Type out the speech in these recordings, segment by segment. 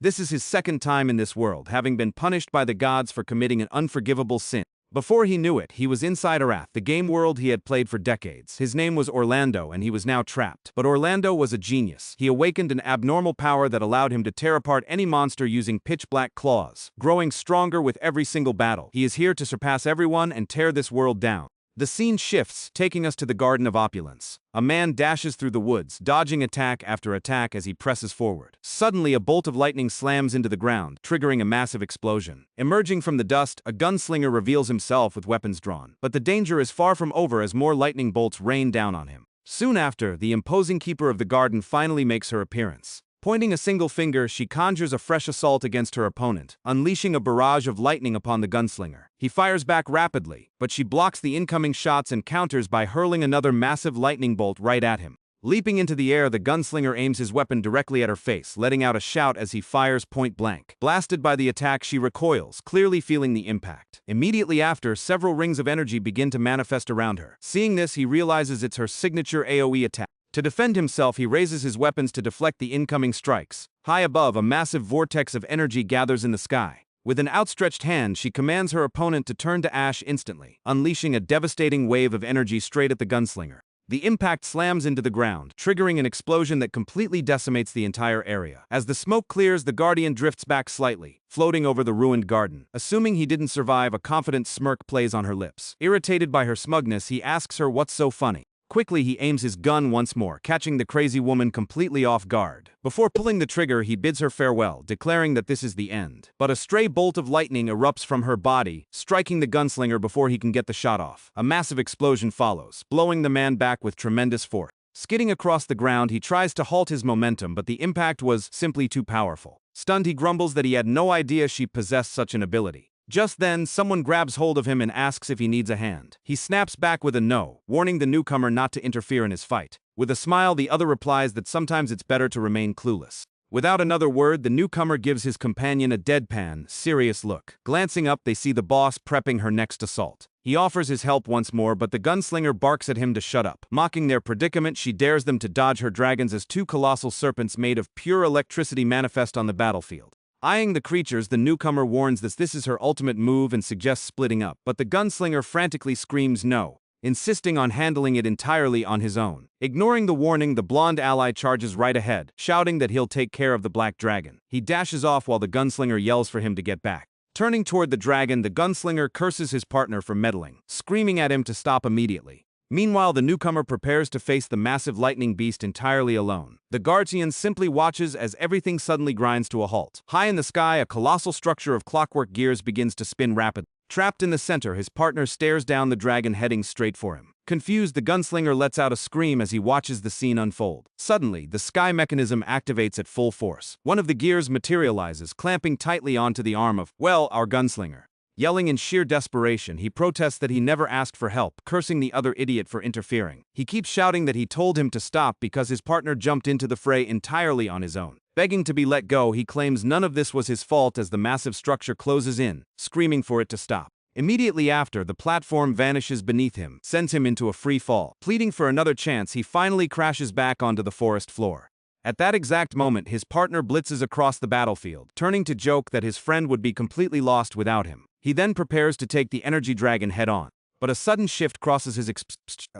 This is his second time in this world, having been punished by the gods for committing an unforgivable sin. Before he knew it, he was inside Arath, the game world he had played for decades. His name was Orlando, and he was now trapped. But Orlando was a genius. He awakened an abnormal power that allowed him to tear apart any monster using pitch-black claws, growing stronger with every single battle. He is here to surpass everyone and tear this world down. The scene shifts, taking us to the Garden of Opulence. A man dashes through the woods, dodging attack after attack as he presses forward. Suddenly, a bolt of lightning slams into the ground, triggering a massive explosion. Emerging from the dust, a gunslinger reveals himself with weapons drawn. But the danger is far from over as more lightning bolts rain down on him. Soon after, the imposing keeper of the garden finally makes her appearance. Pointing a single finger, she conjures a fresh assault against her opponent, unleashing a barrage of lightning upon the gunslinger. He fires back rapidly, but she blocks the incoming shots and counters by hurling another massive lightning bolt right at him. Leaping into the air, the gunslinger aims his weapon directly at her face, letting out a shout as he fires point blank. Blasted by the attack, she recoils, clearly feeling the impact. Immediately after, several rings of energy begin to manifest around her. Seeing this, he realizes it's her signature AoE attack. To defend himself, he raises his weapons to deflect the incoming strikes. High above, a massive vortex of energy gathers in the sky. With an outstretched hand, she commands her opponent to turn to ash instantly, unleashing a devastating wave of energy straight at the gunslinger. The impact slams into the ground, triggering an explosion that completely decimates the entire area. As the smoke clears, the Guardian drifts back slightly, floating over the ruined garden. Assuming he didn't survive, a confident smirk plays on her lips. Irritated by her smugness, he asks her what's so funny. Quickly, he aims his gun once more, catching the crazy woman completely off guard. Before pulling the trigger, he bids her farewell, declaring that this is the end. But a stray bolt of lightning erupts from her body, striking the gunslinger before he can get the shot off. A massive explosion follows, blowing the man back with tremendous force. Skidding across the ground, he tries to halt his momentum, but the impact was simply too powerful. Stunned, he grumbles that he had no idea she possessed such an ability. Just then, someone grabs hold of him and asks if he needs a hand. He snaps back with a no, warning the newcomer not to interfere in his fight. With a smile, the other replies that sometimes it's better to remain clueless. Without another word, the newcomer gives his companion a deadpan, serious look. Glancing up, they see the boss prepping her next assault. He offers his help once more, but the gunslinger barks at him to shut up. Mocking their predicament, she dares them to dodge her dragons as two colossal serpents made of pure electricity manifest on the battlefield. Eyeing the creatures, the newcomer warns that this is her ultimate move and suggests splitting up, but the gunslinger frantically screams no, insisting on handling it entirely on his own. Ignoring the warning, the blonde ally charges right ahead, shouting that he'll take care of the black dragon. He dashes off while the gunslinger yells for him to get back. Turning toward the dragon, the gunslinger curses his partner for meddling, screaming at him to stop immediately. Meanwhile, the newcomer prepares to face the massive lightning beast entirely alone. The Guardian simply watches as everything suddenly grinds to a halt. High in the sky, a colossal structure of clockwork gears begins to spin rapidly. Trapped in the center, his partner stares down the dragon heading straight for him. Confused, the gunslinger lets out a scream as he watches the scene unfold. Suddenly, the sky mechanism activates at full force. One of the gears materializes, clamping tightly onto the arm of, well, our gunslinger. Yelling in sheer desperation, he protests that he never asked for help, cursing the other idiot for interfering. He keeps shouting that he told him to stop because his partner jumped into the fray entirely on his own. Begging to be let go, he claims none of this was his fault as the massive structure closes in, screaming for it to stop. Immediately after, the platform vanishes beneath him, sends him into a free fall. Pleading for another chance, he finally crashes back onto the forest floor. At that exact moment, his partner blitzes across the battlefield, turning to joke that his friend would be completely lost without him. He then prepares to take the energy dragon head-on, but a sudden shift crosses his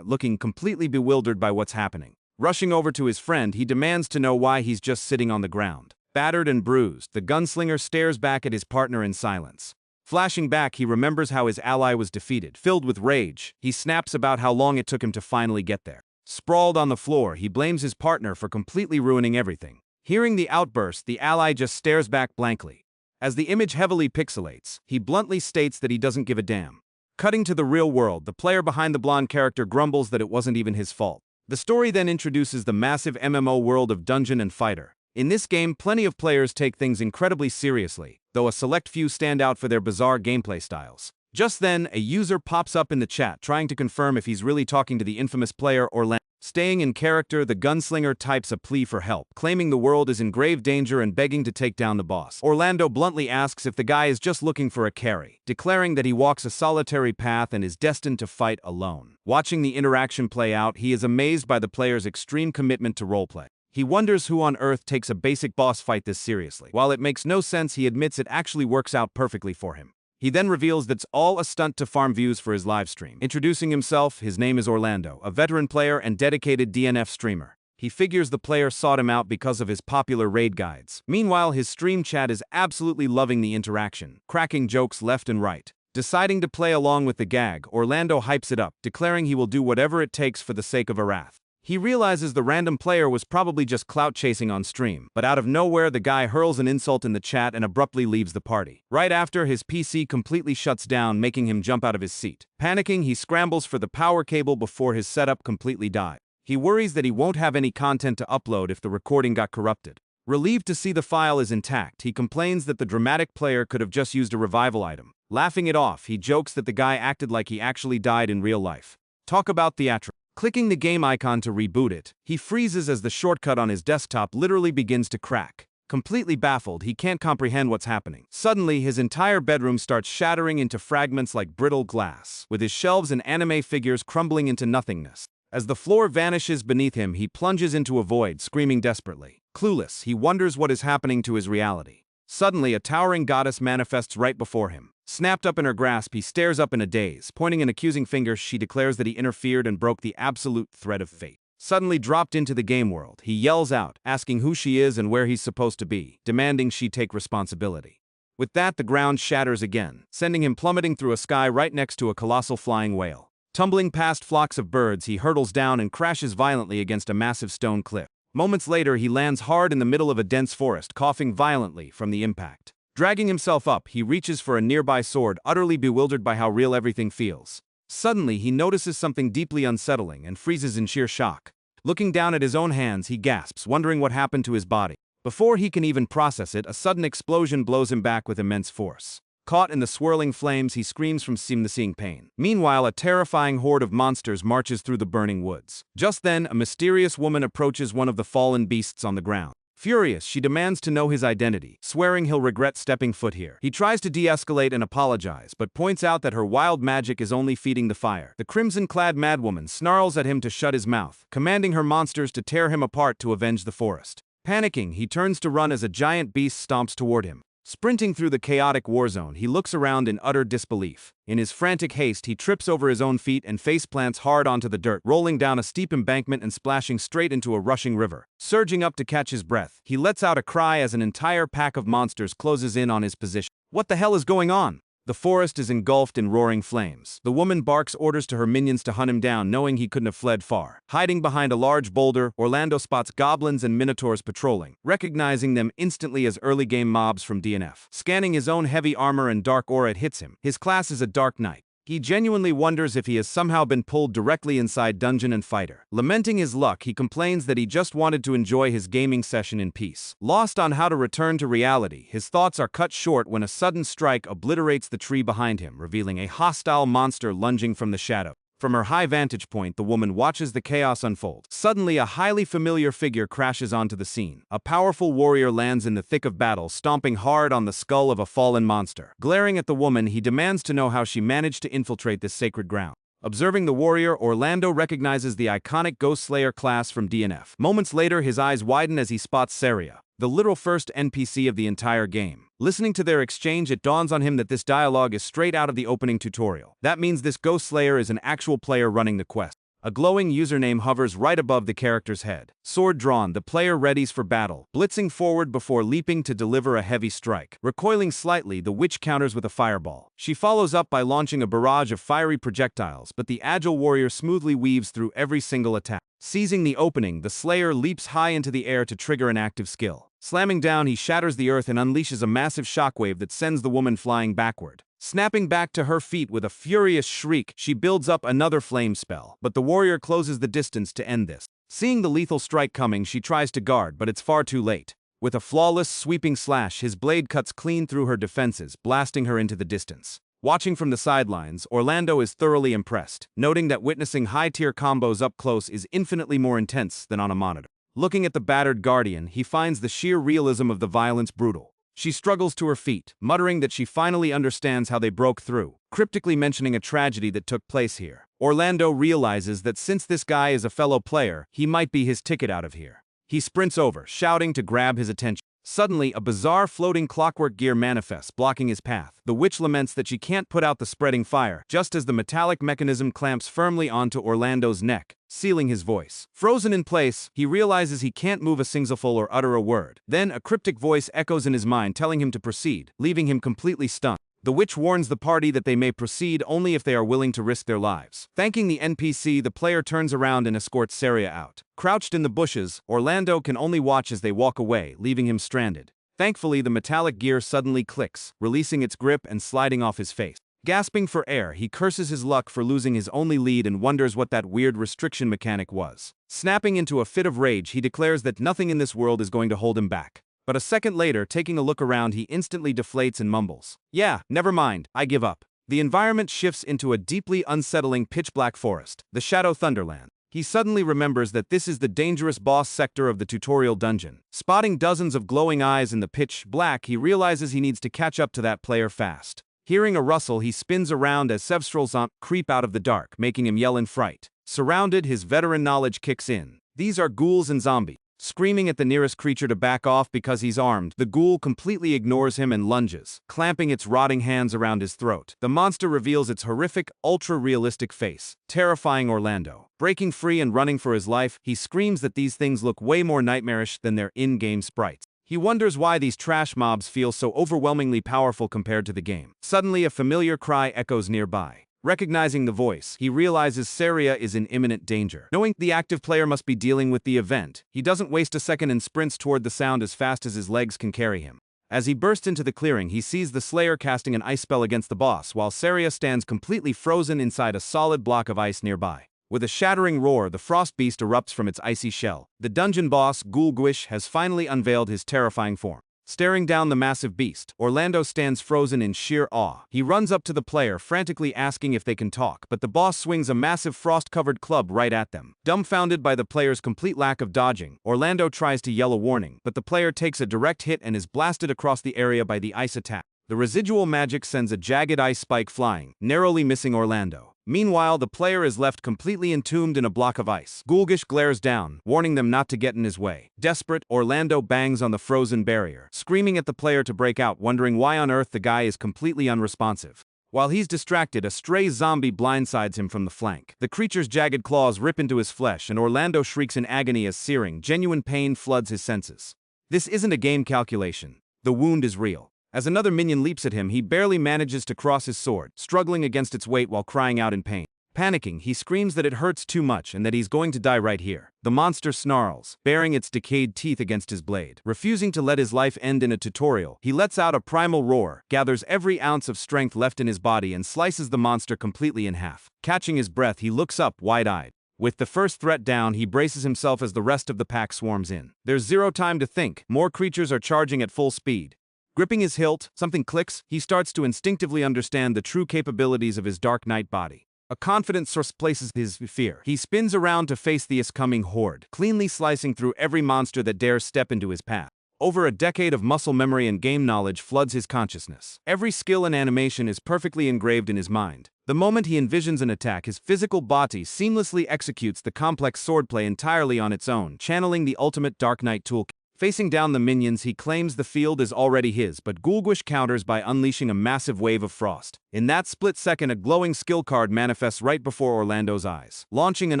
looking completely bewildered by what's happening. Rushing over to his friend, he demands to know why he's just sitting on the ground. Battered and bruised, the gunslinger stares back at his partner in silence. Flashing back, he remembers how his ally was defeated. Filled with rage, he snaps about how long it took him to finally get there. Sprawled on the floor, he blames his partner for completely ruining everything. Hearing the outburst, the ally just stares back blankly. As the image heavily pixelates, he bluntly states that he doesn't give a damn. Cutting to the real world, the player behind the blonde character grumbles that it wasn't even his fault. The story then introduces the massive MMO world of Dungeon and Fighter. In this game, plenty of players take things incredibly seriously, though a select few stand out for their bizarre gameplay styles. Just then, a user pops up in the chat trying to confirm if he's really talking to the infamous player Orlando. Staying in character, the gunslinger types a plea for help, claiming the world is in grave danger and begging to take down the boss. Orlando bluntly asks if the guy is just looking for a carry, declaring that he walks a solitary path and is destined to fight alone. Watching the interaction play out, he is amazed by the player's extreme commitment to roleplay. He wonders who on earth takes a basic boss fight this seriously. While it makes no sense, he admits it actually works out perfectly for him. He then reveals that's all a stunt to farm views for his livestream. Introducing himself, his name is Orlando, a veteran player and dedicated DNF streamer. He figures the player sought him out because of his popular raid guides. Meanwhile, his stream chat is absolutely loving the interaction, cracking jokes left and right. Deciding to play along with the gag, Orlando hypes it up, declaring he will do whatever it takes for the sake of Arath. He realizes the random player was probably just clout chasing on stream, but out of nowhere the guy hurls an insult in the chat and abruptly leaves the party. Right after, his PC completely shuts down, making him jump out of his seat. Panicking, he scrambles for the power cable before his setup completely dies. He worries that he won't have any content to upload if the recording got corrupted. Relieved to see the file is intact, he complains that the dramatic player could have just used a revival item. Laughing it off, he jokes that the guy acted like he actually died in real life. Talk about theatrical. Clicking the game icon to reboot it, he freezes as the shortcut on his desktop literally begins to crack. Completely baffled, he can't comprehend what's happening. Suddenly, his entire bedroom starts shattering into fragments like brittle glass, with his shelves and anime figures crumbling into nothingness. As the floor vanishes beneath him, he plunges into a void, screaming desperately. Clueless, he wonders what is happening to his reality. Suddenly, a towering goddess manifests right before him. Snapped up in her grasp, he stares up in a daze. Pointing an accusing finger, she declares that he interfered and broke the absolute thread of fate. Suddenly dropped into the game world, he yells out, asking who she is and where he's supposed to be, demanding she take responsibility. With that, the ground shatters again, sending him plummeting through a sky right next to a colossal flying whale. Tumbling past flocks of birds, he hurtles down and crashes violently against a massive stone cliff. Moments later, he lands hard in the middle of a dense forest, coughing violently from the impact. Dragging himself up, he reaches for a nearby sword, utterly bewildered by how real everything feels. Suddenly, he notices something deeply unsettling and freezes in sheer shock. Looking down at his own hands, he gasps, wondering what happened to his body. Before he can even process it, a sudden explosion blows him back with immense force. Caught in the swirling flames, he screams from seeing pain. Meanwhile, a terrifying horde of monsters marches through the burning woods. Just then, a mysterious woman approaches one of the fallen beasts on the ground. Furious, she demands to know his identity, swearing he'll regret stepping foot here. He tries to de-escalate and apologize, but points out that her wild magic is only feeding the fire. The crimson-clad madwoman snarls at him to shut his mouth, commanding her monsters to tear him apart to avenge the forest. Panicking, he turns to run as a giant beast stomps toward him. Sprinting through the chaotic war zone, he looks around in utter disbelief. In his frantic haste, he trips over his own feet and faceplants hard onto the dirt, rolling down a steep embankment and splashing straight into a rushing river. Surging up to catch his breath, he lets out a cry as an entire pack of monsters closes in on his position. What the hell is going on? The forest is engulfed in roaring flames. The woman barks orders to her minions to hunt him down, knowing he couldn't have fled far. Hiding behind a large boulder, Orlando spots goblins and minotaurs patrolling, recognizing them instantly as early-game mobs from DNF. Scanning his own heavy armor and dark aura, it hits him. His class is a Dark Knight. He genuinely wonders if he has somehow been pulled directly inside Dungeon and Fighter. Lamenting his luck, he complains that he just wanted to enjoy his gaming session in peace. Lost on how to return to reality, his thoughts are cut short when a sudden strike obliterates the tree behind him, revealing a hostile monster lunging from the shadow. From her high vantage point, the woman watches the chaos unfold. Suddenly, a highly familiar figure crashes onto the scene. A powerful warrior lands in the thick of battle, stomping hard on the skull of a fallen monster. Glaring at the woman, he demands to know how she managed to infiltrate this sacred ground. Observing the warrior, Orlando recognizes the iconic Ghost Slayer class from DNF. Moments later, his eyes widen as he spots Saria, the literal first NPC of the entire game. Listening to their exchange, it dawns on him that this dialogue is straight out of the opening tutorial. That means this Ghost Slayer is an actual player running the quest. A glowing username hovers right above the character's head. Sword drawn, the player readies for battle, blitzing forward before leaping to deliver a heavy strike. Recoiling slightly, the witch counters with a fireball. She follows up by launching a barrage of fiery projectiles, but the agile warrior smoothly weaves through every single attack. Seizing the opening, the Slayer leaps high into the air to trigger an active skill. Slamming down, he shatters the earth and unleashes a massive shockwave that sends the woman flying backward. Snapping back to her feet with a furious shriek, she builds up another flame spell, but the warrior closes the distance to end this. Seeing the lethal strike coming, she tries to guard, but it's far too late. With a flawless, sweeping slash, his blade cuts clean through her defenses, blasting her into the distance. Watching from the sidelines, Orlando is thoroughly impressed, noting that witnessing high-tier combos up close is infinitely more intense than on a monitor. Looking at the battered Guardian, he finds the sheer realism of the violence brutal. She struggles to her feet, muttering that she finally understands how they broke through, cryptically mentioning a tragedy that took place here. Orlando realizes that since this guy is a fellow player, he might be his ticket out of here. He sprints over, shouting to grab his attention. Suddenly, a bizarre floating clockwork gear manifests, blocking his path. The witch laments that she can't put out the spreading fire, just as the metallic mechanism clamps firmly onto Orlando's neck, sealing his voice. Frozen in place, he realizes he can't move a syllable or utter a word. Then, a cryptic voice echoes in his mind, telling him to proceed, leaving him completely stunned. The witch warns the party that they may proceed only if they are willing to risk their lives. Thanking the NPC, the player turns around and escorts Saria out. Crouched in the bushes, Orlando can only watch as they walk away, leaving him stranded. Thankfully, the metallic gear suddenly clicks, releasing its grip and sliding off his face. Gasping for air, he curses his luck for losing his only lead and wonders what that weird restriction mechanic was. Snapping into a fit of rage, he declares that nothing in this world is going to hold him back. But a second later, taking a look around, he instantly deflates and mumbles, "Yeah, never mind, I give up." The environment shifts into a deeply unsettling pitch-black forest, the Shadow Thunderland. He suddenly remembers that this is the dangerous boss sector of the tutorial dungeon. Spotting dozens of glowing eyes in the pitch black, he realizes he needs to catch up to that player fast. Hearing a rustle, he spins around as several zombies creep out of the dark, making him yell in fright. Surrounded, his veteran knowledge kicks in. These are ghouls and zombies. Screaming at the nearest creature to back off because he's armed, the ghoul completely ignores him and lunges, clamping its rotting hands around his throat. The monster reveals its horrific, ultra-realistic face, terrifying Orlando. Breaking free and running for his life, he screams that these things look way more nightmarish than their in-game sprites. He wonders why these trash mobs feel so overwhelmingly powerful compared to the game. Suddenly, a familiar cry echoes nearby. Recognizing the voice, he realizes Saria is in imminent danger. Knowing the active player must be dealing with the event, he doesn't waste a second and sprints toward the sound as fast as his legs can carry him. As he bursts into the clearing, he sees the Slayer casting an ice spell against the boss, while Saria stands completely frozen inside a solid block of ice nearby. With a shattering roar, the frost beast erupts from its icy shell. The dungeon boss, Gulgwish, has finally unveiled his terrifying form. Staring down the massive beast, Orlando stands frozen in sheer awe. He runs up to the player, frantically asking if they can talk, but the boss swings a massive frost-covered club right at them. Dumbfounded by the player's complete lack of dodging, Orlando tries to yell a warning, but the player takes a direct hit and is blasted across the area by the ice attack. The residual magic sends a jagged ice spike flying, narrowly missing Orlando. Meanwhile, the player is left completely entombed in a block of ice. Gulgish glares down, warning them not to get in his way. Desperate, Orlando bangs on the frozen barrier, screaming at the player to break out, wondering why on earth the guy is completely unresponsive. While he's distracted, a stray zombie blindsides him from the flank. The creature's jagged claws rip into his flesh, and Orlando shrieks in agony as searing, genuine pain floods his senses. This isn't a game calculation. The wound is real. As another minion leaps at him, he barely manages to cross his sword, struggling against its weight while crying out in pain. Panicking, he screams that it hurts too much and that he's going to die right here. The monster snarls, baring its decayed teeth against his blade. Refusing to let his life end in a tutorial, he lets out a primal roar, gathers every ounce of strength left in his body and slices the monster completely in half. Catching his breath, he looks up, wide-eyed. With the first threat down, he braces himself as the rest of the pack swarms in. There's zero time to think. More creatures are charging at full speed. Gripping his hilt, something clicks. He starts to instinctively understand the true capabilities of his Dark Knight body. A confident source places his fear. He spins around to face the coming horde, cleanly slicing through every monster that dares step into his path. Over a decade of muscle memory and game knowledge floods his consciousness. Every skill and animation is perfectly engraved in his mind. The moment he envisions an attack, his physical body seamlessly executes the complex swordplay entirely on its own, channeling the ultimate Dark Knight toolkit. Facing down the minions, he claims the field is already his, but Gulgwish counters by unleashing a massive wave of frost. In that split second, a glowing skill card manifests right before Orlando's eyes. Launching an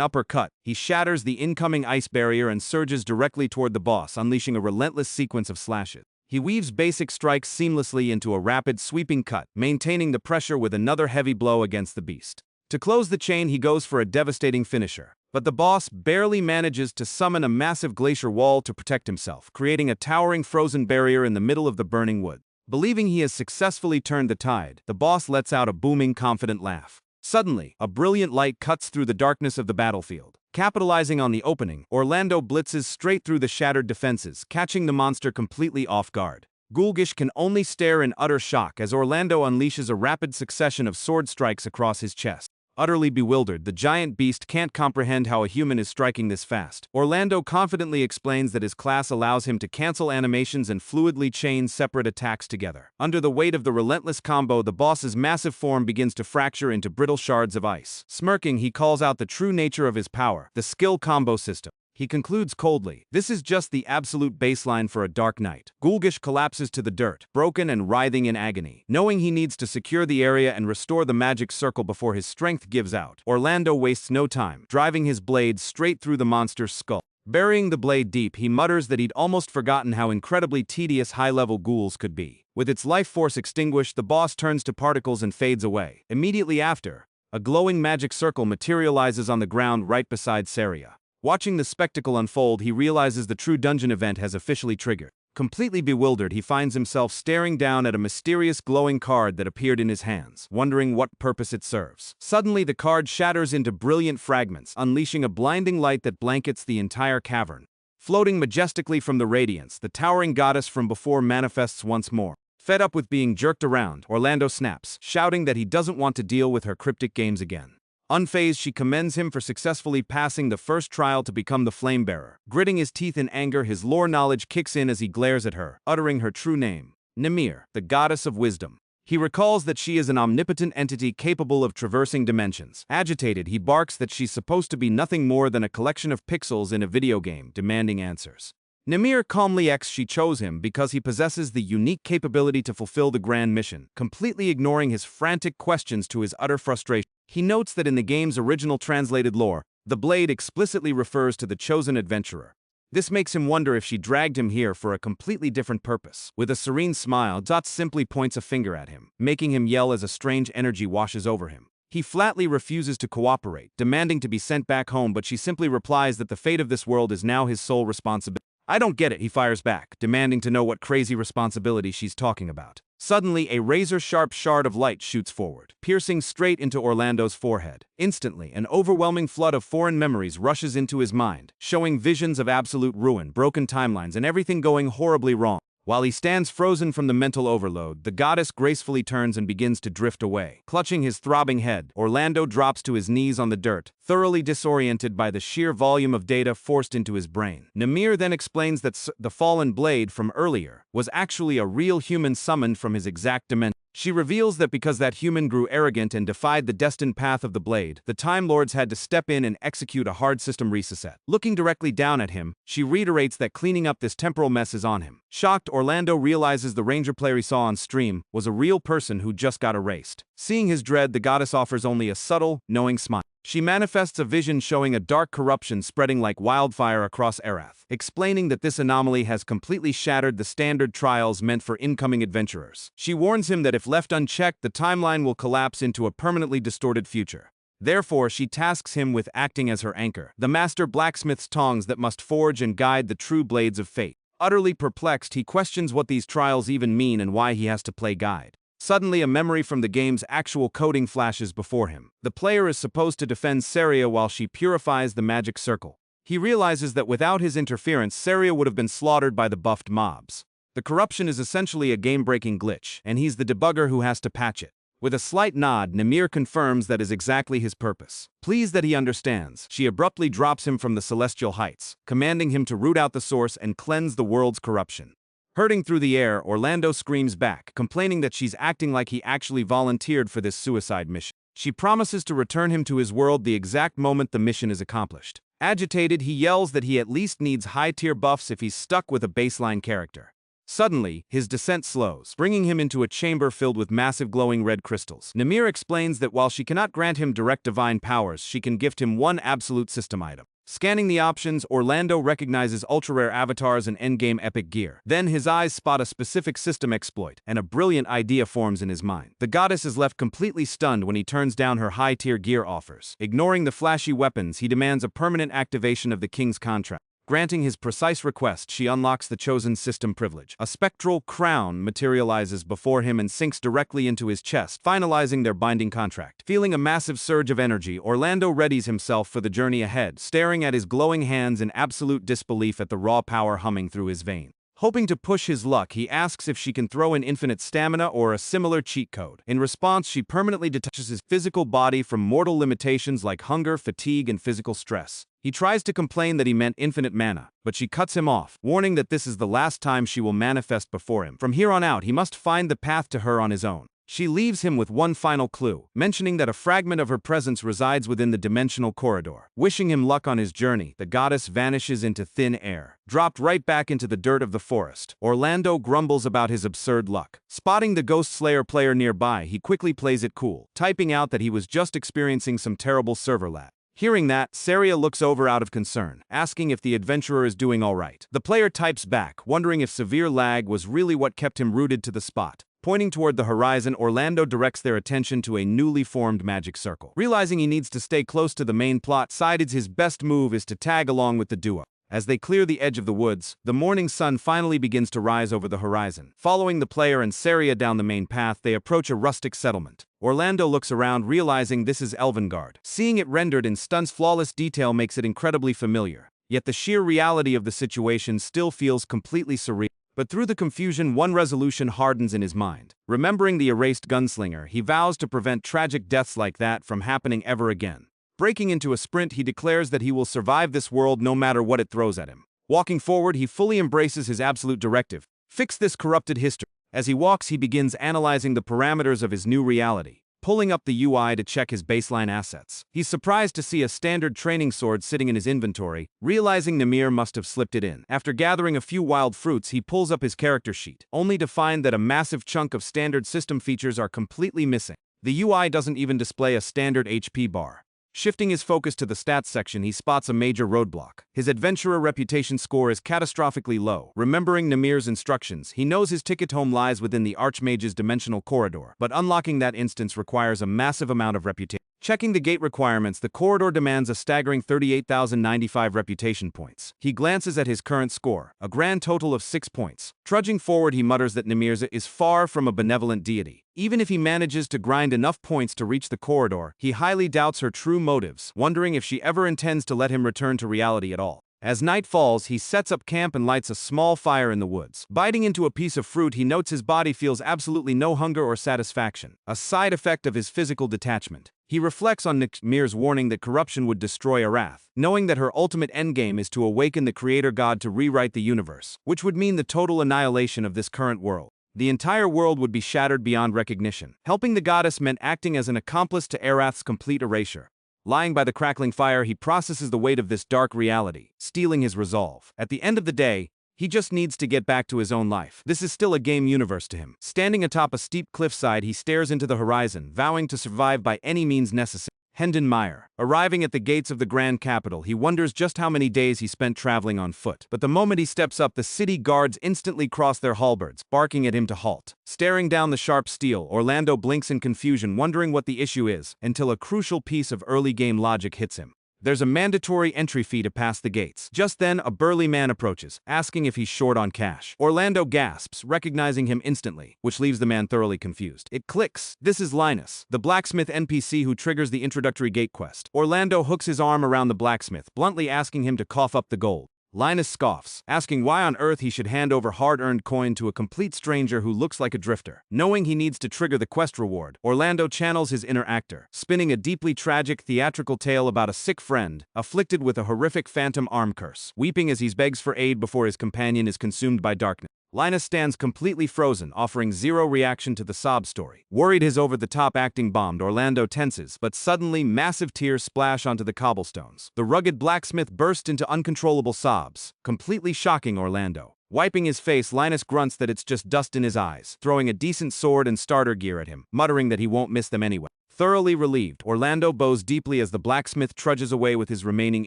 uppercut, he shatters the incoming ice barrier and surges directly toward the boss, unleashing a relentless sequence of slashes. He weaves basic strikes seamlessly into a rapid, sweeping cut, maintaining the pressure with another heavy blow against the beast. To close the chain, he goes for a devastating finisher. But the boss barely manages to summon a massive glacier wall to protect himself, creating a towering frozen barrier in the middle of the burning wood. Believing he has successfully turned the tide, the boss lets out a booming, confident laugh. Suddenly, a brilliant light cuts through the darkness of the battlefield. Capitalizing on the opening, Orlando blitzes straight through the shattered defenses, catching the monster completely off guard. Gulgish can only stare in utter shock as Orlando unleashes a rapid succession of sword strikes across his chest. Utterly bewildered, the giant beast can't comprehend how a human is striking this fast. Orlando confidently explains that his class allows him to cancel animations and fluidly chain separate attacks together. Under the weight of the relentless combo, the boss's massive form begins to fracture into brittle shards of ice. Smirking, he calls out the true nature of his power, the skill combo system. He concludes coldly, "This is just the absolute baseline for a dark night." Gulgish collapses to the dirt, broken and writhing in agony. Knowing he needs to secure the area and restore the magic circle before his strength gives out, Orlando wastes no time, driving his blade straight through the monster's skull. Burying the blade deep, he mutters that he'd almost forgotten how incredibly tedious high-level ghouls could be. With its life force extinguished, the boss turns to particles and fades away. Immediately after, a glowing magic circle materializes on the ground right beside Saria. Watching the spectacle unfold, he realizes the true dungeon event has officially triggered. Completely bewildered, he finds himself staring down at a mysterious glowing card that appeared in his hands, wondering what purpose it serves. Suddenly, the card shatters into brilliant fragments, unleashing a blinding light that blankets the entire cavern. Floating majestically from the radiance, the towering goddess from before manifests once more. Fed up with being jerked around, Orlando snaps, shouting that he doesn't want to deal with her cryptic games again. Unfazed, she commends him for successfully passing the first trial to become the Flamebearer. Gritting his teeth in anger, his lore knowledge kicks in as he glares at her, uttering her true name, Nimir, the goddess of wisdom. He recalls that she is an omnipotent entity capable of traversing dimensions. Agitated, he barks that she's supposed to be nothing more than a collection of pixels in a video game, demanding answers. Nimir calmly asks she chose him because he possesses the unique capability to fulfill the grand mission, completely ignoring his frantic questions to his utter frustration. He notes that in the game's original translated lore, the blade explicitly refers to the chosen adventurer. This makes him wonder if she dragged him here for a completely different purpose. With a serene smile, Dot simply points a finger at him, making him yell as a strange energy washes over him. He flatly refuses to cooperate, demanding to be sent back home, but she simply replies that the fate of this world is now his sole responsibility. "I don't get it," he fires back, demanding to know what crazy responsibility she's talking about. Suddenly, a razor-sharp shard of light shoots forward, piercing straight into Orlando's forehead. Instantly, an overwhelming flood of foreign memories rushes into his mind, showing visions of absolute ruin, broken timelines, and everything going horribly wrong. While he stands frozen from the mental overload, the goddess gracefully turns and begins to drift away. Clutching his throbbing head, Orlando drops to his knees on the dirt, thoroughly disoriented by the sheer volume of data forced into his brain. Nimir then explains that the fallen blade from earlier was actually a real human summoned from his exact dimension. She reveals that because that human grew arrogant and defied the destined path of the blade, the Time Lords had to step in and execute a hard system reset. Looking directly down at him, she reiterates that cleaning up this temporal mess is on him. Shocked, Orlando realizes the ranger player he saw on stream was a real person who just got erased. Seeing his dread, the goddess offers only a subtle, knowing smile. She manifests a vision showing a dark corruption spreading like wildfire across Arath, explaining that this anomaly has completely shattered the standard trials meant for incoming adventurers. She warns him that if left unchecked, the timeline will collapse into a permanently distorted future. Therefore, she tasks him with acting as her anchor, the master blacksmith's tongs that must forge and guide the true blades of fate. Utterly perplexed, he questions what these trials even mean and why he has to play guide. Suddenly, a memory from the game's actual coding flashes before him. The player is supposed to defend Saria while she purifies the magic circle. He realizes that without his interference, Saria would have been slaughtered by the buffed mobs. The corruption is essentially a game-breaking glitch, and he's the debugger who has to patch it. With a slight nod, Nimir confirms that is exactly his purpose. Pleased that he understands, she abruptly drops him from the celestial heights, commanding him to root out the source and cleanse the world's corruption. Hurting through the air, Orlando screams back, complaining that she's acting like he actually volunteered for this suicide mission. She promises to return him to his world the exact moment the mission is accomplished. Agitated, he yells that he at least needs high-tier buffs if he's stuck with a baseline character. Suddenly, his descent slows, bringing him into a chamber filled with massive glowing red crystals. Nimir explains that while she cannot grant him direct divine powers, she can gift him one absolute system item. Scanning the options, Orlando recognizes ultra-rare avatars and endgame epic gear. Then his eyes spot a specific system exploit, and a brilliant idea forms in his mind. The goddess is left completely stunned when he turns down her high-tier gear offers. Ignoring the flashy weapons, he demands a permanent activation of the king's contract. Granting his precise request, she unlocks the chosen system privilege. A spectral crown materializes before him and sinks directly into his chest, finalizing their binding contract. Feeling a massive surge of energy, Orlando readies himself for the journey ahead, staring at his glowing hands in absolute disbelief at the raw power humming through his veins. Hoping to push his luck, he asks if she can throw in infinite stamina or a similar cheat code. In response, she permanently detaches his physical body from mortal limitations like hunger, fatigue, and physical stress. He tries to complain that he meant infinite mana, but she cuts him off, warning that this is the last time she will manifest before him. From here on out, he must find the path to her on his own. She leaves him with one final clue, mentioning that a fragment of her presence resides within the dimensional corridor. Wishing him luck on his journey, the goddess vanishes into thin air, dropped right back into the dirt of the forest. Orlando grumbles about his absurd luck. Spotting the Ghost Slayer player nearby, he quickly plays it cool, typing out that he was just experiencing some terrible server lag. Hearing that, Saria looks over out of concern, asking if the adventurer is doing all right. The player types back, wondering if severe lag was really what kept him rooted to the spot. Pointing toward the horizon, Orlando directs their attention to a newly formed magic circle. Realizing he needs to stay close to the main plot, decides his best move is to tag along with the duo. As they clear the edge of the woods, the morning sun finally begins to rise over the horizon. Following the player and Saria down the main path, they approach a rustic settlement. Orlando looks around, realizing this is Elvengard. Seeing it rendered in stun's flawless detail makes it incredibly familiar. Yet the sheer reality of the situation still feels completely surreal. But through the confusion, one resolution hardens in his mind. Remembering the erased gunslinger, he vows to prevent tragic deaths like that from happening ever again. Breaking into a sprint, he declares that he will survive this world no matter what it throws at him. Walking forward, he fully embraces his absolute directive: fix this corrupted history. As he walks, he begins analyzing the parameters of his new reality, pulling up the UI to check his baseline assets. He's surprised to see a standard training sword sitting in his inventory, realizing Namir must have slipped it in. After gathering a few wild fruits, he pulls up his character sheet, only to find that a massive chunk of standard system features are completely missing. The UI doesn't even display a standard HP bar. Shifting his focus to the stats section, he spots a major roadblock. His adventurer reputation score is catastrophically low. Remembering Namir's instructions, he knows his ticket home lies within the Archmage's dimensional corridor, but unlocking that instance requires a massive amount of reputation. Checking the gate requirements, the corridor demands a staggering 38,095 reputation points. He glances at his current score, a grand total of 6 points. Trudging forward, he mutters that Namirza is far from a benevolent deity. Even if he manages to grind enough points to reach the corridor, he highly doubts her true motives, wondering if she ever intends to let him return to reality at all. As night falls, he sets up camp and lights a small fire in the woods. Biting into a piece of fruit, he notes his body feels absolutely no hunger or satisfaction, a side effect of his physical detachment. He reflects on Namir's warning that corruption would destroy Arath, knowing that her ultimate endgame is to awaken the creator god to rewrite the universe, which would mean the total annihilation of this current world. The entire world would be shattered beyond recognition. Helping the goddess meant acting as an accomplice to Arath's complete erasure. Lying by the crackling fire, he processes the weight of this dark reality, stealing his resolve. At the end of the day, he just needs to get back to his own life. This is still a game universe to him. Standing atop a steep cliffside, he stares into the horizon, vowing to survive by any means necessary. Hendon Meyer. Arriving at the gates of the grand capital, he wonders just how many days he spent traveling on foot. But the moment he steps up, the city guards instantly cross their halberds, barking at him to halt. Staring down the sharp steel, Orlando blinks in confusion, wondering what the issue is, until a crucial piece of early game logic hits him. There's a mandatory entry fee to pass the gates. Just then, a burly man approaches, asking if he's short on cash. Orlando gasps, recognizing him instantly, which leaves the man thoroughly confused. It clicks. This is Linus, the blacksmith NPC who triggers the introductory gate quest. Orlando hooks his arm around the blacksmith, bluntly asking him to cough up the gold. Linus scoffs, asking why on earth he should hand over hard-earned coin to a complete stranger who looks like a drifter. Knowing he needs to trigger the quest reward, Orlando channels his inner actor, spinning a deeply tragic theatrical tale about a sick friend, afflicted with a horrific phantom arm curse, weeping as he begs for aid before his companion is consumed by darkness. Linus stands completely frozen, offering zero reaction to the sob story. Worried his over-the-top acting bombed, Orlando tenses, but suddenly massive tears splash onto the cobblestones. The rugged blacksmith bursts into uncontrollable sobs, completely shocking Orlando. Wiping his face, Linus grunts that it's just dust in his eyes, throwing a decent sword and starter gear at him, muttering that he won't miss them anyway. Thoroughly relieved, Orlando bows deeply as the blacksmith trudges away with his remaining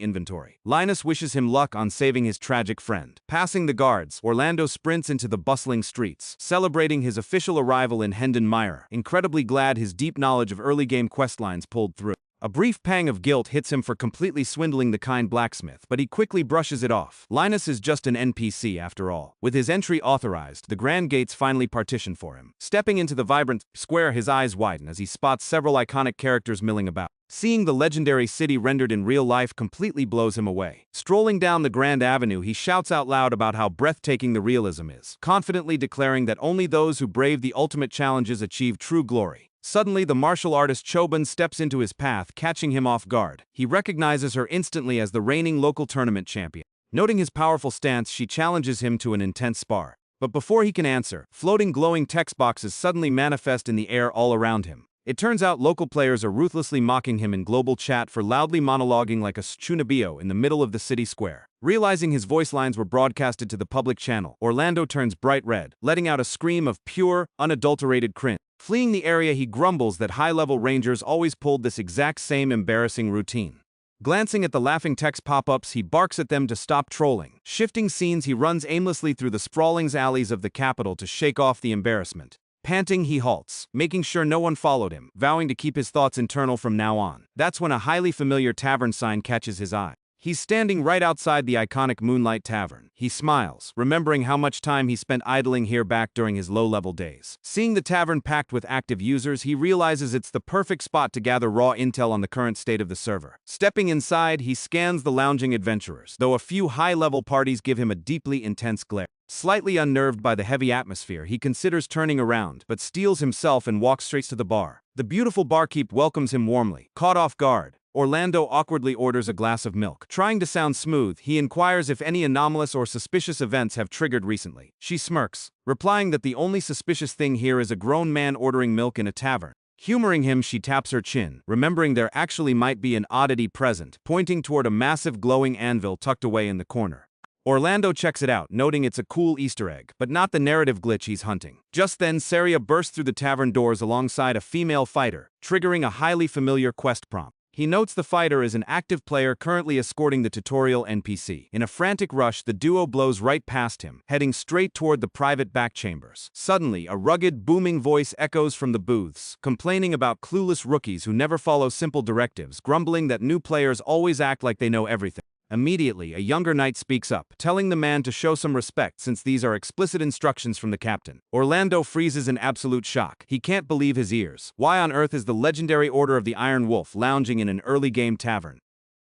inventory. Linus wishes him luck on saving his tragic friend. Passing the guards, Orlando sprints into the bustling streets, celebrating his official arrival in Hendon Meyer, incredibly glad his deep knowledge of early game questlines pulled through. A brief pang of guilt hits him for completely swindling the kind blacksmith, but he quickly brushes it off. Linus is just an NPC after all. With his entry authorized, the grand gates finally partition for him. Stepping into the vibrant square, his eyes widen as he spots several iconic characters milling about. Seeing the legendary city rendered in real life completely blows him away. Strolling down the Grand Avenue, he shouts out loud about how breathtaking the realism is, confidently declaring that only those who brave the ultimate challenges achieve true glory. Suddenly, the martial artist Choban steps into his path, catching him off guard. He recognizes her instantly as the reigning local tournament champion. Noting his powerful stance, she challenges him to an intense spar. But before he can answer, floating glowing text boxes suddenly manifest in the air all around him. It turns out local players are ruthlessly mocking him in global chat for loudly monologuing like a chunabio in the middle of the city square. Realizing his voice lines were broadcasted to the public channel, Orlando turns bright red, letting out a scream of pure, unadulterated cringe. Fleeing the area, he grumbles that high-level rangers always pulled this exact same embarrassing routine. Glancing at the laughing text pop-ups, he barks at them to stop trolling. Shifting scenes, he runs aimlessly through the sprawling alleys of the capital to shake off the embarrassment. Panting, he halts, making sure no one followed him, vowing to keep his thoughts internal from now on. That's when a highly familiar tavern sign catches his eye. He's standing right outside the iconic Moonlight Tavern. He smiles, remembering how much time he spent idling here back during his low-level days. Seeing the tavern packed with active users, he realizes it's the perfect spot to gather raw intel on the current state of the server. Stepping inside, he scans the lounging adventurers, though a few high-level parties give him a deeply intense glare. Slightly unnerved by the heavy atmosphere, he considers turning around, but steels himself and walks straight to the bar. The beautiful barkeep welcomes him warmly. Caught off guard, Orlando awkwardly orders a glass of milk. Trying to sound smooth, he inquires if any anomalous or suspicious events have triggered recently. She smirks, replying that the only suspicious thing here is a grown man ordering milk in a tavern. Humoring him, she taps her chin, remembering there actually might be an oddity present, pointing toward a massive glowing anvil tucked away in the corner. Orlando checks it out, noting it's a cool Easter egg, but not the narrative glitch he's hunting. Just then, Saria bursts through the tavern doors alongside a female fighter, triggering a highly familiar quest prompt. He notes the fighter is an active player currently escorting the tutorial NPC. In a frantic rush, the duo blows right past him, heading straight toward the private back chambers. Suddenly, a rugged, booming voice echoes from the booths, complaining about clueless rookies who never follow simple directives, grumbling that new players always act like they know everything. Immediately, a younger knight speaks up, telling the man to show some respect since these are explicit instructions from the captain. Orlando freezes in absolute shock. He can't believe his ears. Why on earth is the legendary Order of the Iron Wolf lounging in an early-game tavern?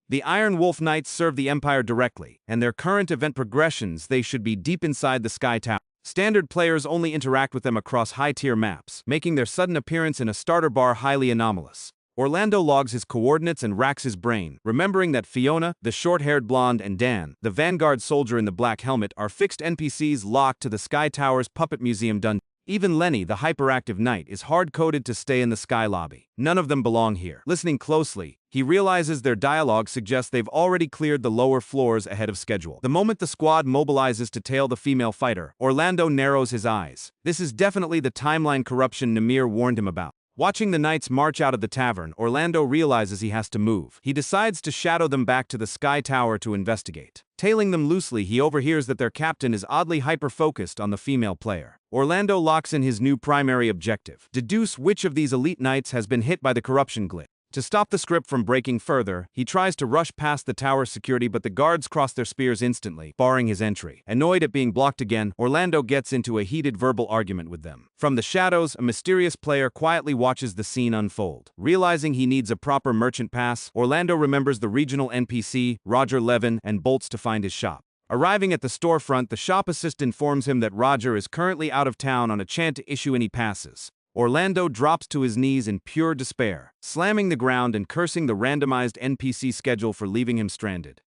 The Iron Wolf Knights serve the Empire directly, and their current event progressions they should be deep inside the Sky Tower. Standard players only interact with them across high-tier maps, making their sudden appearance in a starter bar highly anomalous. Orlando logs his coordinates and racks his brain, remembering that Fiona, the short-haired blonde, and Dan, the Vanguard soldier in the black helmet, are fixed NPCs locked to the Sky Tower's Puppet Museum dungeon. Even Lenny, the hyperactive knight, is hard-coded to stay in the Sky Lobby. None of them belong here. Listening closely, he realizes their dialogue suggests they've already cleared the lower floors ahead of schedule. The moment the squad mobilizes to tail the female fighter, Orlando narrows his eyes. This is definitely the timeline corruption Namir warned him about. Watching the knights march out of the tavern, Orlando realizes he has to move. He decides to shadow them back to the Sky Tower to investigate. Tailing them loosely, he overhears that their captain is oddly hyper-focused on the female player. Orlando locks in his new primary objective: deduce which of these elite knights has been hit by the corruption glitch. To stop the script from breaking further, he tries to rush past the tower's security, but the guards cross their spears instantly, barring his entry. Annoyed at being blocked again, Orlando gets into a heated verbal argument with them. From the shadows, a mysterious player quietly watches the scene unfold. Realizing he needs a proper merchant pass, Orlando remembers the regional NPC, Roger Levin, and bolts to find his shop. Arriving at the storefront, the shop assistant informs him that Roger is currently out of town on a chant to issue any passes. Orlando drops to his knees in pure despair, slamming the ground and cursing the randomized NPC schedule for leaving him stranded.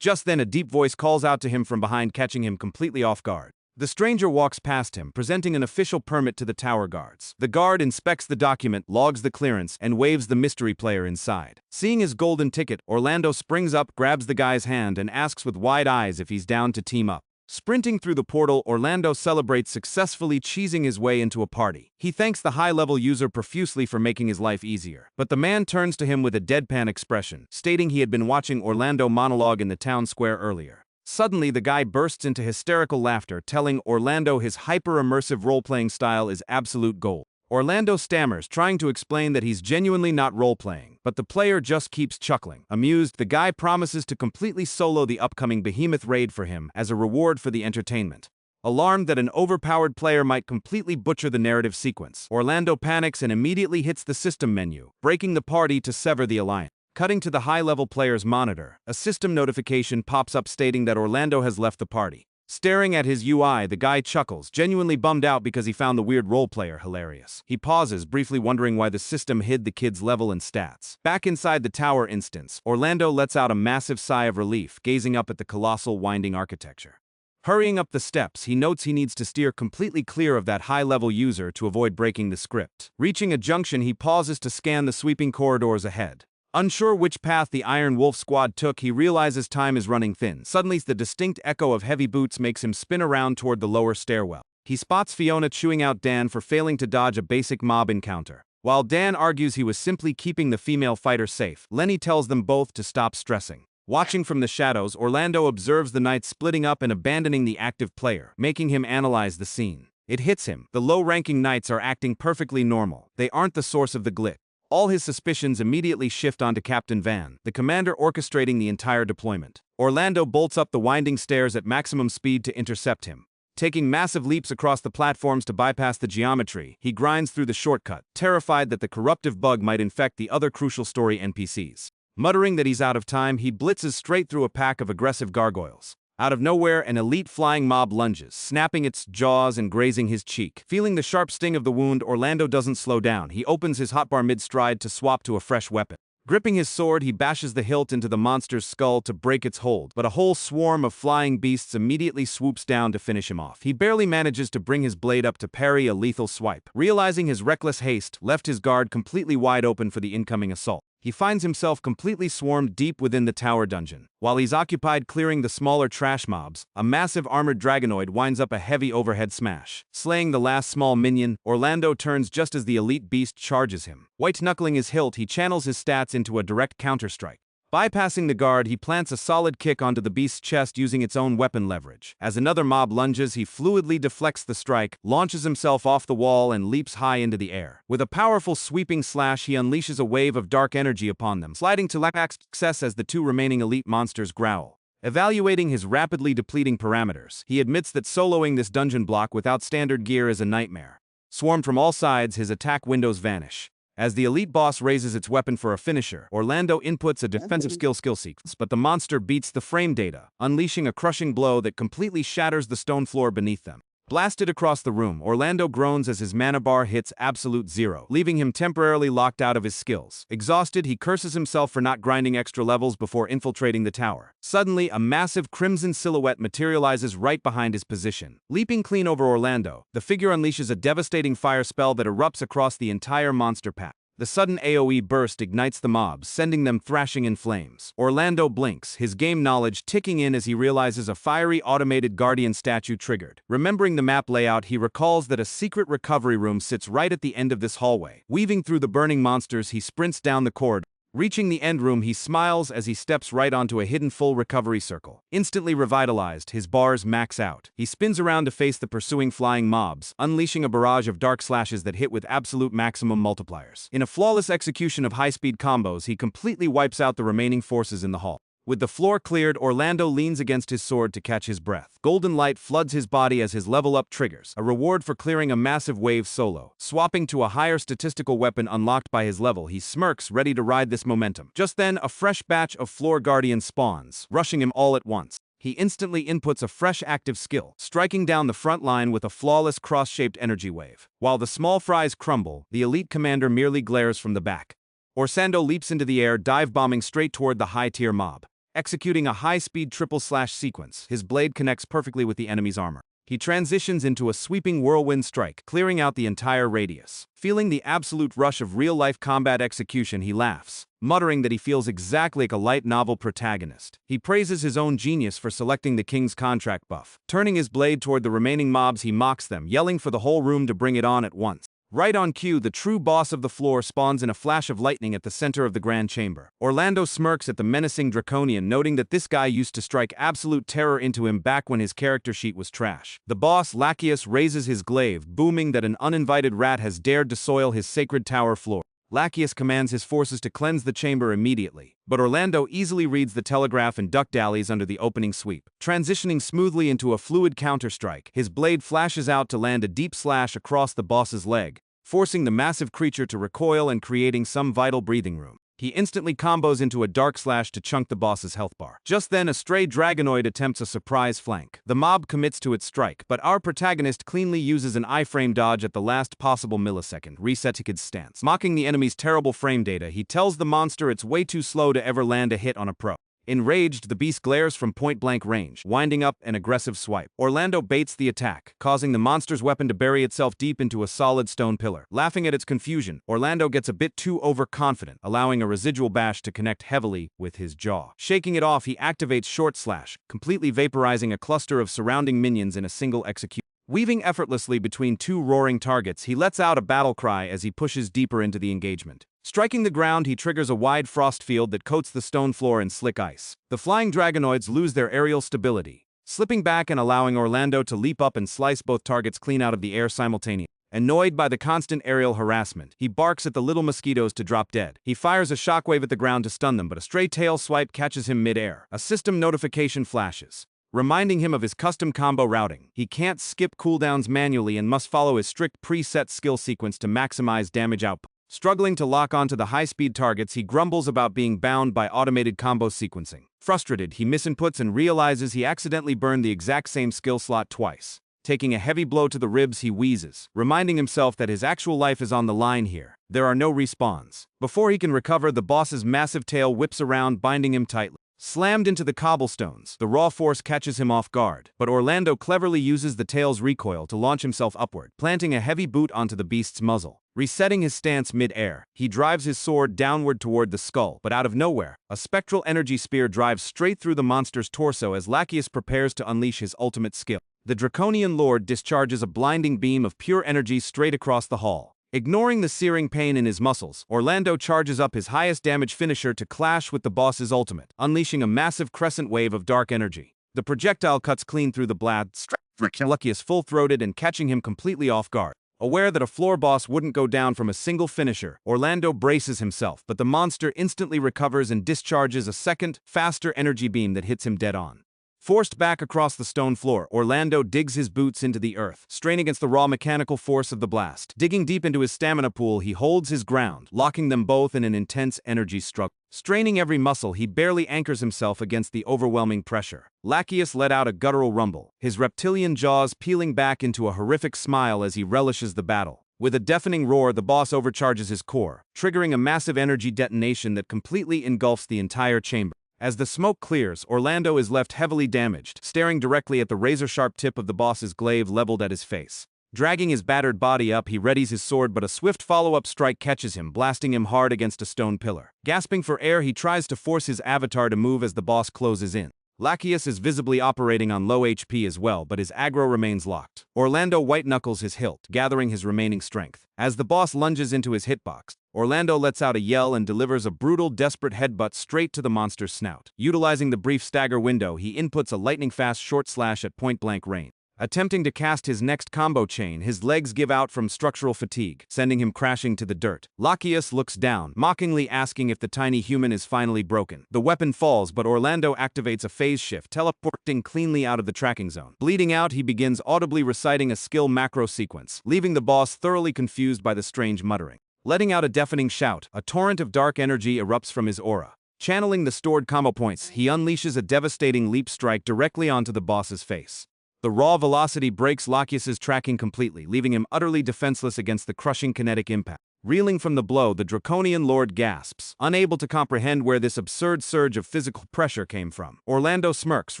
Just then, a deep voice calls out to him from behind, catching him completely off guard. The stranger walks past him, presenting an official permit to the tower guards. The guard inspects the document, logs the clearance, and waves the mystery player inside. Seeing his golden ticket, Orlando springs up, grabs the guy's hand, and asks with wide eyes if he's down to team up. Sprinting through the portal, Orlando celebrates successfully cheesing his way into a party. He thanks the high-level user profusely for making his life easier. But the man turns to him with a deadpan expression, stating he had been watching Orlando monologue in the town square earlier. Suddenly, the guy bursts into hysterical laughter, telling Orlando his hyper-immersive role-playing style is absolute gold. Orlando stammers, trying to explain that he's genuinely not role-playing, but the player just keeps chuckling. Amused, the guy promises to completely solo the upcoming behemoth raid for him as a reward for the entertainment. Alarmed that an overpowered player might completely butcher the narrative sequence, Orlando panics and immediately hits the system menu, breaking the party to sever the alliance. Cutting to the high-level player's monitor, a system notification pops up stating that Orlando has left the party. Staring at his UI, the guy chuckles, genuinely bummed out because he found the weird role player hilarious. He pauses, briefly wondering why the system hid the kid's level and stats. Back inside the tower instance, Orlando lets out a massive sigh of relief, gazing up at the colossal winding architecture. Hurrying up the steps, he notes he needs to steer completely clear of that high-level user to avoid breaking the script. Reaching a junction, he pauses to scan the sweeping corridors ahead. Unsure which path the Iron Wolf squad took, he realizes time is running thin. Suddenly, the distinct echo of heavy boots makes him spin around toward the lower stairwell. He spots Fiona chewing out Dan for failing to dodge a basic mob encounter. While Dan argues he was simply keeping the female fighter safe, Lenny tells them both to stop stressing. Watching from the shadows, Orlando observes the knights splitting up and abandoning the active player, making him analyze the scene. It hits him. The low-ranking knights are acting perfectly normal. They aren't the source of the glitch. All his suspicions immediately shift onto Captain Van, the commander orchestrating the entire deployment. Orlando bolts up the winding stairs at maximum speed to intercept him. Taking massive leaps across the platforms to bypass the geometry, he grinds through the shortcut, terrified that the corruptive bug might infect the other crucial story NPCs. Muttering that he's out of time, he blitzes straight through a pack of aggressive gargoyles. Out of nowhere, an elite flying mob lunges, snapping its jaws and grazing his cheek. Feeling the sharp sting of the wound, Orlando doesn't slow down. He opens his hotbar mid-stride to swap to a fresh weapon. Gripping his sword, he bashes the hilt into the monster's skull to break its hold, but a whole swarm of flying beasts immediately swoops down to finish him off. He barely manages to bring his blade up to parry a lethal swipe. Realizing his reckless haste left his guard completely wide open for the incoming assault, he finds himself completely swarmed deep within the tower dungeon. While he's occupied clearing the smaller trash mobs, a massive armored dragonoid winds up a heavy overhead smash. Slaying the last small minion, Orlando turns just as the elite beast charges him. White-knuckling his hilt, he channels his stats into a direct counter-strike. Bypassing the guard, he plants a solid kick onto the beast's chest using its own weapon leverage. As another mob lunges, he fluidly deflects the strike, launches himself off the wall, and leaps high into the air. With a powerful sweeping slash, he unleashes a wave of dark energy upon them, sliding to lack success as the two remaining elite monsters growl. Evaluating his rapidly depleting parameters, he admits that soloing this dungeon block without standard gear is a nightmare. Swarmed from all sides, his attack windows vanish. As the elite boss raises its weapon for a finisher, Orlando inputs a defensive skill sequence, but the monster beats the frame data, unleashing a crushing blow that completely shatters the stone floor beneath them. Blasted across the room, Orlando groans as his mana bar hits absolute zero, leaving him temporarily locked out of his skills. Exhausted, he curses himself for not grinding extra levels before infiltrating the tower. Suddenly, a massive crimson silhouette materializes right behind his position. Leaping clean over Orlando, the figure unleashes a devastating fire spell that erupts across the entire monster pack. The sudden AoE burst ignites the mobs, sending them thrashing in flames. Orlando blinks, his game knowledge ticking in as he realizes a fiery automated guardian statue triggered. Remembering the map layout, he recalls that a secret recovery room sits right at the end of this hallway. Weaving through the burning monsters, he sprints down the corridor. Reaching the end room, he smiles as he steps right onto a hidden full recovery circle. Instantly revitalized, his bars max out. He spins around to face the pursuing flying mobs, unleashing a barrage of dark slashes that hit with absolute maximum multipliers. In a flawless execution of high-speed combos, he completely wipes out the remaining forces in the hall. With the floor cleared, Orlando leans against his sword to catch his breath. Golden light floods his body as his level up triggers, a reward for clearing a massive wave solo. Swapping to a higher statistical weapon unlocked by his level, he smirks, ready to ride this momentum. Just then, a fresh batch of floor guardians spawns, rushing him all at once. He instantly inputs a fresh active skill, striking down the front line with a flawless cross-shaped energy wave. While the small fries crumble, the elite commander merely glares from the back. Orlando leaps into the air, dive-bombing straight toward the high-tier mob. Executing a high-speed triple slash sequence, his blade connects perfectly with the enemy's armor. He transitions into a sweeping whirlwind strike, clearing out the entire radius. Feeling the absolute rush of real-life combat execution, he laughs, muttering that he feels exactly like a light novel protagonist. He praises his own genius for selecting the king's contract buff. Turning his blade toward the remaining mobs, he mocks them, yelling for the whole room to bring it on at once. Right on cue, the true boss of the floor spawns in a flash of lightning at the center of the grand chamber. Orlando smirks at the menacing Draconian, noting that this guy used to strike absolute terror into him back when his character sheet was trash. The boss, Lachius, raises his glaive, booming that an uninvited rat has dared to soil his sacred tower floor. Lachius commands his forces to cleanse the chamber immediately, but Orlando easily reads the telegraph and duck-dallies under the opening sweep. Transitioning smoothly into a fluid counter-strike, his blade flashes out to land a deep slash across the boss's leg, forcing the massive creature to recoil and creating some vital breathing room. He instantly combos into a dark slash to chunk the boss's health bar. Just then, a stray dragonoid attempts a surprise flank. The mob commits to its strike, but our protagonist cleanly uses an iframe dodge at the last possible millisecond, resetting his stance. Mocking the enemy's terrible frame data, he tells the monster it's way too slow to ever land a hit on a pro. Enraged, the beast glares from point-blank range, winding up an aggressive swipe. Orlando baits the attack, causing the monster's weapon to bury itself deep into a solid stone pillar. Laughing at its confusion, Orlando gets a bit too overconfident, allowing a residual bash to connect heavily with his jaw. Shaking it off, he activates Short Slash, completely vaporizing a cluster of surrounding minions in a single execution. Weaving effortlessly between two roaring targets, he lets out a battle cry as he pushes deeper into the engagement. Striking the ground, he triggers a wide frost field that coats the stone floor in slick ice. The flying dragonoids lose their aerial stability, slipping back and allowing Orlando to leap up and slice both targets clean out of the air simultaneously. Annoyed by the constant aerial harassment, he barks at the little mosquitoes to drop dead. He fires a shockwave at the ground to stun them, but a stray tail swipe catches him mid-air. A system notification flashes, reminding him of his custom combo routing. He can't skip cooldowns manually and must follow his strict preset skill sequence to maximize damage output. Struggling to lock onto the high-speed targets, he grumbles about being bound by automated combo sequencing. Frustrated, he misinputs and realizes he accidentally burned the exact same skill slot twice. Taking a heavy blow to the ribs, he wheezes, reminding himself that his actual life is on the line here. There are no respawns. Before he can recover, the boss's massive tail whips around, binding him tightly. Slammed into the cobblestones, the raw force catches him off guard, but Orlando cleverly uses the tail's recoil to launch himself upward, planting a heavy boot onto the beast's muzzle. Resetting his stance mid-air, he drives his sword downward toward the skull, but out of nowhere, a spectral energy spear drives straight through the monster's torso as Lacheus prepares to unleash his ultimate skill. The Draconian Lord discharges a blinding beam of pure energy straight across the hall. Ignoring the searing pain in his muscles, Orlando charges up his highest damage finisher to clash with the boss's ultimate, unleashing a massive crescent wave of dark energy. The projectile cuts clean through the blade, striking Lacheus full-throated and catching him completely off guard. Aware that a floor boss wouldn't go down from a single finisher, Orlando braces himself, but the monster instantly recovers and discharges a second, faster energy beam that hits him dead on. Forced back across the stone floor, Orlando digs his boots into the earth, straining against the raw mechanical force of the blast. Digging deep into his stamina pool, he holds his ground, locking them both in an intense energy struggle. Straining every muscle, he barely anchors himself against the overwhelming pressure. Lacheus let out a guttural rumble, his reptilian jaws peeling back into a horrific smile as he relishes the battle. With a deafening roar, the boss overcharges his core, triggering a massive energy detonation that completely engulfs the entire chamber. As the smoke clears, Orlando is left heavily damaged, staring directly at the razor-sharp tip of the boss's glaive leveled at his face. Dragging his battered body up, he readies his sword, but a swift follow-up strike catches him, blasting him hard against a stone pillar. Gasping for air, he tries to force his avatar to move as the boss closes in. Lacheus is visibly operating on low HP as well, but his aggro remains locked. Orlando white-knuckles his hilt, gathering his remaining strength. As the boss lunges into his hitbox, Orlando lets out a yell and delivers a brutal, desperate headbutt straight to the monster's snout. Utilizing the brief stagger window, he inputs a lightning-fast short slash at point-blank range. Attempting to cast his next combo chain, his legs give out from structural fatigue, sending him crashing to the dirt. Lacheus looks down, mockingly asking if the tiny human is finally broken. The weapon falls, but Orlando activates a phase shift, teleporting cleanly out of the tracking zone. Bleeding out, he begins audibly reciting a skill macro sequence, leaving the boss thoroughly confused by the strange muttering. Letting out a deafening shout, a torrent of dark energy erupts from his aura. Channeling the stored combo points, he unleashes a devastating leap strike directly onto the boss's face. The raw velocity breaks Lacheus's tracking completely, leaving him utterly defenseless against the crushing kinetic impact. Reeling from the blow, the Draconian Lord gasps, unable to comprehend where this absurd surge of physical pressure came from. Orlando smirks,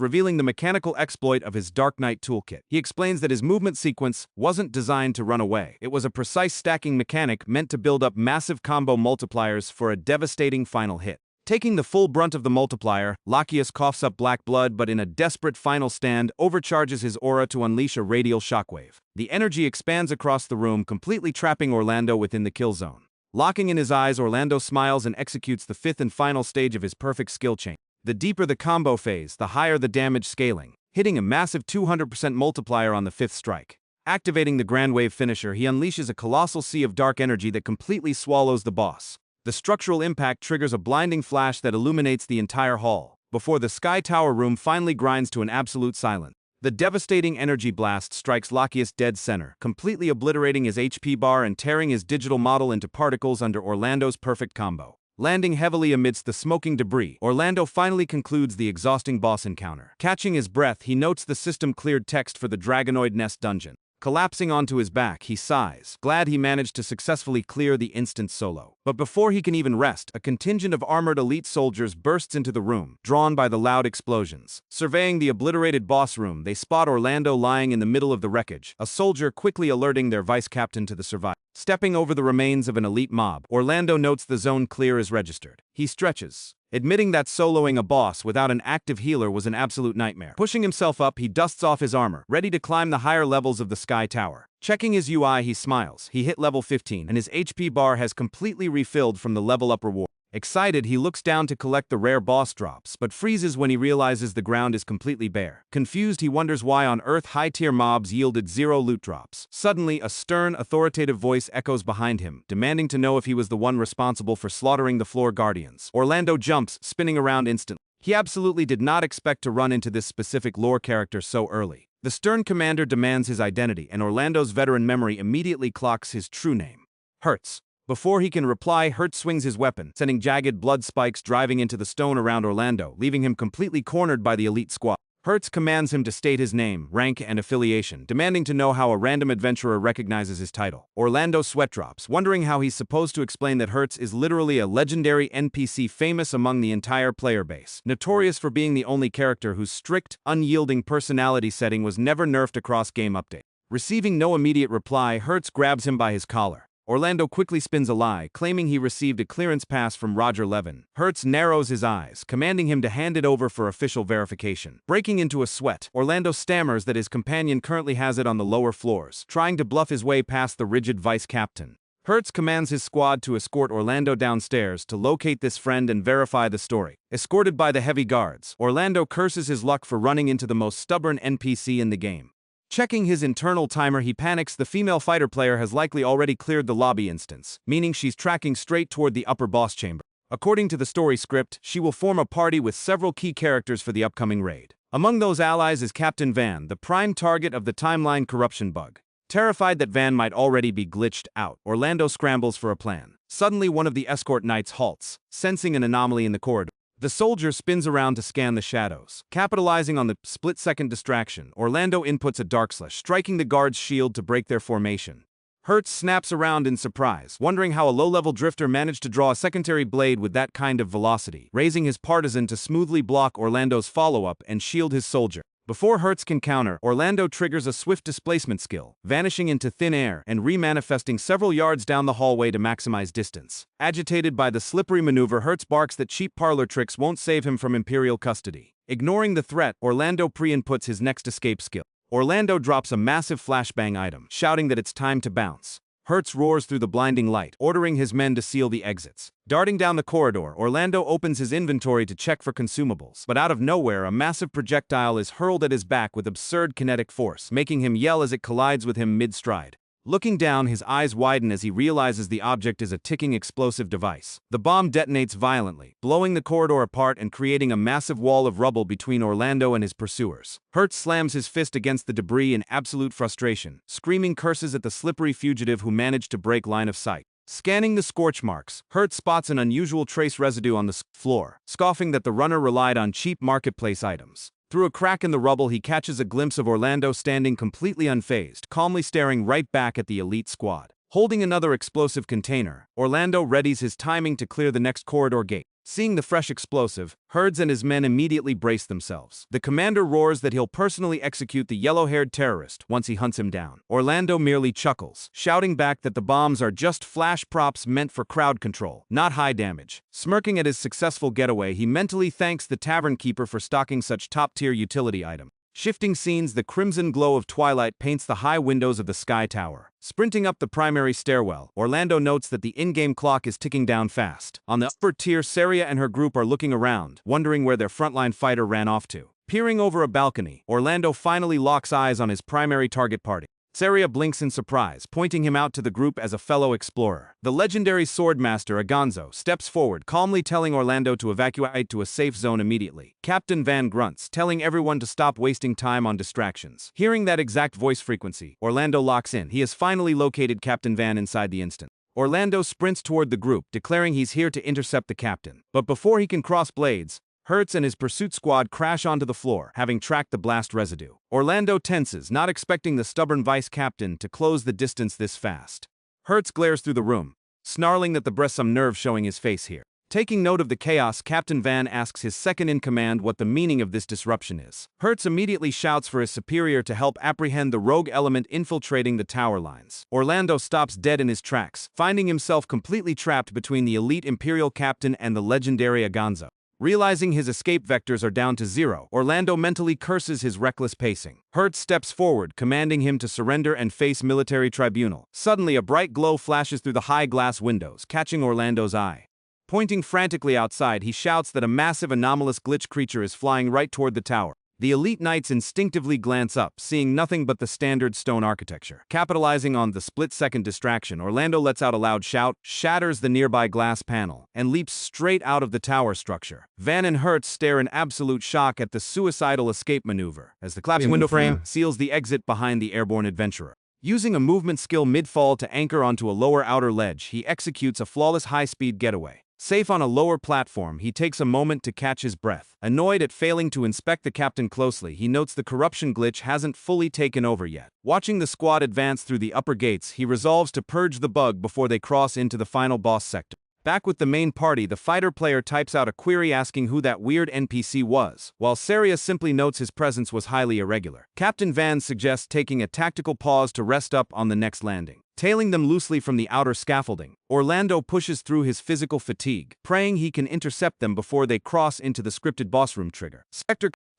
revealing the mechanical exploit of his Dark Knight toolkit. He explains that his movement sequence wasn't designed to run away. It was a precise stacking mechanic meant to build up massive combo multipliers for a devastating final hit. Taking the full brunt of the multiplier, Lacheus coughs up black blood, but in a desperate final stand, overcharges his aura to unleash a radial shockwave. The energy expands across the room, completely trapping Orlando within the kill zone. Locking in his eyes, Orlando smiles and executes the fifth and final stage of his perfect skill chain. The deeper the combo phase, the higher the damage scaling, hitting a massive 200% multiplier on the fifth strike. Activating the Grand Wave finisher, he unleashes a colossal sea of dark energy that completely swallows the boss. The structural impact triggers a blinding flash that illuminates the entire hall, before the Sky Tower room finally grinds to an absolute silence. The devastating energy blast strikes Lacheus dead center, completely obliterating his HP bar and tearing his digital model into particles under Orlando's perfect combo. Landing heavily amidst the smoking debris, Orlando finally concludes the exhausting boss encounter. Catching his breath, he notes the system-cleared text for the Dragonoid Nest dungeon. Collapsing onto his back, he sighs, glad he managed to successfully clear the instant solo. But before he can even rest, a contingent of armored elite soldiers bursts into the room, drawn by the loud explosions. Surveying the obliterated boss room, they spot Orlando lying in the middle of the wreckage, a soldier quickly alerting their vice captain to the survivor. Stepping over the remains of an elite mob, Orlando notes the zone clear is registered. He stretches, admitting that soloing a boss without an active healer was an absolute nightmare. Pushing himself up, he dusts off his armor, ready to climb the higher levels of the Sky Tower. Checking his UI, he smiles. He hit level 15, and his HP bar has completely refilled from the level up reward. Excited, he looks down to collect the rare boss drops, but freezes when he realizes the ground is completely bare. Confused, he wonders why on earth high-tier mobs yielded 0 loot drops. Suddenly, a stern, authoritative voice echoes behind him, demanding to know if he was the one responsible for slaughtering the floor guardians. Orlando jumps, spinning around instantly. He absolutely did not expect to run into this specific lore character so early. The stern commander demands his identity, and Orlando's veteran memory immediately clocks his true name: Hertz. Before he can reply, Hertz swings his weapon, sending jagged blood spikes driving into the stone around Orlando, leaving him completely cornered by the elite squad. Hertz commands him to state his name, rank, and affiliation, demanding to know how a random adventurer recognizes his title. Orlando sweat drops, wondering how he's supposed to explain that Hertz is literally a legendary NPC famous among the entire player base, notorious for being the only character whose strict, unyielding personality setting was never nerfed across game update. Receiving no immediate reply, Hertz grabs him by his collar. Orlando quickly spins a lie, claiming he received a clearance pass from Roger Levin. Hertz narrows his eyes, commanding him to hand it over for official verification. Breaking into a sweat, Orlando stammers that his companion currently has it on the lower floors, trying to bluff his way past the rigid vice captain. Hertz commands his squad to escort Orlando downstairs to locate this friend and verify the story. Escorted by the heavy guards, Orlando curses his luck for running into the most stubborn NPC in the game. Checking his internal timer, he panics the female fighter player has likely already cleared the lobby instance, meaning she's tracking straight toward the upper boss chamber. According to the story script, she will form a party with several key characters for the upcoming raid. Among those allies is Captain Van, the prime target of the timeline corruption bug. Terrified that Van might already be glitched out, Orlando scrambles for a plan. Suddenly, one of the escort knights halts, sensing an anomaly in the corridor. The soldier spins around to scan the shadows. Capitalizing on the split-second distraction, Orlando inputs a dark slash, striking the guard's shield to break their formation. Hertz snaps around in surprise, wondering how a low-level drifter managed to draw a secondary blade with that kind of velocity, raising his partisan to smoothly block Orlando's follow-up and shield his soldier. Before Hertz can counter, Orlando triggers a swift displacement skill, vanishing into thin air and remanifesting several yards down the hallway to maximize distance. Agitated by the slippery maneuver, Hertz barks that cheap parlor tricks won't save him from Imperial custody. Ignoring the threat, Orlando pre-inputs his next escape skill. Orlando drops a massive flashbang item, shouting that it's time to bounce. Hertz roars through the blinding light, ordering his men to seal the exits. Darting down the corridor, Orlando opens his inventory to check for consumables, but out of nowhere, a massive projectile is hurled at his back with absurd kinetic force, making him yell as it collides with him mid-stride. Looking down, his eyes widen as he realizes the object is a ticking explosive device. The bomb detonates violently, blowing the corridor apart and creating a massive wall of rubble between Orlando and his pursuers. Hertz slams his fist against the debris in absolute frustration, screaming curses at the slippery fugitive who managed to break line of sight. Scanning the scorch marks, Hertz spots an unusual trace residue on the floor, scoffing that the runner relied on cheap marketplace items. Through a crack in the rubble, he catches a glimpse of Orlando standing completely unfazed, calmly staring right back at the elite squad. Holding another explosive container, Orlando readies his timing to clear the next corridor gate. Seeing the fresh explosive, Hertz and his men immediately brace themselves. The commander roars that he'll personally execute the yellow-haired terrorist once he hunts him down. Orlando merely chuckles, shouting back that the bombs are just flash props meant for crowd control, not high damage. Smirking at his successful getaway, he mentally thanks the tavern keeper for stocking such top-tier utility items. Shifting scenes, the crimson glow of twilight paints the high windows of the Sky Tower. Sprinting up the primary stairwell, Orlando notes that the in-game clock is ticking down fast. On the upper tier, Saria and her group are looking around, wondering where their frontline fighter ran off to. Peering over a balcony, Orlando finally locks eyes on his primary target party. Saria blinks in surprise, pointing him out to the group as a fellow explorer. The legendary swordmaster Agonzo steps forward, calmly telling Orlando to evacuate to a safe zone immediately. Captain Van grunts, telling everyone to stop wasting time on distractions. Hearing that exact voice frequency, Orlando locks in. He has finally located Captain Van inside the instant. Orlando sprints toward the group, declaring he's here to intercept the captain. But before he can cross blades, Hertz and his pursuit squad crash onto the floor, having tracked the blast residue. Orlando tenses, not expecting the stubborn vice captain to close the distance this fast. Hertz glares through the room, snarling that the breath some nerve showing his face here. Taking note of the chaos, Captain Van asks his second-in-command what the meaning of this disruption is. Hertz immediately shouts for his superior to help apprehend the rogue element infiltrating the tower lines. Orlando stops dead in his tracks, finding himself completely trapped between the elite Imperial captain and the legendary Aganzo. Realizing his escape vectors are down to 0, Orlando mentally curses his reckless pacing. Hertz steps forward, commanding him to surrender and face military tribunal. Suddenly, a bright glow flashes through the high glass windows, catching Orlando's eye. Pointing frantically outside, he shouts that a massive anomalous glitch creature is flying right toward the tower. The elite knights instinctively glance up, seeing nothing but the standard stone architecture. Capitalizing on the split-second distraction, Orlando lets out a loud shout, shatters the nearby glass panel, and leaps straight out of the tower structure. Van and Hertz stare in absolute shock at the suicidal escape maneuver, as the collapsing window frame seals the exit behind the airborne adventurer. Using a movement skill mid-fall to anchor onto a lower outer ledge, he executes a flawless high-speed getaway. Safe on a lower platform, he takes a moment to catch his breath. Annoyed at failing to inspect the captain closely, he notes the corruption glitch hasn't fully taken over yet. Watching the squad advance through the upper gates, he resolves to purge the bug before they cross into the final boss sector. Back with the main party, the fighter player types out a query asking who that weird NPC was, while Saria simply notes his presence was highly irregular. Captain Van suggests taking a tactical pause to rest up on the next landing. Tailing them loosely from the outer scaffolding, Orlando pushes through his physical fatigue, praying he can intercept them before they cross into the scripted boss room trigger.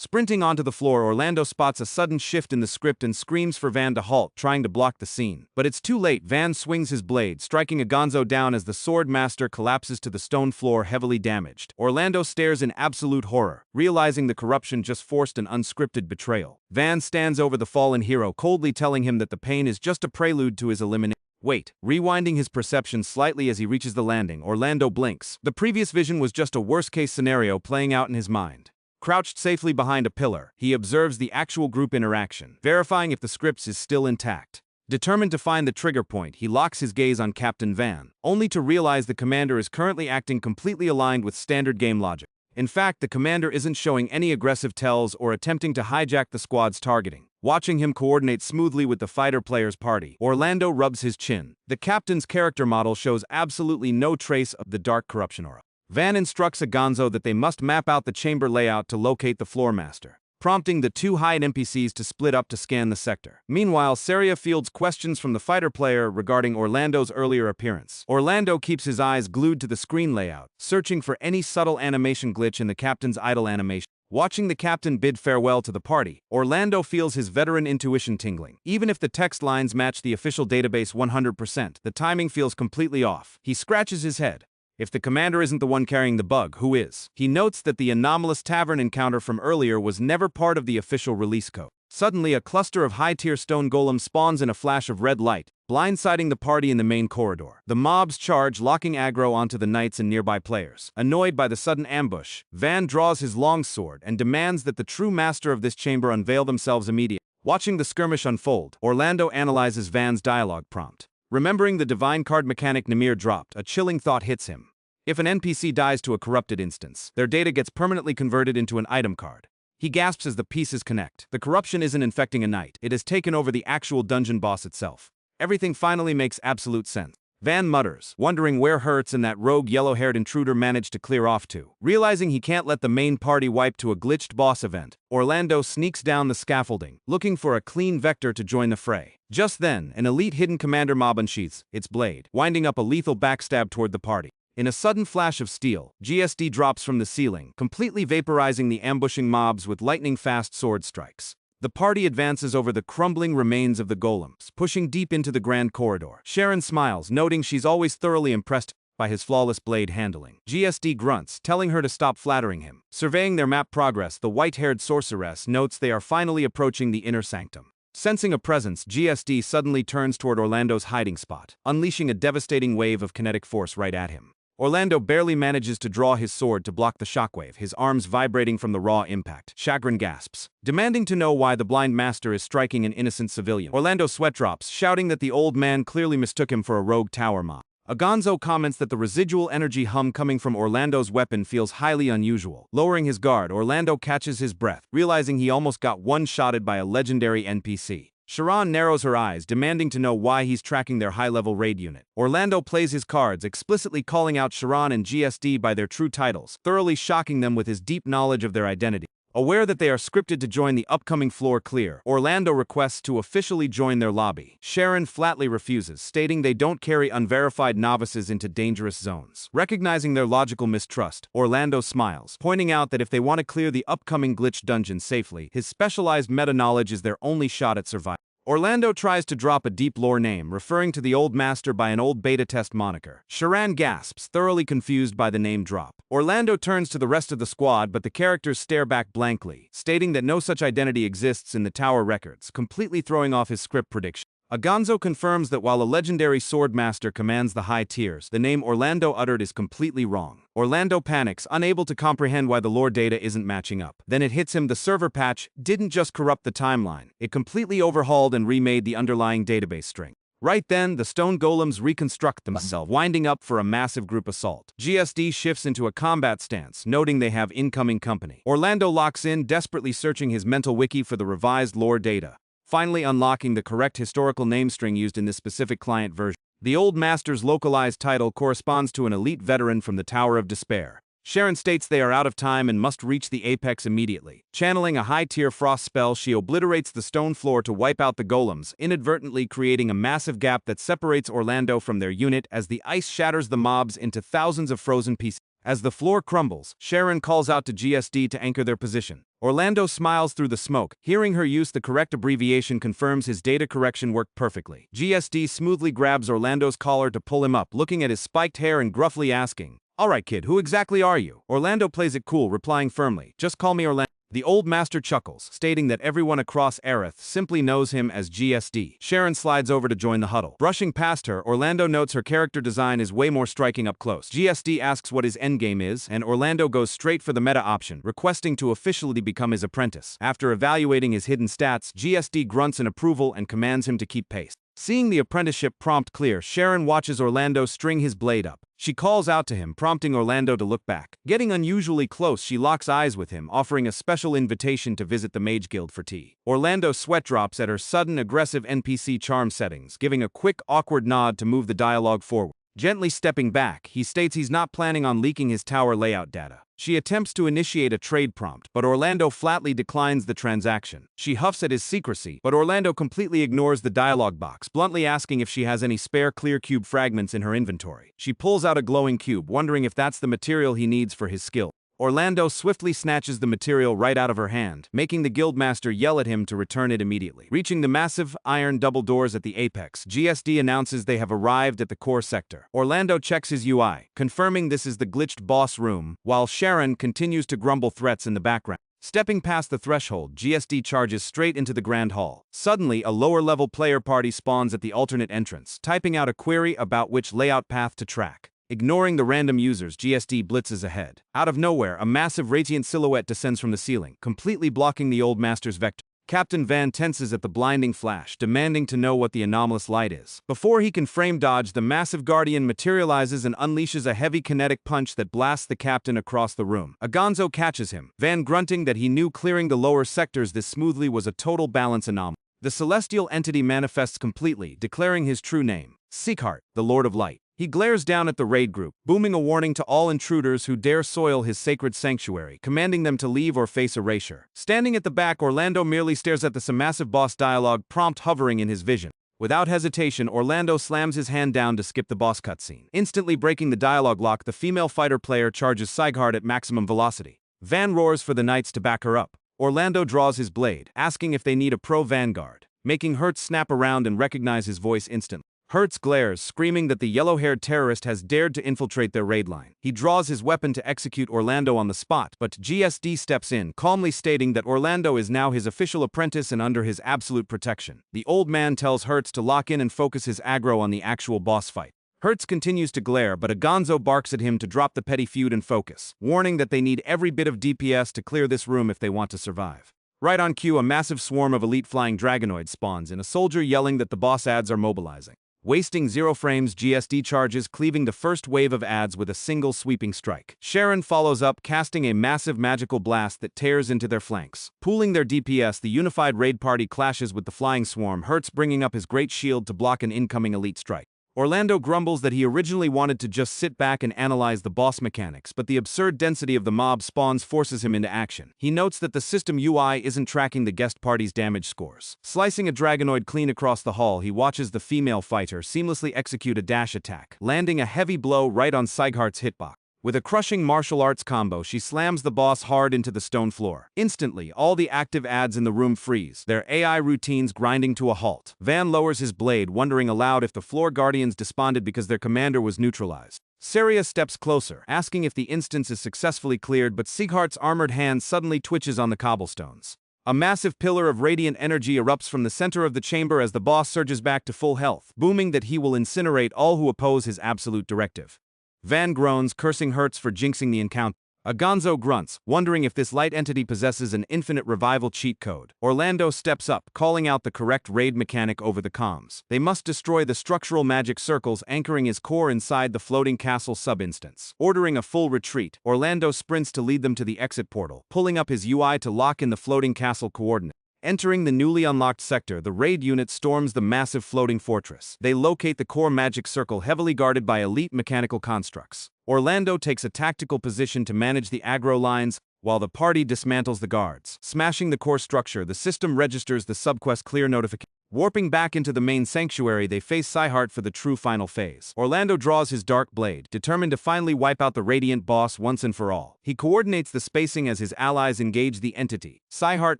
Sprinting onto the floor, Orlando spots a sudden shift in the script and screams for Van to halt, trying to block the scene. But it's too late. Van swings his blade, striking Aganzo down as the sword master collapses to the stone floor heavily damaged. Orlando stares in absolute horror, realizing the corruption just forced an unscripted betrayal. Van stands over the fallen hero, coldly telling him that the pain is just a prelude to his elimination. Wait, rewinding his perception slightly as he reaches the landing, Orlando blinks. The previous vision was just a worst-case scenario playing out in his mind. Crouched safely behind a pillar, he observes the actual group interaction, verifying if the script is still intact. Determined to find the trigger point, he locks his gaze on Captain Van, only to realize the commander is currently acting completely aligned with standard game logic. In fact, the commander isn't showing any aggressive tells or attempting to hijack the squad's targeting. Watching him coordinate smoothly with the fighter player's party, Orlando rubs his chin. The captain's character model shows absolutely no trace of the dark corruption aura. Van instructs Aganzo that they must map out the chamber layout to locate the floor master, prompting the two hide NPCs to split up to scan the sector. Meanwhile, Saria fields questions from the fighter player regarding Orlando's earlier appearance. Orlando keeps his eyes glued to the screen layout, searching for any subtle animation glitch in the captain's idle animation. Watching the captain bid farewell to the party, Orlando feels his veteran intuition tingling. Even if the text lines match the official database 100%, the timing feels completely off. He scratches his head. If the commander isn't the one carrying the bug, who is? He notes that the anomalous tavern encounter from earlier was never part of the official release code. Suddenly, a cluster of high-tier stone golems spawns in a flash of red light, blindsiding the party in the main corridor. The mobs charge, locking aggro onto the knights and nearby players. Annoyed by the sudden ambush, Van draws his longsword and demands that the true master of this chamber unveil themselves immediately. Watching the skirmish unfold, Orlando analyzes Van's dialogue prompt. Remembering the divine card mechanic Namir dropped, a chilling thought hits him. If an NPC dies to a corrupted instance, their data gets permanently converted into an item card. He gasps as the pieces connect. The corruption isn't infecting a knight, it has taken over the actual dungeon boss itself. Everything finally makes absolute sense. Van mutters, wondering where Hertz and that rogue yellow-haired intruder managed to clear off to. Realizing he can't let the main party wipe to a glitched boss event, Orlando sneaks down the scaffolding, looking for a clean vector to join the fray. Just then, an elite hidden commander mob unsheathes its blade, winding up a lethal backstab toward the party. In a sudden flash of steel, GSD drops from the ceiling, completely vaporizing the ambushing mobs with lightning-fast sword strikes. The party advances over the crumbling remains of the golems, pushing deep into the grand corridor. Sharon smiles, noting she's always thoroughly impressed by his flawless blade handling. GSD grunts, telling her to stop flattering him. Surveying their map progress, the white-haired sorceress notes they are finally approaching the inner sanctum. Sensing a presence, GSD suddenly turns toward Orlando's hiding spot, unleashing a devastating wave of kinetic force right at him. Orlando barely manages to draw his sword to block the shockwave, his arms vibrating from the raw impact. Chagrin gasps, demanding to know why the blind master is striking an innocent civilian. Orlando sweat drops, shouting that the old man clearly mistook him for a rogue tower mob. Agonzo comments that the residual energy hum coming from Orlando's weapon feels highly unusual. Lowering his guard, Orlando catches his breath, realizing he almost got one-shotted by a legendary NPC. Sharon narrows her eyes, demanding to know why he's tracking their high-level raid unit. Orlando plays his cards, explicitly calling out Sharon and GSD by their true titles, thoroughly shocking them with his deep knowledge of their identity. Aware that they are scripted to join the upcoming floor clear, Orlando requests to officially join their lobby. Sharon flatly refuses, stating they don't carry unverified novices into dangerous zones. Recognizing their logical mistrust, Orlando smiles, pointing out that if they want to clear the upcoming glitch dungeon safely, his specialized meta-knowledge is their only shot at survival. Orlando tries to drop a deep lore name, referring to the old master by an old beta test moniker. Sharon gasps, thoroughly confused by the name drop. Orlando turns to the rest of the squad, but the characters stare back blankly, stating that no such identity exists in the Tower records, completely throwing off his script prediction. Agonzo confirms that while a legendary swordmaster commands the high tiers, the name Orlando uttered is completely wrong. Orlando panics, unable to comprehend why the lore data isn't matching up. Then it hits him: the server patch didn't just corrupt the timeline, it completely overhauled and remade the underlying database string. Right then, the stone golems reconstruct themselves, winding up for a massive group assault. GSD shifts into a combat stance, noting they have incoming company. Orlando locks in, desperately searching his mental wiki for the revised lore data, finally unlocking the correct historical name string used in this specific client version. The old master's localized title corresponds to an elite veteran from the Tower of Despair. Sharon states they are out of time and must reach the apex immediately. Channeling a high-tier frost spell, she obliterates the stone floor to wipe out the golems, inadvertently creating a massive gap that separates Orlando from their unit as the ice shatters the mobs into thousands of frozen pieces. As the floor crumbles, Sharon calls out to GSD to anchor their position. Orlando smiles through the smoke. Hearing her use the correct abbreviation confirms his data correction worked perfectly. GSD smoothly grabs Orlando's collar to pull him up, looking at his spiked hair and gruffly asking, "Alright kid, who exactly are you?" Orlando plays it cool, replying firmly, "Just call me Orlando." The old master chuckles, stating that everyone across Arath simply knows him as GSD. Sharon slides over to join the huddle. Brushing past her, Orlando notes her character design is way more striking up close. GSD asks what his endgame is, and Orlando goes straight for the meta option, requesting to officially become his apprentice. After evaluating his hidden stats, GSD grunts in approval and commands him to keep pace. Seeing the apprenticeship prompt clear, Sharon watches Orlando string his blade up. She calls out to him, prompting Orlando to look back. Getting unusually close, she locks eyes with him, offering a special invitation to visit the Mage Guild for tea. Orlando sweat drops at her sudden aggressive NPC charm settings, giving a quick, awkward nod to move the dialogue forward. Gently stepping back, he states he's not planning on leaking his tower layout data. She attempts to initiate a trade prompt, but Orlando flatly declines the transaction. She huffs at his secrecy, but Orlando completely ignores the dialogue box, bluntly asking if she has any spare clear cube fragments in her inventory. She pulls out a glowing cube, wondering if that's the material he needs for his skill. Orlando swiftly snatches the material right out of her hand, making the guildmaster yell at him to return it immediately. Reaching the massive iron double doors at the apex, GSD announces they have arrived at the core sector. Orlando checks his UI, confirming this is the glitched boss room, while Sharon continues to grumble threats in the background. Stepping past the threshold, GSD charges straight into the Grand Hall. Suddenly, a lower-level player party spawns at the alternate entrance, typing out a query about which layout path to track. Ignoring the random users, GSD blitzes ahead. Out of nowhere, a massive radiant silhouette descends from the ceiling, completely blocking the old master's vector. Captain Van tenses at the blinding flash, demanding to know what the anomalous light is. Before he can frame dodge, the massive guardian materializes and unleashes a heavy kinetic punch that blasts the captain across the room. Agonzo catches him, Van grunting that he knew clearing the lower sectors this smoothly was a total balance anomaly. The celestial entity manifests completely, declaring his true name, Seekheart, the Lord of Light. He glares down at the raid group, booming a warning to all intruders who dare soil his sacred sanctuary, commanding them to leave or face erasure. Standing at the back, Orlando merely stares at the massive boss dialogue prompt hovering in his vision. Without hesitation, Orlando slams his hand down to skip the boss cutscene. Instantly breaking the dialogue lock, the female fighter player charges Seekheart at maximum velocity. Van roars for the knights to back her up. Orlando draws his blade, asking if they need a pro vanguard, making Hertz snap around and recognize his voice instantly. Hertz glares, screaming that the yellow-haired terrorist has dared to infiltrate their raid line. He draws his weapon to execute Orlando on the spot, but GSD steps in, calmly stating that Orlando is now his official apprentice and under his absolute protection. The old man tells Hertz to lock in and focus his aggro on the actual boss fight. Hertz continues to glare, but Agonzo barks at him to drop the petty feud and focus, warning that they need every bit of DPS to clear this room if they want to survive. Right on cue, a massive swarm of elite flying dragonoids spawns in, a soldier yelling that the boss ads are mobilizing. wasting 0 frames. GSD charges, cleaving the first wave of ads with a single sweeping strike. Sharon follows up, casting a massive magical blast that tears into their flanks. Pooling their DPS, the unified raid party clashes with the flying swarm, Hertz bringing up his great shield to block an incoming elite strike. Orlando grumbles that he originally wanted to just sit back and analyze the boss mechanics, but the absurd density of the mob spawns forces him into action. He notes that the system UI isn't tracking the guest party's damage scores. Slicing a Dragonoid clean across the hall, he watches the female fighter seamlessly execute a dash attack, landing a heavy blow right on Sieghart's hitbox. With a crushing martial arts combo, she slams the boss hard into the stone floor. Instantly, all the active ads in the room freeze, their AI routines grinding to a halt. Van lowers his blade, wondering aloud if the floor guardians desponded because their commander was neutralized. Saria steps closer, asking if the instance is successfully cleared, but Sieghart's armored hand suddenly twitches on the cobblestones. A massive pillar of radiant energy erupts from the center of the chamber as the boss surges back to full health, booming that he will incinerate all who oppose his absolute directive. Van groans, cursing Hertz for jinxing the encounter. Agonzo grunts, wondering if this light entity possesses an infinite revival cheat code. Orlando steps up, calling out the correct raid mechanic over the comms. They must destroy the structural magic circles anchoring his core inside the floating castle subinstance. Ordering a full retreat, Orlando sprints to lead them to the exit portal, pulling up his UI to lock in the floating castle coordinates. Entering the newly unlocked sector, the raid unit storms the massive floating fortress. They locate the core magic circle heavily guarded by elite mechanical constructs. Orlando takes a tactical position to manage the aggro lines, while the party dismantles the guards. Smashing the core structure, the system registers the subquest clear notification. Warping back into the main sanctuary, they face Sighart for the true final phase. Orlando draws his dark blade, determined to finally wipe out the Radiant boss once and for all. He coordinates the spacing as his allies engage the entity, Sighart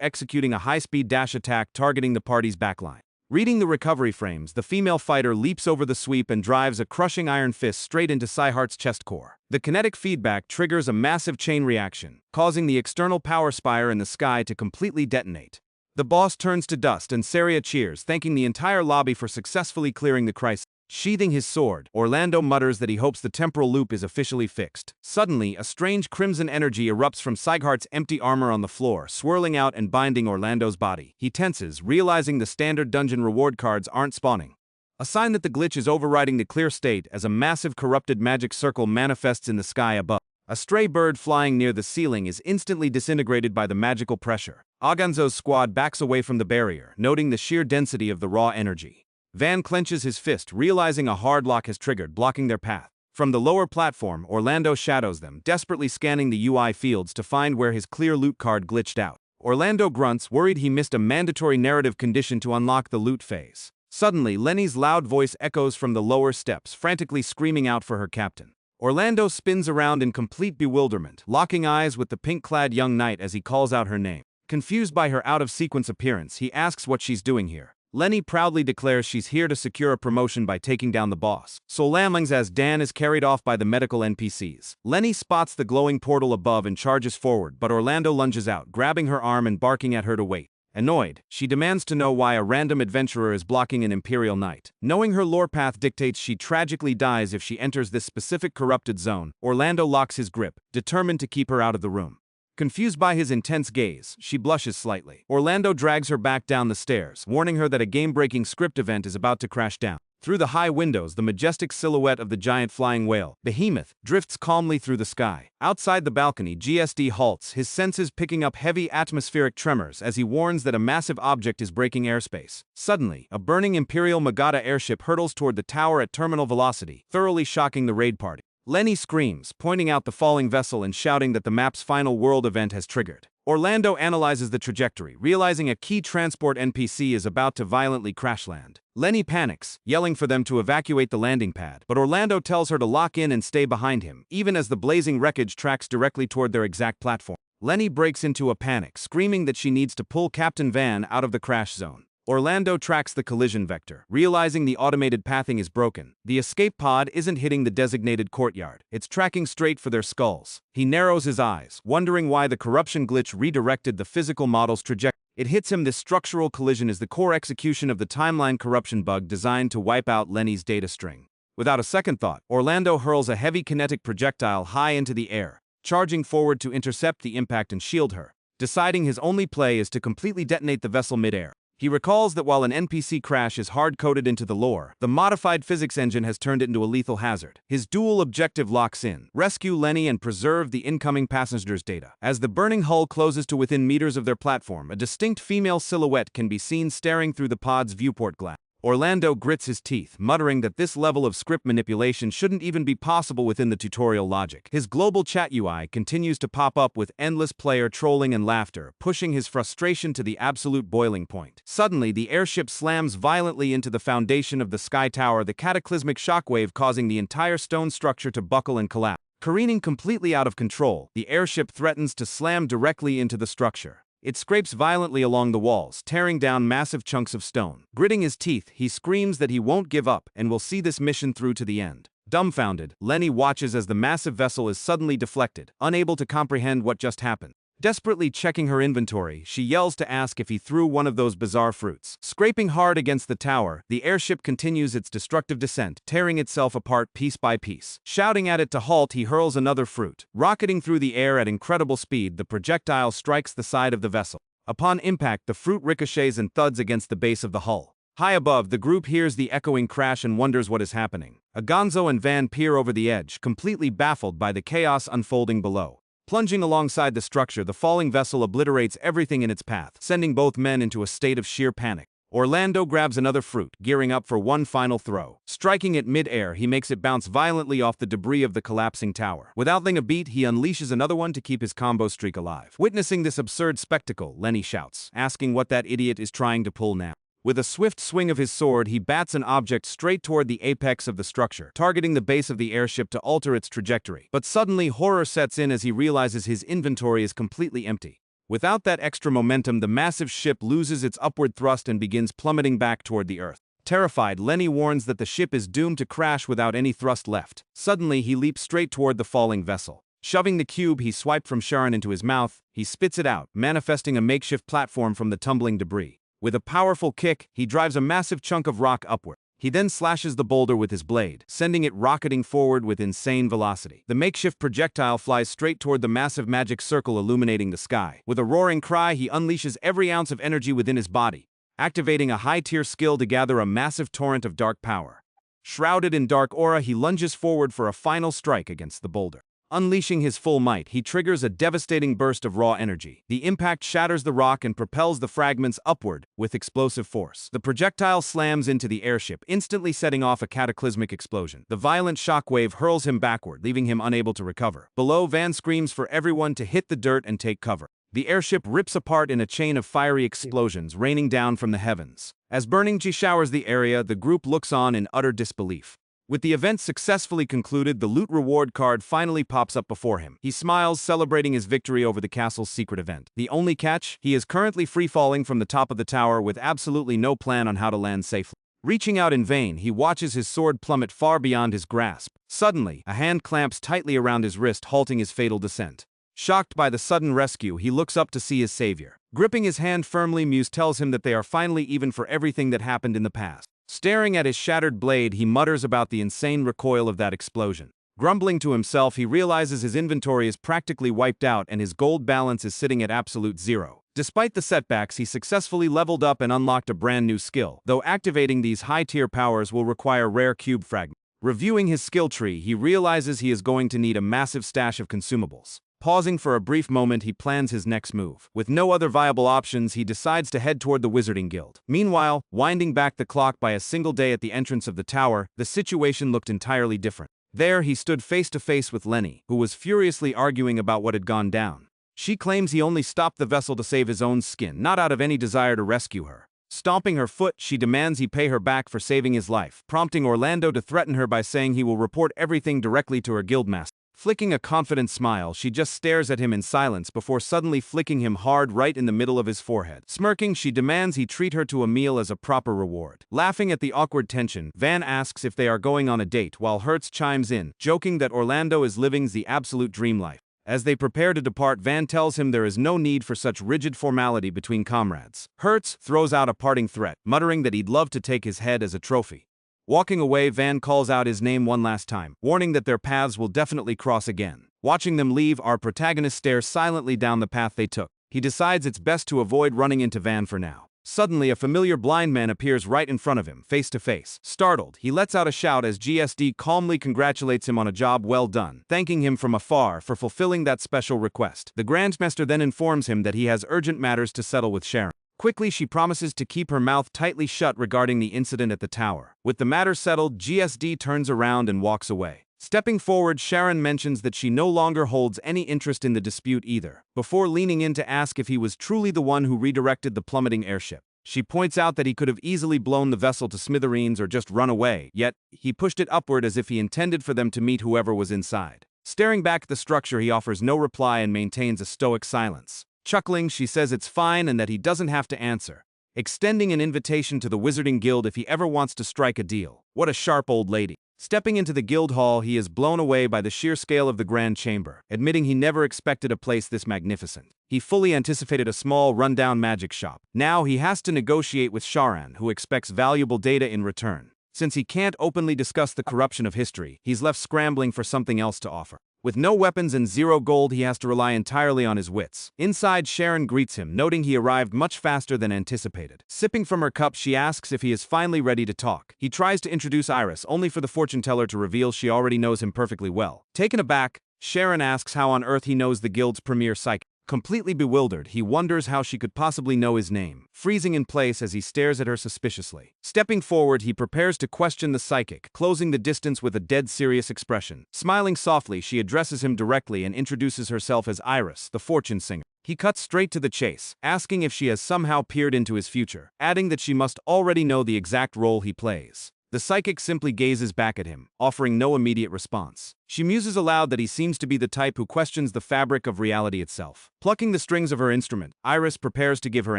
executing a high-speed dash attack targeting the party's backline. Reading the recovery frames, the female fighter leaps over the sweep and drives a crushing iron fist straight into Sieghart's chest core. The kinetic feedback triggers a massive chain reaction, causing the external power spire in the sky to completely detonate. The boss turns to dust and Saria cheers, thanking the entire lobby for successfully clearing the crisis. Sheathing his sword, Orlando mutters that he hopes the temporal loop is officially fixed. Suddenly, a strange crimson energy erupts from Sieghart's empty armor on the floor, swirling out and binding Orlando's body. He tenses, realizing the standard dungeon reward cards aren't spawning. A sign that the glitch is overriding the clear state as a massive corrupted magic circle manifests in the sky above. A stray bird flying near the ceiling is instantly disintegrated by the magical pressure. Agonzo's squad backs away from the barrier, noting the sheer density of the raw energy. Van clenches his fist, realizing a hard lock has triggered, blocking their path. From the lower platform, Orlando shadows them, desperately scanning the UI fields to find where his clear loot card glitched out. Orlando grunts, worried he missed a mandatory narrative condition to unlock the loot phase. Suddenly, Lenny's loud voice echoes from the lower steps, frantically screaming out for her captain. Orlando spins around in complete bewilderment, locking eyes with the pink-clad young knight as he calls out her name. Confused by her out-of-sequence appearance, he asks what she's doing here. Lenny proudly declares she's here to secure a promotion by taking down the boss. Solamlings as Dan is carried off by the medical NPCs. Lenny spots the glowing portal above and charges forward, but Orlando lunges out, grabbing her arm and barking at her to wait. Annoyed, she demands to know why a random adventurer is blocking an Imperial Knight. Knowing her lore path dictates she tragically dies if she enters this specific corrupted zone, Orlando locks his grip, determined to keep her out of the room. Confused by his intense gaze, she blushes slightly. Orlando drags her back down the stairs, warning her that a game-breaking script event is about to crash down. Through the high windows, the majestic silhouette of the giant flying whale, Behemoth, drifts calmly through the sky. Outside the balcony, GSD halts, his senses picking up heavy atmospheric tremors as he warns that a massive object is breaking airspace. Suddenly, a burning Imperial Magata airship hurtles toward the tower at terminal velocity, thoroughly shocking the raid party. Lenny screams, pointing out the falling vessel and shouting that the map's final world event has triggered. Orlando analyzes the trajectory, realizing a key transport NPC is about to violently crash land. Lenny panics, yelling for them to evacuate the landing pad, but Orlando tells her to lock in and stay behind him, even as the blazing wreckage tracks directly toward their exact platform. Lenny breaks into a panic, screaming that she needs to pull Captain Van out of the crash zone. Orlando tracks the collision vector, realizing the automated pathing is broken. The escape pod isn't hitting the designated courtyard, it's tracking straight for their skulls. He narrows his eyes, wondering why the corruption glitch redirected the physical model's trajectory. It hits him this structural collision is the core execution of the timeline corruption bug designed to wipe out Lenny's data string. Without a second thought, Orlando hurls a heavy kinetic projectile high into the air, charging forward to intercept the impact and shield her. Deciding his only play is to completely detonate the vessel mid-air. He recalls that while an NPC crash is hard-coded into the lore, the modified physics engine has turned it into a lethal hazard. His dual objective locks in: rescue Lenny and preserve the incoming passengers' data. As the burning hull closes to within meters of their platform, a distinct female silhouette can be seen staring through the pod's viewport glass. Orlando grits his teeth, muttering that this level of script manipulation shouldn't even be possible within the tutorial logic. His global chat UI continues to pop up with endless player trolling and laughter, pushing his frustration to the absolute boiling point. Suddenly, the airship slams violently into the foundation of the sky tower, the cataclysmic shockwave causing the entire stone structure to buckle and collapse. Careening completely out of control, the airship threatens to slam directly into the structure. It scrapes violently along the walls, tearing down massive chunks of stone. Gritting his teeth, he screams that he won't give up and will see this mission through to the end. Dumbfounded, Lenny watches as the massive vessel is suddenly deflected, unable to comprehend what just happened. Desperately checking her inventory, she yells to ask if he threw one of those bizarre fruits. Scraping hard against the tower, the airship continues its destructive descent, tearing itself apart piece by piece. Shouting at it to halt, he hurls another fruit. Rocketing through the air at incredible speed, the projectile strikes the side of the vessel. Upon impact, the fruit ricochets and thuds against the base of the hull. High above, the group hears the echoing crash and wonders what is happening. Gonzo and Van peer over the edge, completely baffled by the chaos unfolding below. Plunging alongside the structure, the falling vessel obliterates everything in its path, sending both men into a state of sheer panic. Orlando grabs another fruit, gearing up for one final throw. Striking it mid-air, he makes it bounce violently off the debris of the collapsing tower. Without letting a beat, he unleashes another one to keep his combo streak alive. Witnessing this absurd spectacle, Lenny shouts, asking what that idiot is trying to pull now. With a swift swing of his sword, he bats an object straight toward the apex of the structure, targeting the base of the airship to alter its trajectory. But suddenly, horror sets in as he realizes his inventory is completely empty. Without that extra momentum, the massive ship loses its upward thrust and begins plummeting back toward the Earth. Terrified, Lenny warns that the ship is doomed to crash without any thrust left. Suddenly, he leaps straight toward the falling vessel. Shoving the cube he swiped from Sharon into his mouth, he spits it out, manifesting a makeshift platform from the tumbling debris. With a powerful kick, he drives a massive chunk of rock upward. He then slashes the boulder with his blade, sending it rocketing forward with insane velocity. The makeshift projectile flies straight toward the massive magic circle illuminating the sky. With a roaring cry, he unleashes every ounce of energy within his body, activating a high-tier skill to gather a massive torrent of dark power. Shrouded in dark aura, he lunges forward for a final strike against the boulder. Unleashing his full might, he triggers a devastating burst of raw energy. The impact shatters the rock and propels the fragments upward with explosive force. The projectile slams into the airship, instantly setting off a cataclysmic explosion. The violent shockwave hurls him backward, leaving him unable to recover. Below, Van screams for everyone to hit the dirt and take cover. The airship rips apart in a chain of fiery explosions raining down from the heavens. As burning G showers the area, the group looks on in utter disbelief. With the event successfully concluded, the loot reward card finally pops up before him. He smiles, celebrating his victory over the castle's secret event. The only catch? He is currently free-falling from the top of the tower with absolutely no plan on how to land safely. Reaching out in vain, he watches his sword plummet far beyond his grasp. Suddenly, a hand clamps tightly around his wrist, halting his fatal descent. Shocked by the sudden rescue, he looks up to see his savior. Gripping his hand firmly, Muse tells him that they are finally even for everything that happened in the past. Staring at his shattered blade, he mutters about the insane recoil of that explosion. Grumbling to himself, he realizes his inventory is practically wiped out and his gold balance is sitting at absolute zero. Despite the setbacks, he successfully leveled up and unlocked a brand new skill, though activating these high-tier powers will require rare cube fragments. Reviewing his skill tree, he realizes he is going to need a massive stash of consumables. Pausing for a brief moment, he plans his next move. With no other viable options, he decides to head toward the Wizarding Guild. Meanwhile, winding back the clock by a single day at the entrance of the tower, the situation looked entirely different. There, he stood face to face with Lenny, who was furiously arguing about what had gone down. She claims he only stopped the vessel to save his own skin, not out of any desire to rescue her. Stomping her foot, she demands he pay her back for saving his life, prompting Orlando to threaten her by saying he will report everything directly to her guildmaster. Flicking a confident smile, she just stares at him in silence before suddenly flicking him hard right in the middle of his forehead. Smirking, she demands he treat her to a meal as a proper reward. Laughing at the awkward tension, Van asks if they are going on a date while Hertz chimes in, joking that Orlando is living the absolute dream life. As they prepare to depart, Van tells him there is no need for such rigid formality between comrades. Hertz throws out a parting threat, muttering that he'd love to take his head as a trophy. Walking away, Van calls out his name one last time, warning that their paths will definitely cross again. Watching them leave, our protagonist stares silently down the path they took. He decides it's best to avoid running into Van for now. Suddenly, a familiar blind man appears right in front of him, face to face. Startled, he lets out a shout as GSD calmly congratulates him on a job well done, thanking him from afar for fulfilling that special request. The Grandmaster then informs him that he has urgent matters to settle with Sharon. Quickly, she promises to keep her mouth tightly shut regarding the incident at the tower. With the matter settled, GSD turns around and walks away. Stepping forward, Sharon mentions that she no longer holds any interest in the dispute either, before leaning in to ask if he was truly the one who redirected the plummeting airship. She points out that he could have easily blown the vessel to smithereens or just run away, yet he pushed it upward as if he intended for them to meet whoever was inside. Staring back at the structure, he offers no reply and maintains a stoic silence. Chuckling, she says it's fine and that he doesn't have to answer, extending an invitation to the Wizarding Guild if he ever wants to strike a deal. What a sharp old lady. Stepping into the guild hall, he is blown away by the sheer scale of the grand chamber, admitting he never expected a place this magnificent. He fully anticipated a small, rundown magic shop. Now he has to negotiate with Sharon, who expects valuable data in return. Since he can't openly discuss the corruption of history, he's left scrambling for something else to offer. With no weapons and 0 gold, he has to rely entirely on his wits. Inside, Sharon greets him, noting he arrived much faster than anticipated. Sipping from her cup, she asks if he is finally ready to talk. He tries to introduce Iris, only for the fortune teller to reveal she already knows him perfectly well. Taken aback, Sharon asks how on earth he knows the guild's premier psychic. Completely bewildered, he wonders how she could possibly know his name, freezing in place as he stares at her suspiciously. Stepping forward, he prepares to question the psychic, closing the distance with a dead serious expression. Smiling softly, she addresses him directly and introduces herself as Iris, the fortune singer. He cuts straight to the chase, asking if she has somehow peered into his future, adding that she must already know the exact role he plays. The psychic simply gazes back at him, offering no immediate response. She muses aloud that he seems to be the type who questions the fabric of reality itself. Plucking the strings of her instrument, Iris prepares to give her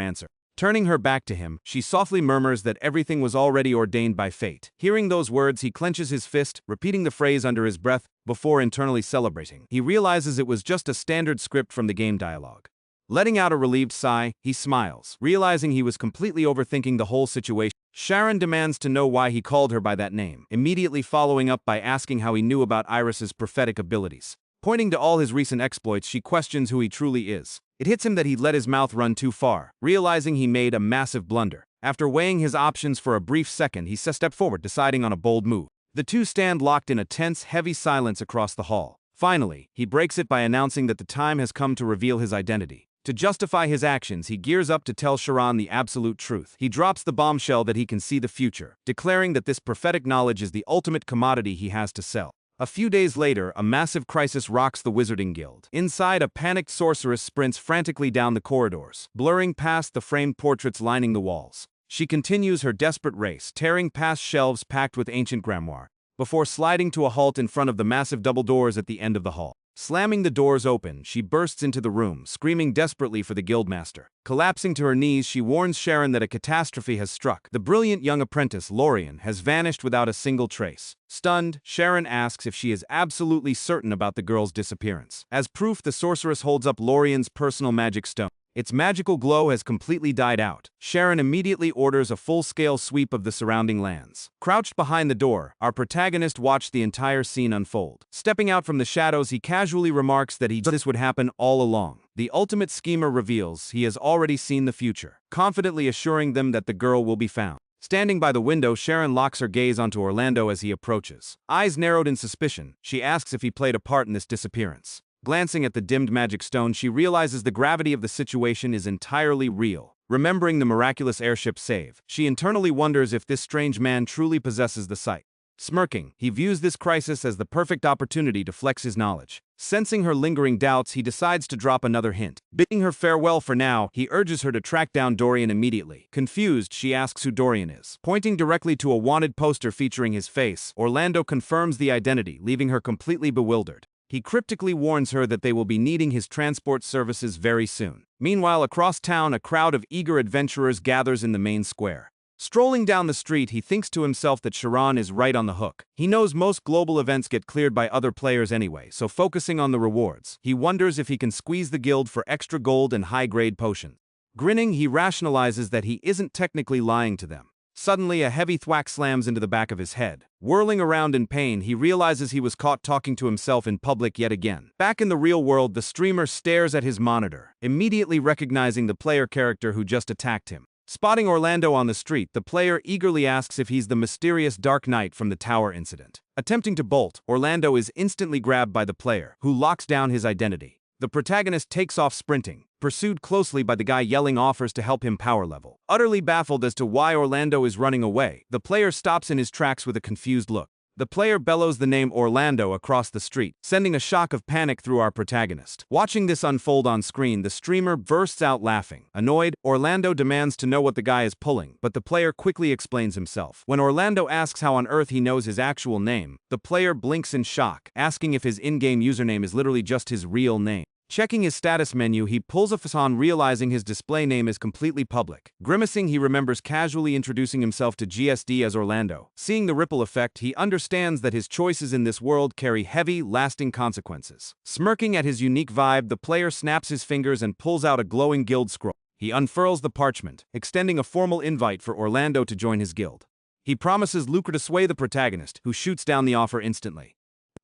answer. Turning her back to him, she softly murmurs that everything was already ordained by fate. Hearing those words, he clenches his fist, repeating the phrase under his breath, before internally celebrating. He realizes it was just a standard script from the game dialogue. Letting out a relieved sigh, he smiles, realizing he was completely overthinking the whole situation. Sharon demands to know why he called her by that name, immediately following up by asking how he knew about Iris's prophetic abilities. Pointing to all his recent exploits, she questions who he truly is. It hits him that he'd let his mouth run too far, realizing he made a massive blunder. After weighing his options for a brief second, he steps forward, deciding on a bold move. The two stand locked in a tense, heavy silence across the hall. Finally, he breaks it by announcing that the time has come to reveal his identity. To justify his actions, he gears up to tell Sharon the absolute truth. He drops the bombshell that he can see the future, declaring that this prophetic knowledge is the ultimate commodity he has to sell. A few days later, a massive crisis rocks the Wizarding Guild. Inside, a panicked sorceress sprints frantically down the corridors, blurring past the framed portraits lining the walls. She continues her desperate race, tearing past shelves packed with ancient grimoire, before sliding to a halt in front of the massive double doors at the end of the hall. Slamming the doors open, she bursts into the room, screaming desperately for the guildmaster. Collapsing to her knees, she warns Sharon that a catastrophe has struck. The brilliant young apprentice, Lorien, has vanished without a single trace. Stunned, Sharon asks if she is absolutely certain about the girl's disappearance. As proof, the sorceress holds up Lorien's personal magic stone. Its magical glow has completely died out. Sharon immediately orders a full-scale sweep of the surrounding lands. Crouched behind the door, our protagonist watched the entire scene unfold. Stepping out from the shadows, he casually remarks that this would happen all along. The ultimate schemer reveals he has already seen the future, confidently assuring them that the girl will be found. Standing by the window, Sharon locks her gaze onto Orlando as he approaches. Eyes narrowed in suspicion, she asks if he played a part in this disappearance. Glancing at the dimmed magic stone, she realizes the gravity of the situation is entirely real. Remembering the miraculous airship save, she internally wonders if this strange man truly possesses the sight. Smirking, he views this crisis as the perfect opportunity to flex his knowledge. Sensing her lingering doubts, he decides to drop another hint. Bidding her farewell for now, he urges her to track down Dorian immediately. Confused, she asks who Dorian is. Pointing directly to a wanted poster featuring his face, Orlando confirms the identity, leaving her completely bewildered. He cryptically warns her that they will be needing his transport services very soon. Meanwhile, across town, a crowd of eager adventurers gathers in the main square. Strolling down the street, he thinks to himself that Sharon is right on the hook. He knows most global events get cleared by other players anyway, so focusing on the rewards, he wonders if he can squeeze the guild for extra gold and high-grade potions. Grinning, he rationalizes that he isn't technically lying to them. Suddenly, a heavy thwack slams into the back of his head. Whirling around in pain, he realizes he was caught talking to himself in public yet again. Back in the real world, the streamer stares at his monitor, immediately recognizing the player character who just attacked him. Spotting Orlando on the street, the player eagerly asks if he's the mysterious Dark Knight from the tower incident. Attempting to bolt, Orlando is instantly grabbed by the player, who locks down his identity. The protagonist takes off sprinting, pursued closely by the guy yelling offers to help him power level. Utterly baffled as to why Orlando is running away, the player stops in his tracks with a confused look. The player bellows the name Orlando across the street, sending a shock of panic through our protagonist. Watching this unfold on screen, the streamer bursts out laughing. Annoyed, Orlando demands to know what the guy is pulling, but the player quickly explains himself. When Orlando asks how on earth he knows his actual name, the player blinks in shock, asking if his in-game username is literally just his real name. Checking his status menu, he pulls a face on, realizing his display name is completely public. Grimacing, he remembers casually introducing himself to GSD as Orlando. Seeing the ripple effect, he understands that his choices in this world carry heavy, lasting consequences. Smirking at his unique vibe, the player snaps his fingers and pulls out a glowing guild scroll. He unfurls the parchment, extending a formal invite for Orlando to join his guild. He promises lucre to sway the protagonist, who shoots down the offer instantly.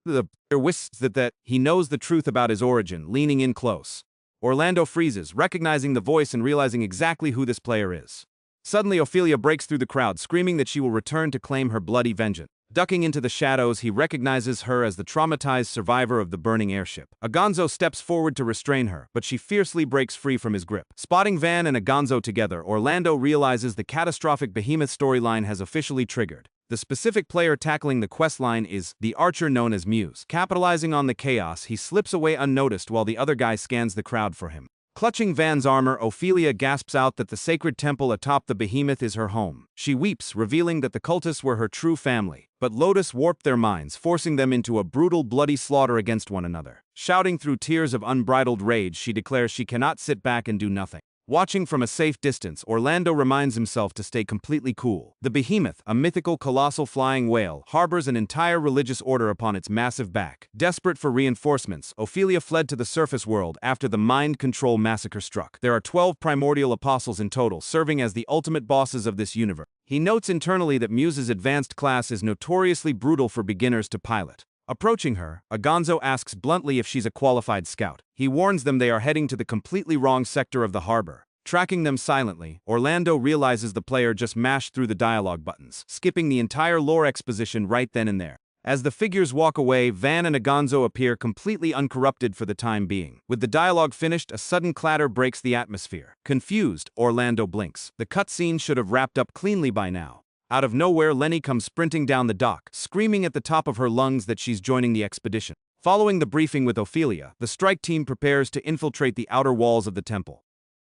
The player whisks that he knows the truth about his origin, leaning in close. Orlando freezes, recognizing the voice and realizing exactly who this player is. Suddenly, Ophelia breaks through the crowd, screaming that she will return to claim her bloody vengeance. Ducking into the shadows, he recognizes her as the traumatized survivor of the burning airship. Agonzo steps forward to restrain her, but she fiercely breaks free from his grip. Spotting Van and Agonzo together, Orlando realizes the catastrophic behemoth storyline has officially triggered. The specific player tackling the questline is the archer known as Muse. Capitalizing on the chaos, he slips away unnoticed while the other guy scans the crowd for him. Clutching Van's armor, Ophelia gasps out that the sacred temple atop the behemoth is her home. She weeps, revealing that the cultists were her true family. But Lotus warped their minds, forcing them into a brutal, bloody slaughter against one another. Shouting through tears of unbridled rage, she declares she cannot sit back and do nothing. Watching from a safe distance, Orlando reminds himself to stay completely cool. The behemoth, a mythical colossal flying whale, harbors an entire religious order upon its massive back. Desperate for reinforcements, Ophelia fled to the surface world after the mind control massacre struck. There are 12 primordial apostles in total, serving as the ultimate bosses of this universe. He notes internally that Muse's advanced class is notoriously brutal for beginners to pilot. Approaching her, Agonzo asks bluntly if she's a qualified scout. He warns them they are heading to the completely wrong sector of the harbor. Tracking them silently, Orlando realizes the player just mashed through the dialogue buttons, skipping the entire lore exposition right then and there. As the figures walk away, Van and Agonzo appear completely uncorrupted for the time being. With the dialogue finished, a sudden clatter breaks the atmosphere. Confused, Orlando blinks. The cutscene should have wrapped up cleanly by now. Out of nowhere, Lenny comes sprinting down the dock, screaming at the top of her lungs that she's joining the expedition. Following the briefing with Ophelia, the strike team prepares to infiltrate the outer walls of the temple.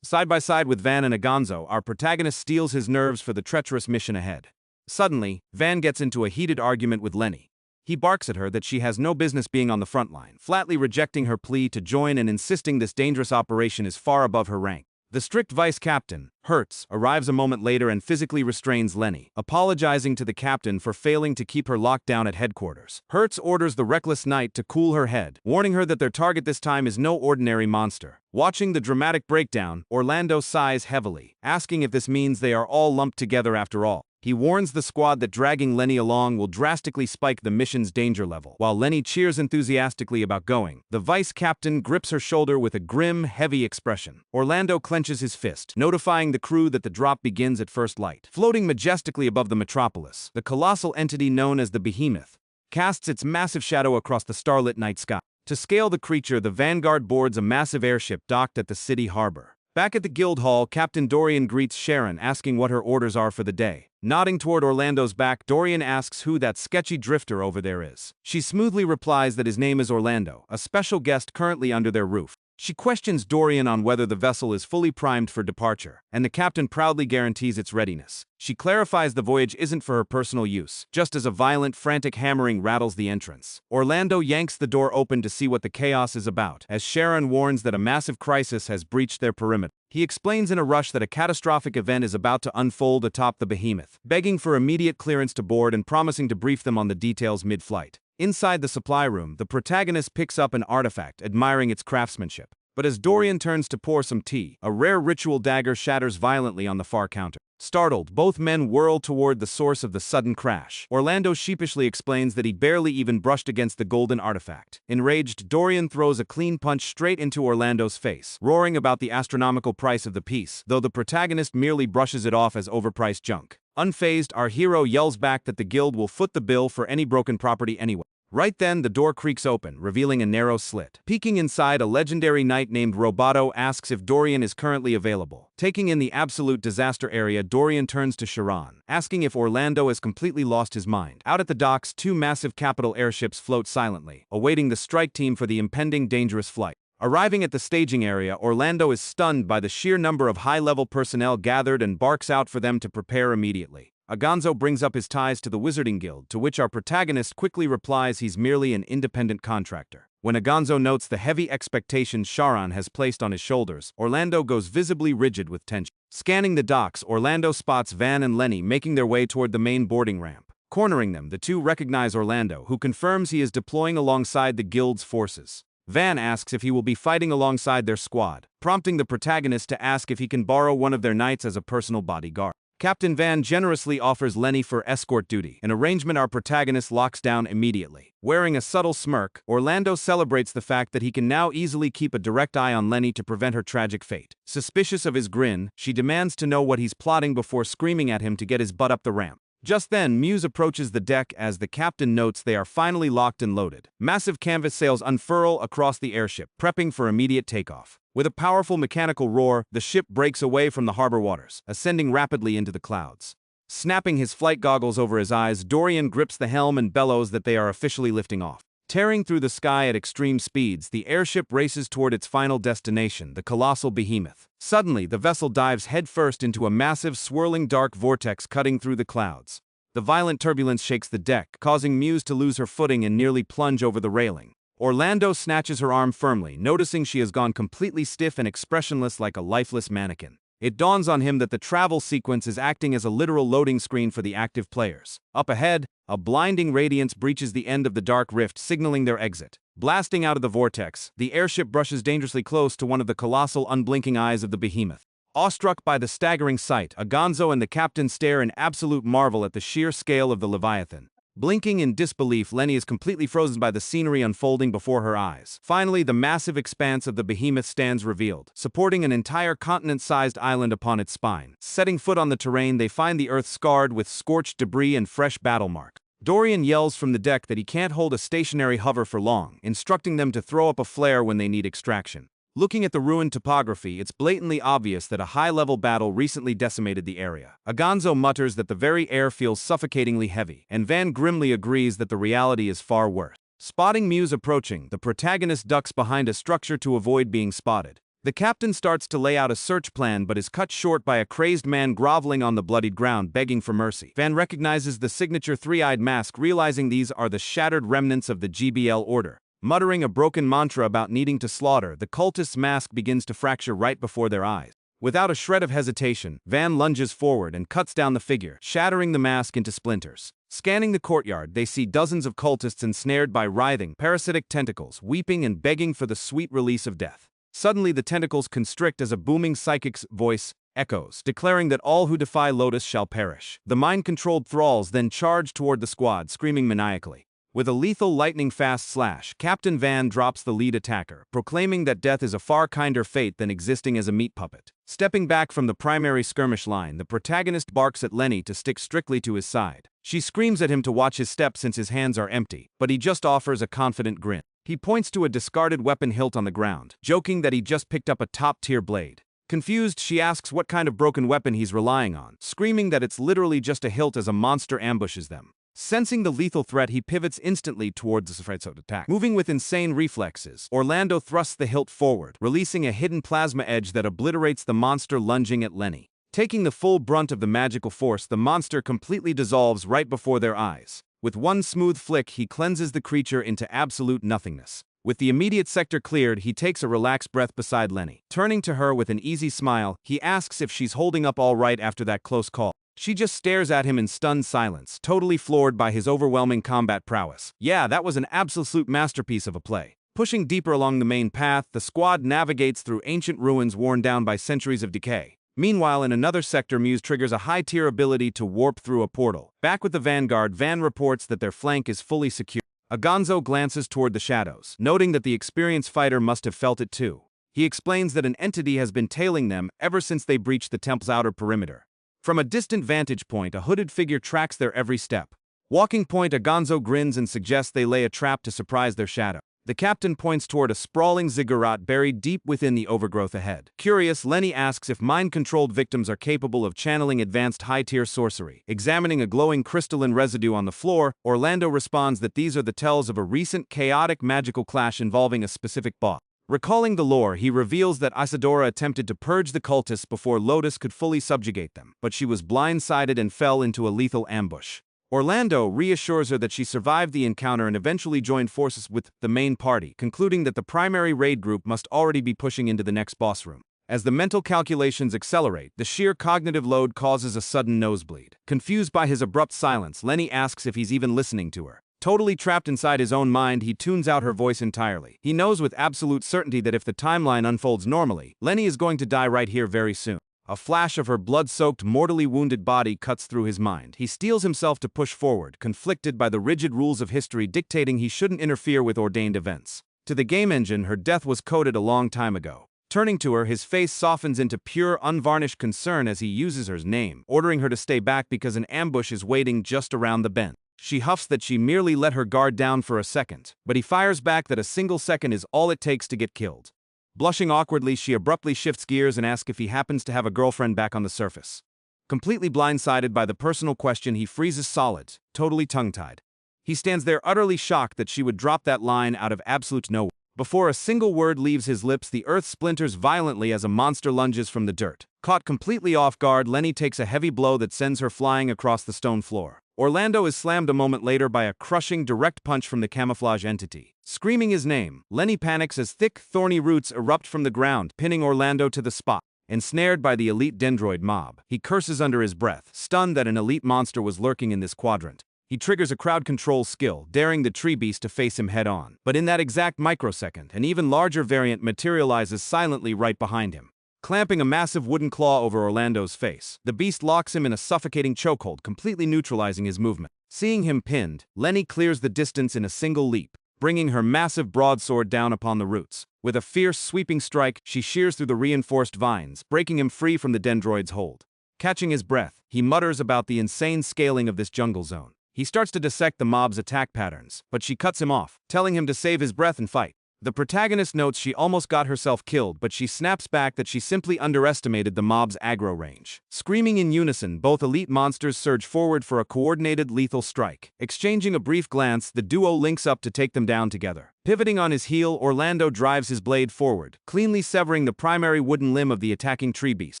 Side by side with Van and Agonzo, our protagonist steels his nerves for the treacherous mission ahead. Suddenly, Van gets into a heated argument with Lenny. He barks at her that she has no business being on the front line, flatly rejecting her plea to join and insisting this dangerous operation is far above her rank. The strict vice captain, Hertz, arrives a moment later and physically restrains Lenny, apologizing to the captain for failing to keep her locked down at headquarters. Hertz orders the reckless knight to cool her head, warning her that their target this time is no ordinary monster. Watching the dramatic breakdown, Orlando sighs heavily, asking if this means they are all lumped together after all. He warns the squad that dragging Lenny along will drastically spike the mission's danger level. While Lenny cheers enthusiastically about going, the vice captain grips her shoulder with a grim, heavy expression. Orlando clenches his fist, notifying the crew that the drop begins at first light. Floating majestically above the metropolis, the colossal entity known as the Behemoth casts its massive shadow across the starlit night sky. To scale the creature, the Vanguard boards a massive airship docked at the city harbor. Back at the guild hall, Captain Dorian greets Sharon, asking what her orders are for the day. Nodding toward Orlando's back, Dorian asks who that sketchy drifter over there is. She smoothly replies that his name is Orlando, a special guest currently under their roof. She questions Dorian on whether the vessel is fully primed for departure, and the captain proudly guarantees its readiness. She clarifies the voyage isn't for her personal use, just as a violent, frantic hammering rattles the entrance. Orlando yanks the door open to see what the chaos is about, as Sharon warns that a massive crisis has breached their perimeter. He explains in a rush that a catastrophic event is about to unfold atop the Behemoth, begging for immediate clearance to board and promising to brief them on the details mid-flight. Inside the supply room, the protagonist picks up an artifact, admiring its craftsmanship. But as Dorian turns to pour some tea, a rare ritual dagger shatters violently on the far counter. Startled, both men whirl toward the source of the sudden crash. Orlando sheepishly explains that he barely even brushed against the golden artifact. Enraged, Dorian throws a clean punch straight into Orlando's face, roaring about the astronomical price of the piece, though the protagonist merely brushes it off as overpriced junk. Unfazed, our hero yells back that the guild will foot the bill for any broken property anyway. Right then, the door creaks open, revealing a narrow slit. Peeking inside, a legendary knight named Roboto asks if Dorian is currently available. Taking in the absolute disaster area, Dorian turns to Sharon, asking if Orlando has completely lost his mind. Out at the docks, two massive capital airships float silently, awaiting the strike team for the impending dangerous flight. Arriving at the staging area, Orlando is stunned by the sheer number of high-level personnel gathered and barks out for them to prepare immediately. Agonzo brings up his ties to the Wizarding Guild, to which our protagonist quickly replies he's merely an independent contractor. When Agonzo notes the heavy expectations Sharon has placed on his shoulders, Orlando goes visibly rigid with tension. Scanning the docks, Orlando spots Van and Lenny making their way toward the main boarding ramp. Cornering them, the two recognize Orlando, who confirms he is deploying alongside the guild's forces. Van asks if he will be fighting alongside their squad, prompting the protagonist to ask if he can borrow one of their knights as a personal bodyguard. Captain Van generously offers Lenny for escort duty, an arrangement our protagonist locks down immediately. Wearing a subtle smirk, Orlando celebrates the fact that he can now easily keep a direct eye on Lenny to prevent her tragic fate. Suspicious of his grin, she demands to know what he's plotting before screaming at him to get his butt up the ramp. Just then, Muse approaches the deck as the captain notes they are finally locked and loaded. Massive canvas sails unfurl across the airship, prepping for immediate takeoff. With a powerful mechanical roar, the ship breaks away from the harbor waters, ascending rapidly into the clouds. Snapping his flight goggles over his eyes, Dorian grips the helm and bellows that they are officially lifting off. Tearing through the sky at extreme speeds, the airship races toward its final destination, the colossal behemoth. Suddenly, the vessel dives headfirst into a massive, swirling dark vortex cutting through the clouds. The violent turbulence shakes the deck, causing Muse to lose her footing and nearly plunge over the railing. Orlando snatches her arm firmly, noticing she has gone completely stiff and expressionless like a lifeless mannequin. It dawns on him that the travel sequence is acting as a literal loading screen for the active players. Up ahead, a blinding radiance breaches the end of the dark rift, signaling their exit. Blasting out of the vortex, the airship brushes dangerously close to one of the colossal, unblinking eyes of the behemoth. Awestruck by the staggering sight, Agonzo and the captain stare in absolute marvel at the sheer scale of the Leviathan. Blinking in disbelief, Lenny is completely frozen by the scenery unfolding before her eyes. Finally, the massive expanse of the behemoth stands revealed, supporting an entire continent-sized island upon its spine. Setting foot on the terrain, they find the earth scarred with scorched debris and fresh battle marks. Dorian yells from the deck that he can't hold a stationary hover for long, instructing them to throw up a flare when they need extraction. Looking at the ruined topography, it's blatantly obvious that a high-level battle recently decimated the area. Agonzo mutters that the very air feels suffocatingly heavy, and Van grimly agrees that the reality is far worse. Spotting Muse approaching, the protagonist ducks behind a structure to avoid being spotted. The captain starts to lay out a search plan but is cut short by a crazed man groveling on the bloodied ground, begging for mercy. Van recognizes the signature three-eyed mask, realizing these are the shattered remnants of the GBL order. Muttering a broken mantra about needing to slaughter, the cultist's mask begins to fracture right before their eyes. Without a shred of hesitation, Van lunges forward and cuts down the figure, shattering the mask into splinters. Scanning the courtyard, they see dozens of cultists ensnared by writhing, parasitic tentacles, weeping and begging for the sweet release of death. Suddenly, the tentacles constrict as a booming psychic's voice echoes, declaring that all who defy Lotus shall perish. The mind-controlled thralls then charge toward the squad, screaming maniacally. With a lethal lightning-fast slash, Captain Van drops the lead attacker, proclaiming that death is a far kinder fate than existing as a meat puppet. Stepping back from the primary skirmish line, the protagonist barks at Lenny to stick strictly to his side. She screams at him to watch his step since his hands are empty, but he just offers a confident grin. He points to a discarded weapon hilt on the ground, joking that he just picked up a top-tier blade. Confused, she asks what kind of broken weapon he's relying on, screaming that it's literally just a hilt as a monster ambushes them. Sensing the lethal threat, he pivots instantly towards the surprise attack. Moving with insane reflexes, Orlando thrusts the hilt forward, releasing a hidden plasma edge that obliterates the monster lunging at Lenny. Taking the full brunt of the magical force, the monster completely dissolves right before their eyes. With one smooth flick, he cleanses the creature into absolute nothingness. With the immediate sector cleared, he takes a relaxed breath beside Lenny. Turning to her with an easy smile, he asks if she's holding up all right after that close call. She just stares at him in stunned silence, totally floored by his overwhelming combat prowess. Yeah, that was an absolute masterpiece of a play. Pushing deeper along the main path, the squad navigates through ancient ruins worn down by centuries of decay. Meanwhile, in another sector, Muse triggers a high-tier ability to warp through a portal. Back with the Vanguard, Van reports that their flank is fully secure. Agonzo glances toward the shadows, noting that the experienced fighter must have felt it too. He explains that an entity has been tailing them ever since they breached the temple's outer perimeter. From a distant vantage point, a hooded figure tracks their every step. Walking point, Agonzo grins and suggests they lay a trap to surprise their shadow. The captain points toward a sprawling ziggurat buried deep within the overgrowth ahead. Curious, Lenny asks if mind-controlled victims are capable of channeling advanced high-tier sorcery. Examining a glowing crystalline residue on the floor, Orlando responds that these are the tells of a recent chaotic magical clash involving a specific boss. Recalling the lore, he reveals that Isadora attempted to purge the cultists before Lotus could fully subjugate them, but she was blindsided and fell into a lethal ambush. Orlando reassures her that she survived the encounter and eventually joined forces with the main party, concluding that the primary raid group must already be pushing into the next boss room. As the mental calculations accelerate, the sheer cognitive load causes a sudden nosebleed. Confused by his abrupt silence, Lenny asks if he's even listening to her. Totally trapped inside his own mind, he tunes out her voice entirely. He knows with absolute certainty that if the timeline unfolds normally, Lenny is going to die right here very soon. A flash of her blood-soaked, mortally wounded body cuts through his mind. He steels himself to push forward, conflicted by the rigid rules of history dictating he shouldn't interfere with ordained events. To the game engine, her death was coded a long time ago. Turning to her, his face softens into pure, unvarnished concern as he uses her name, ordering her to stay back because an ambush is waiting just around the bend. She huffs that she merely let her guard down for a second, but he fires back that a single second is all it takes to get killed. Blushing awkwardly, she abruptly shifts gears and asks if he happens to have a girlfriend back on the surface. Completely blindsided by the personal question, he freezes solid, totally tongue-tied. He stands there utterly shocked that she would drop that line out of absolute nowhere. Before a single word leaves his lips, the earth splinters violently as a monster lunges from the dirt. Caught completely off guard, Lenny takes a heavy blow that sends her flying across the stone floor. Orlando is slammed a moment later by a crushing direct punch from the camouflage entity. Screaming his name, Lenny panics as thick, thorny roots erupt from the ground, pinning Orlando to the spot. Ensnared by the elite dendroid mob, he curses under his breath, stunned that an elite monster was lurking in this quadrant. He triggers a crowd control skill, daring the tree beast to face him head-on. But in that exact microsecond, an even larger variant materializes silently right behind him. Clamping a massive wooden claw over Orlando's face, the beast locks him in a suffocating chokehold, completely neutralizing his movement. Seeing him pinned, Lenny clears the distance in a single leap, bringing her massive broadsword down upon the roots. With a fierce, sweeping strike, she shears through the reinforced vines, breaking him free from the dendroid's hold. Catching his breath, he mutters about the insane scaling of this jungle zone. He starts to dissect the mob's attack patterns, but she cuts him off, telling him to save his breath and fight. The protagonist notes she almost got herself killed, but she snaps back that she simply underestimated the mob's aggro range. Screaming in unison, both elite monsters surge forward for a coordinated lethal strike. Exchanging a brief glance, the duo links up to take them down together. Pivoting on his heel, Orlando drives his blade forward, cleanly severing the primary wooden limb of the attacking tree beast.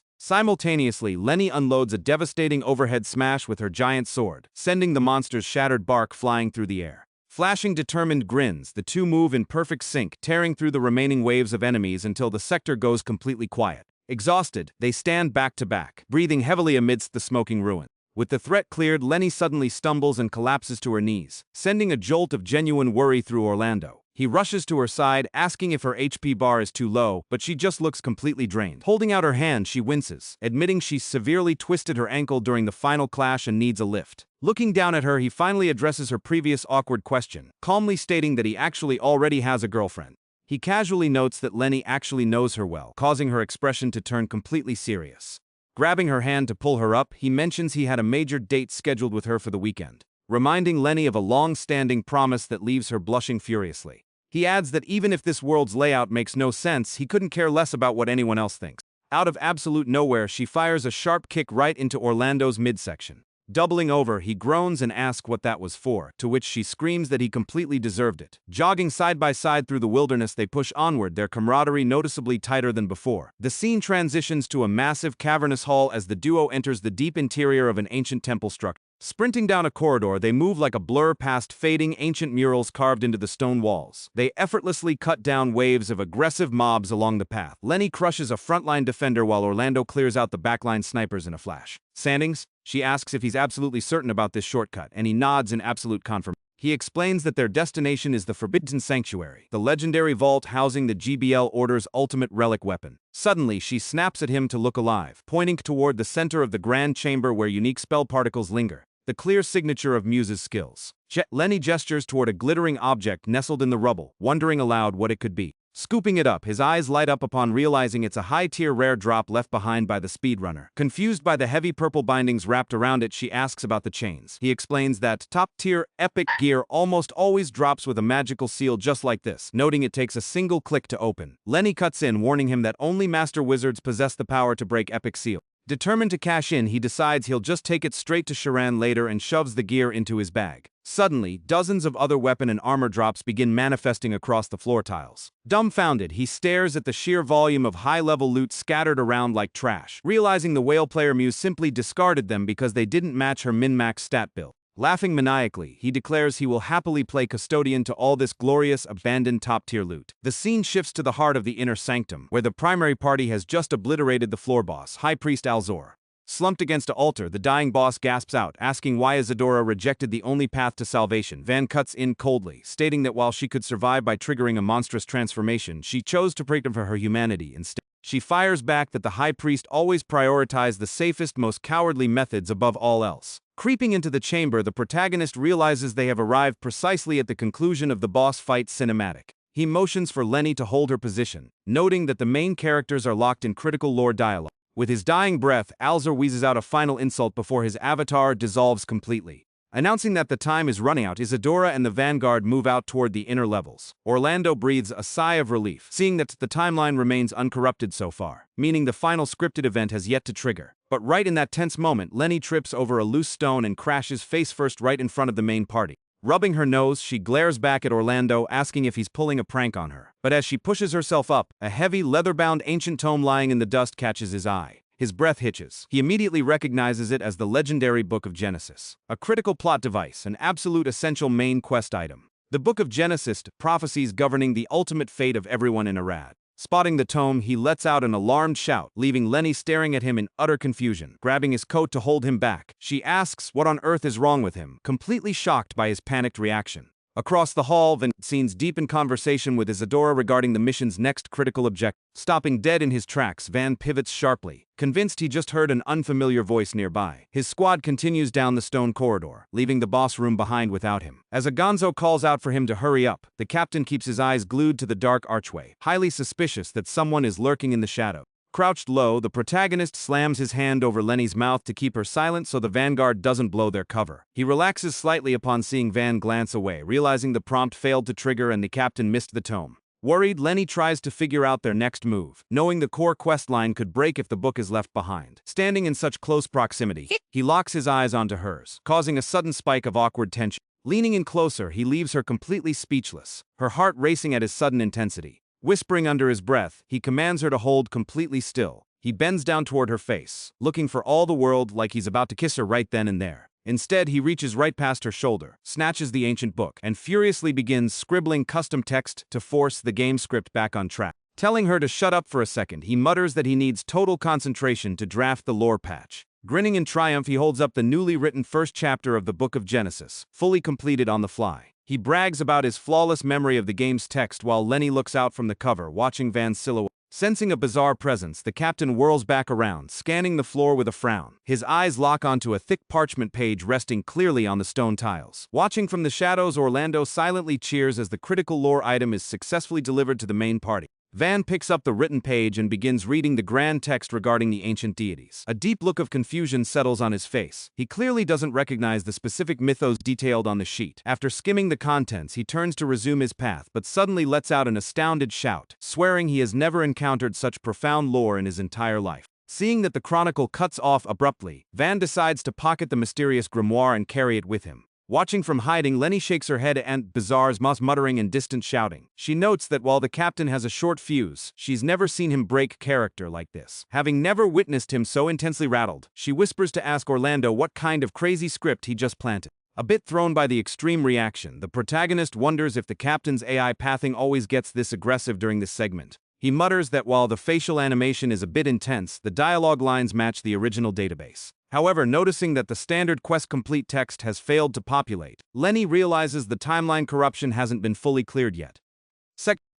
Simultaneously, Lenny unloads a devastating overhead smash with her giant sword, sending the monster's shattered bark flying through the air. Flashing determined grins, the two move in perfect sync, tearing through the remaining waves of enemies until the sector goes completely quiet. Exhausted, they stand back to back, breathing heavily amidst the smoking ruin. With the threat cleared, Lenny suddenly stumbles and collapses to her knees, sending a jolt of genuine worry through Orlando. He rushes to her side, asking if her HP bar is too low, but she just looks completely drained. Holding out her hand, she winces, admitting she severely twisted her ankle during the final clash and needs a lift. Looking down at her, he finally addresses her previous awkward question, calmly stating that he actually already has a girlfriend. He casually notes that Lenny actually knows her well, causing her expression to turn completely serious. Grabbing her hand to pull her up, he mentions he had a major date scheduled with her for the weekend, reminding Lenny of a long-standing promise that leaves her blushing furiously. He adds that even if this world's layout makes no sense, he couldn't care less about what anyone else thinks. Out of absolute nowhere, she fires a sharp kick right into Orlando's midsection. Doubling over, he groans and asks what that was for, to which she screams that he completely deserved it. Jogging side by side through the wilderness, they push onward, their camaraderie noticeably tighter than before. The scene transitions to a massive cavernous hall as the duo enters the deep interior of an ancient temple structure. Sprinting down a corridor, they move like a blur past fading ancient murals carved into the stone walls. They effortlessly cut down waves of aggressive mobs along the path. Lenny crushes a frontline defender while Orlando clears out the backline snipers in a flash. Sandings? She asks if he's absolutely certain about this shortcut, and he nods in absolute confirmation. He explains that their destination is the Forbidden Sanctuary, the legendary vault housing the GBL Order's ultimate relic weapon. Suddenly, she snaps at him to look alive, pointing toward the center of the grand chamber where unique spell particles linger, the clear signature of Muse's skills. Lenny gestures toward a glittering object nestled in the rubble, wondering aloud what it could be. Scooping it up, his eyes light up upon realizing it's a high-tier rare drop left behind by the speedrunner. Confused by the heavy purple bindings wrapped around it, she asks about the chains. He explains that top-tier epic gear almost always drops with a magical seal just like this, noting it takes a single click to open. Lenny cuts in, warning him that only master wizards possess the power to break epic seal. Determined to cash in, he decides he'll just take it straight to Sharan later and shoves the gear into his bag. Suddenly, dozens of other weapon and armor drops begin manifesting across the floor tiles. Dumbfounded, he stares at the sheer volume of high-level loot scattered around like trash, realizing the whale player Muse simply discarded them because they didn't match her min-max stat bill. Laughing maniacally, he declares he will happily play custodian to all this glorious, abandoned top-tier loot. The scene shifts to the heart of the inner sanctum, where the primary party has just obliterated the floor boss, High Priest Alzor. Slumped against an altar, the dying boss gasps out, asking why Isadora rejected the only path to salvation. Van cuts in coldly, stating that while she could survive by triggering a monstrous transformation, she chose to pray for her humanity instead. She fires back that the High Priest always prioritized the safest, most cowardly methods above all else. Creeping into the chamber, the protagonist realizes they have arrived precisely at the conclusion of the boss fight cinematic. He motions for Lenny to hold her position, noting that the main characters are locked in critical lore dialogue. With his dying breath, Alzor wheezes out a final insult before his avatar dissolves completely. Announcing that the time is running out, Isadora and the Vanguard move out toward the inner levels. Orlando breathes a sigh of relief, seeing that the timeline remains uncorrupted so far, meaning the final scripted event has yet to trigger. But right in that tense moment, Lenny trips over a loose stone and crashes face-first right in front of the main party. Rubbing her nose, she glares back at Orlando, asking if he's pulling a prank on her. But as she pushes herself up, a heavy, leather-bound ancient tome lying in the dust catches his eye. His breath hitches. He immediately recognizes it as the legendary Book of Genesis, a critical plot device, an absolute essential main quest item. The Book of Genesis prophecies governing the ultimate fate of everyone in Arath. Spotting the tome, he lets out an alarmed shout, leaving Lenny staring at him in utter confusion. Grabbing his coat to hold him back, she asks what on earth is wrong with him, completely shocked by his panicked reaction. Across the hall, Van scenes deep in conversation with Isadora regarding the mission's next critical objective. Stopping dead in his tracks, Van pivots sharply, convinced he just heard an unfamiliar voice nearby. His squad continues down the stone corridor, leaving the boss room behind without him. As Agonzo calls out for him to hurry up, the captain keeps his eyes glued to the dark archway, highly suspicious that someone is lurking in the shadow. Crouched low, the protagonist slams his hand over Lenny's mouth to keep her silent so the Vanguard doesn't blow their cover. He relaxes slightly upon seeing Van glance away, realizing the prompt failed to trigger and the captain missed the tome. Worried, Lenny tries to figure out their next move, knowing the core quest line could break if the book is left behind. Standing in such close proximity, he locks his eyes onto hers, causing a sudden spike of awkward tension. Leaning in closer, he leaves her completely speechless, her heart racing at his sudden intensity. Whispering under his breath, he commands her to hold completely still. He bends down toward her face, looking for all the world like he's about to kiss her right then and there. Instead, he reaches right past her shoulder, snatches the ancient book, and furiously begins scribbling custom text to force the game script back on track. Telling her to shut up for a second, he mutters that he needs total concentration to draft the lore patch. Grinning in triumph, he holds up the newly written first chapter of the Book of Genesis, fully completed on the fly. He brags about his flawless memory of the game's text while Lenny looks out from the cover, watching Van's silhouette. Sensing a bizarre presence, the captain whirls back around, scanning the floor with a frown. His eyes lock onto a thick parchment page resting clearly on the stone tiles. Watching from the shadows, Orlando silently cheers as the critical lore item is successfully delivered to the main party. Van picks up the written page and begins reading the grand text regarding the ancient deities. A deep look of confusion settles on his face. He clearly doesn't recognize the specific mythos detailed on the sheet. After skimming the contents, he turns to resume his path, but suddenly lets out an astounded shout, swearing he has never encountered such profound lore in his entire life. Seeing that the chronicle cuts off abruptly, Van decides to pocket the mysterious grimoire and carry it with him. Watching from hiding, Lenny shakes her head at Bizarre's muttering and distant shouting. She notes that while the captain has a short fuse, she's never seen him break character like this. Having never witnessed him so intensely rattled, she whispers to ask Orlando what kind of crazy script he just planted. A bit thrown by the extreme reaction, the protagonist wonders if the captain's AI pathing always gets this aggressive during this segment. He mutters that while the facial animation is a bit intense, the dialogue lines match the original database. However, noticing that the standard quest complete text has failed to populate, Lenny realizes the timeline corruption hasn't been fully cleared yet.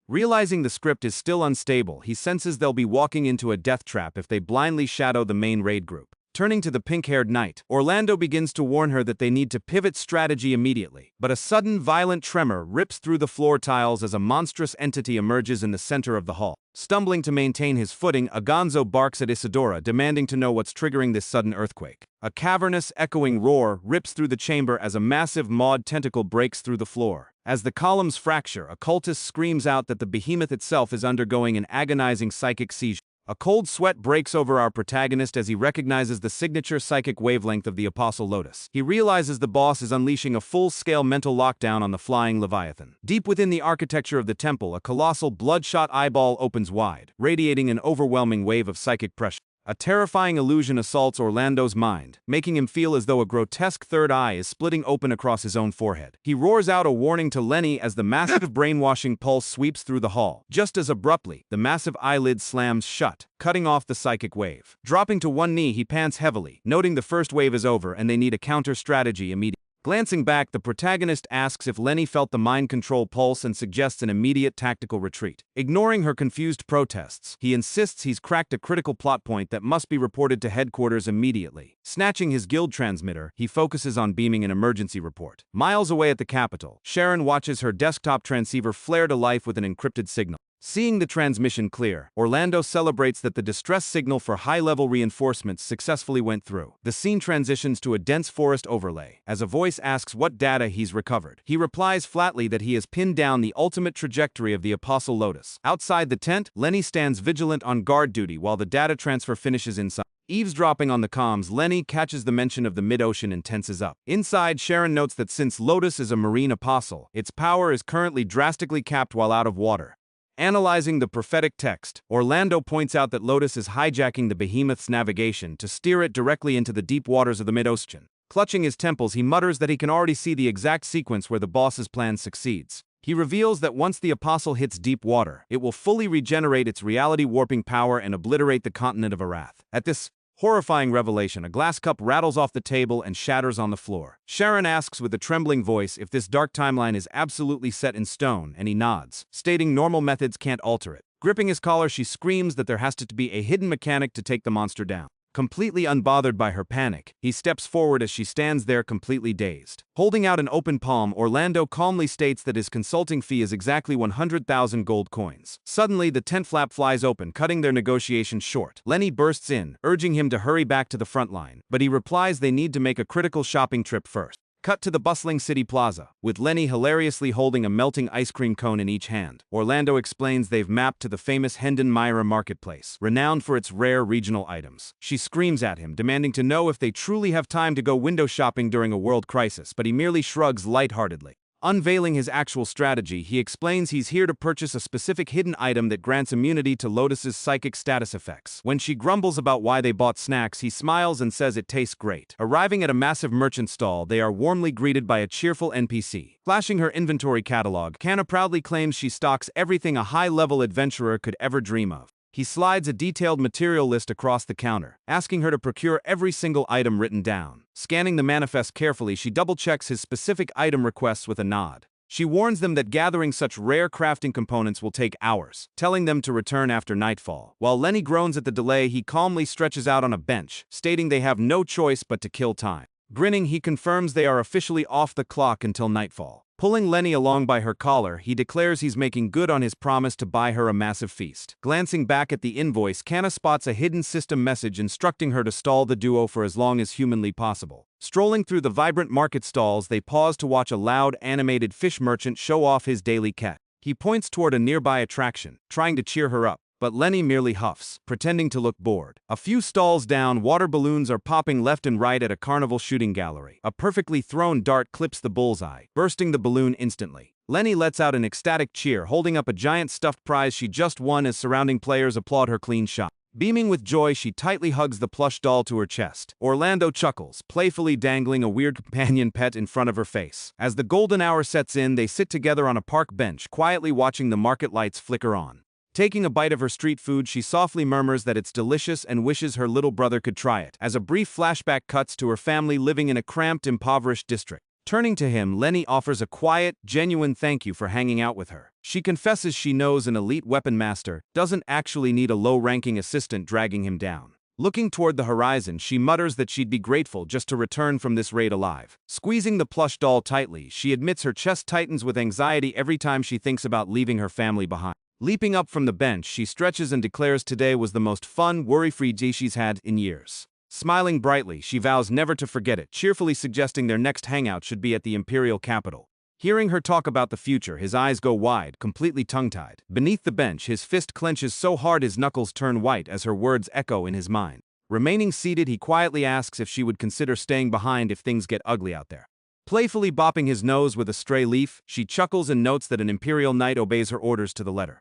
Realizing the script is still unstable, he senses they'll be walking into a death trap if they blindly shadow the main raid group. Turning to the pink-haired knight, Orlando begins to warn her that they need to pivot strategy immediately. But a sudden violent tremor rips through the floor tiles as a monstrous entity emerges in the center of the hall. Stumbling to maintain his footing, Agonzo barks at Isadora, demanding to know what's triggering this sudden earthquake. A cavernous, echoing roar rips through the chamber as a massive maud tentacle breaks through the floor. As the columns fracture, a cultist screams out that the behemoth itself is undergoing an agonizing psychic seizure. A cold sweat breaks over our protagonist as he recognizes the signature psychic wavelength of the Apostle Lotus. He realizes the boss is unleashing a full-scale mental lockdown on the flying Leviathan. Deep within the architecture of the temple, a colossal bloodshot eyeball opens wide, radiating an overwhelming wave of psychic pressure. A terrifying illusion assaults Orlando's mind, making him feel as though a grotesque third eye is splitting open across his own forehead. He roars out a warning to Lenny as the massive brainwashing pulse sweeps through the hall. Just as abruptly, the massive eyelid slams shut, cutting off the psychic wave. Dropping to one knee, he pants heavily, noting the first wave is over and they need a counter strategy immediately. Glancing back, the protagonist asks if Lenny felt the mind control pulse and suggests an immediate tactical retreat. Ignoring her confused protests, he insists he's cracked a critical plot point that must be reported to headquarters immediately. Snatching his guild transmitter, he focuses on beaming an emergency report. Miles away at the capital, Sharon watches her desktop transceiver flare to life with an encrypted signal. Seeing the transmission clear, Orlando celebrates that the distress signal for high-level reinforcements successfully went through. The scene transitions to a dense forest overlay, as a voice asks what data he's recovered. He replies flatly that he has pinned down the ultimate trajectory of the Apostle Lotus. Outside the tent, Lenny stands vigilant on guard duty while the data transfer finishes inside. Eavesdropping on the comms, Lenny catches the mention of the mid-ocean and tenses up. Inside, Sharon notes that since Lotus is a marine apostle, its power is currently drastically capped while out of water. Analyzing the prophetic text, Orlando points out that Lotus is hijacking the behemoth's navigation to steer it directly into the deep waters of the mid-ocean. Clutching his temples, he mutters that he can already see the exact sequence where the boss's plan succeeds. He reveals that once the Apostle hits deep water, it will fully regenerate its reality-warping power and obliterate the continent of Arath. At this horrifying revelation, a glass cup rattles off the table and shatters on the floor. Sharon asks with a trembling voice if this dark timeline is absolutely set in stone, and he nods, stating normal methods can't alter it. Gripping his collar, she screams that there has to be a hidden mechanic to take the monster down. Completely unbothered by her panic, he steps forward as she stands there completely dazed. Holding out an open palm, Orlando calmly states that his consulting fee is exactly 100,000 gold coins. Suddenly, the tent flap flies open, cutting their negotiations short. Lenny bursts in, urging him to hurry back to the front line, but he replies they need to make a critical shopping trip first. Cut to the bustling city plaza, with Lenny hilariously holding a melting ice cream cone in each hand. Orlando explains they've mapped to the famous Hendon Myra marketplace, renowned for its rare regional items. She screams at him, demanding to know if they truly have time to go window shopping during a world crisis, but he merely shrugs lightheartedly. Unveiling his actual strategy, he explains he's here to purchase a specific hidden item that grants immunity to Lotus's psychic status effects. When she grumbles about why they bought snacks, he smiles and says it tastes great. Arriving at a massive merchant stall, they are warmly greeted by a cheerful NPC. Flashing her inventory catalog, Kana proudly claims she stocks everything a high-level adventurer could ever dream of. He slides a detailed material list across the counter, asking her to procure every single item written down. Scanning the manifest carefully, she double-checks his specific item requests with a nod. She warns them that gathering such rare crafting components will take hours, telling them to return after nightfall. While Lenny groans at the delay, he calmly stretches out on a bench, stating they have no choice but to kill time. Grinning, he confirms they are officially off the clock until nightfall. Pulling Lenny along by her collar, he declares he's making good on his promise to buy her a massive feast. Glancing back at the invoice, Kana spots a hidden system message instructing her to stall the duo for as long as humanly possible. Strolling through the vibrant market stalls, they pause to watch a loud, animated fish merchant show off his daily catch. He points toward a nearby attraction, trying to cheer her up. But Lenny merely huffs, pretending to look bored. A few stalls down, water balloons are popping left and right at a carnival shooting gallery. A perfectly thrown dart clips the bullseye, bursting the balloon instantly. Lenny lets out an ecstatic cheer, holding up a giant stuffed prize she just won as surrounding players applaud her clean shot. Beaming with joy, she tightly hugs the plush doll to her chest. Orlando chuckles, playfully dangling a weird companion pet in front of her face. As the golden hour sets in, they sit together on a park bench, quietly watching the market lights flicker on. Taking a bite of her street food, she softly murmurs that it's delicious and wishes her little brother could try it, as a brief flashback cuts to her family living in a cramped, impoverished district. Turning to him, Lenny offers a quiet, genuine thank you for hanging out with her. She confesses she knows an elite weapon master doesn't actually need a low-ranking assistant dragging him down. Looking toward the horizon, she mutters that she'd be grateful just to return from this raid alive. Squeezing the plush doll tightly, she admits her chest tightens with anxiety every time she thinks about leaving her family behind. Leaping up from the bench, she stretches and declares today was the most fun, worry-free day she's had in years. Smiling brightly, she vows never to forget it, cheerfully suggesting their next hangout should be at the imperial capital. Hearing her talk about the future, his eyes go wide, completely tongue-tied. Beneath the bench, his fist clenches so hard his knuckles turn white as her words echo in his mind. Remaining seated, he quietly asks if she would consider staying behind if things get ugly out there. Playfully bopping his nose with a stray leaf, she chuckles and notes that an imperial knight obeys her orders to the letter.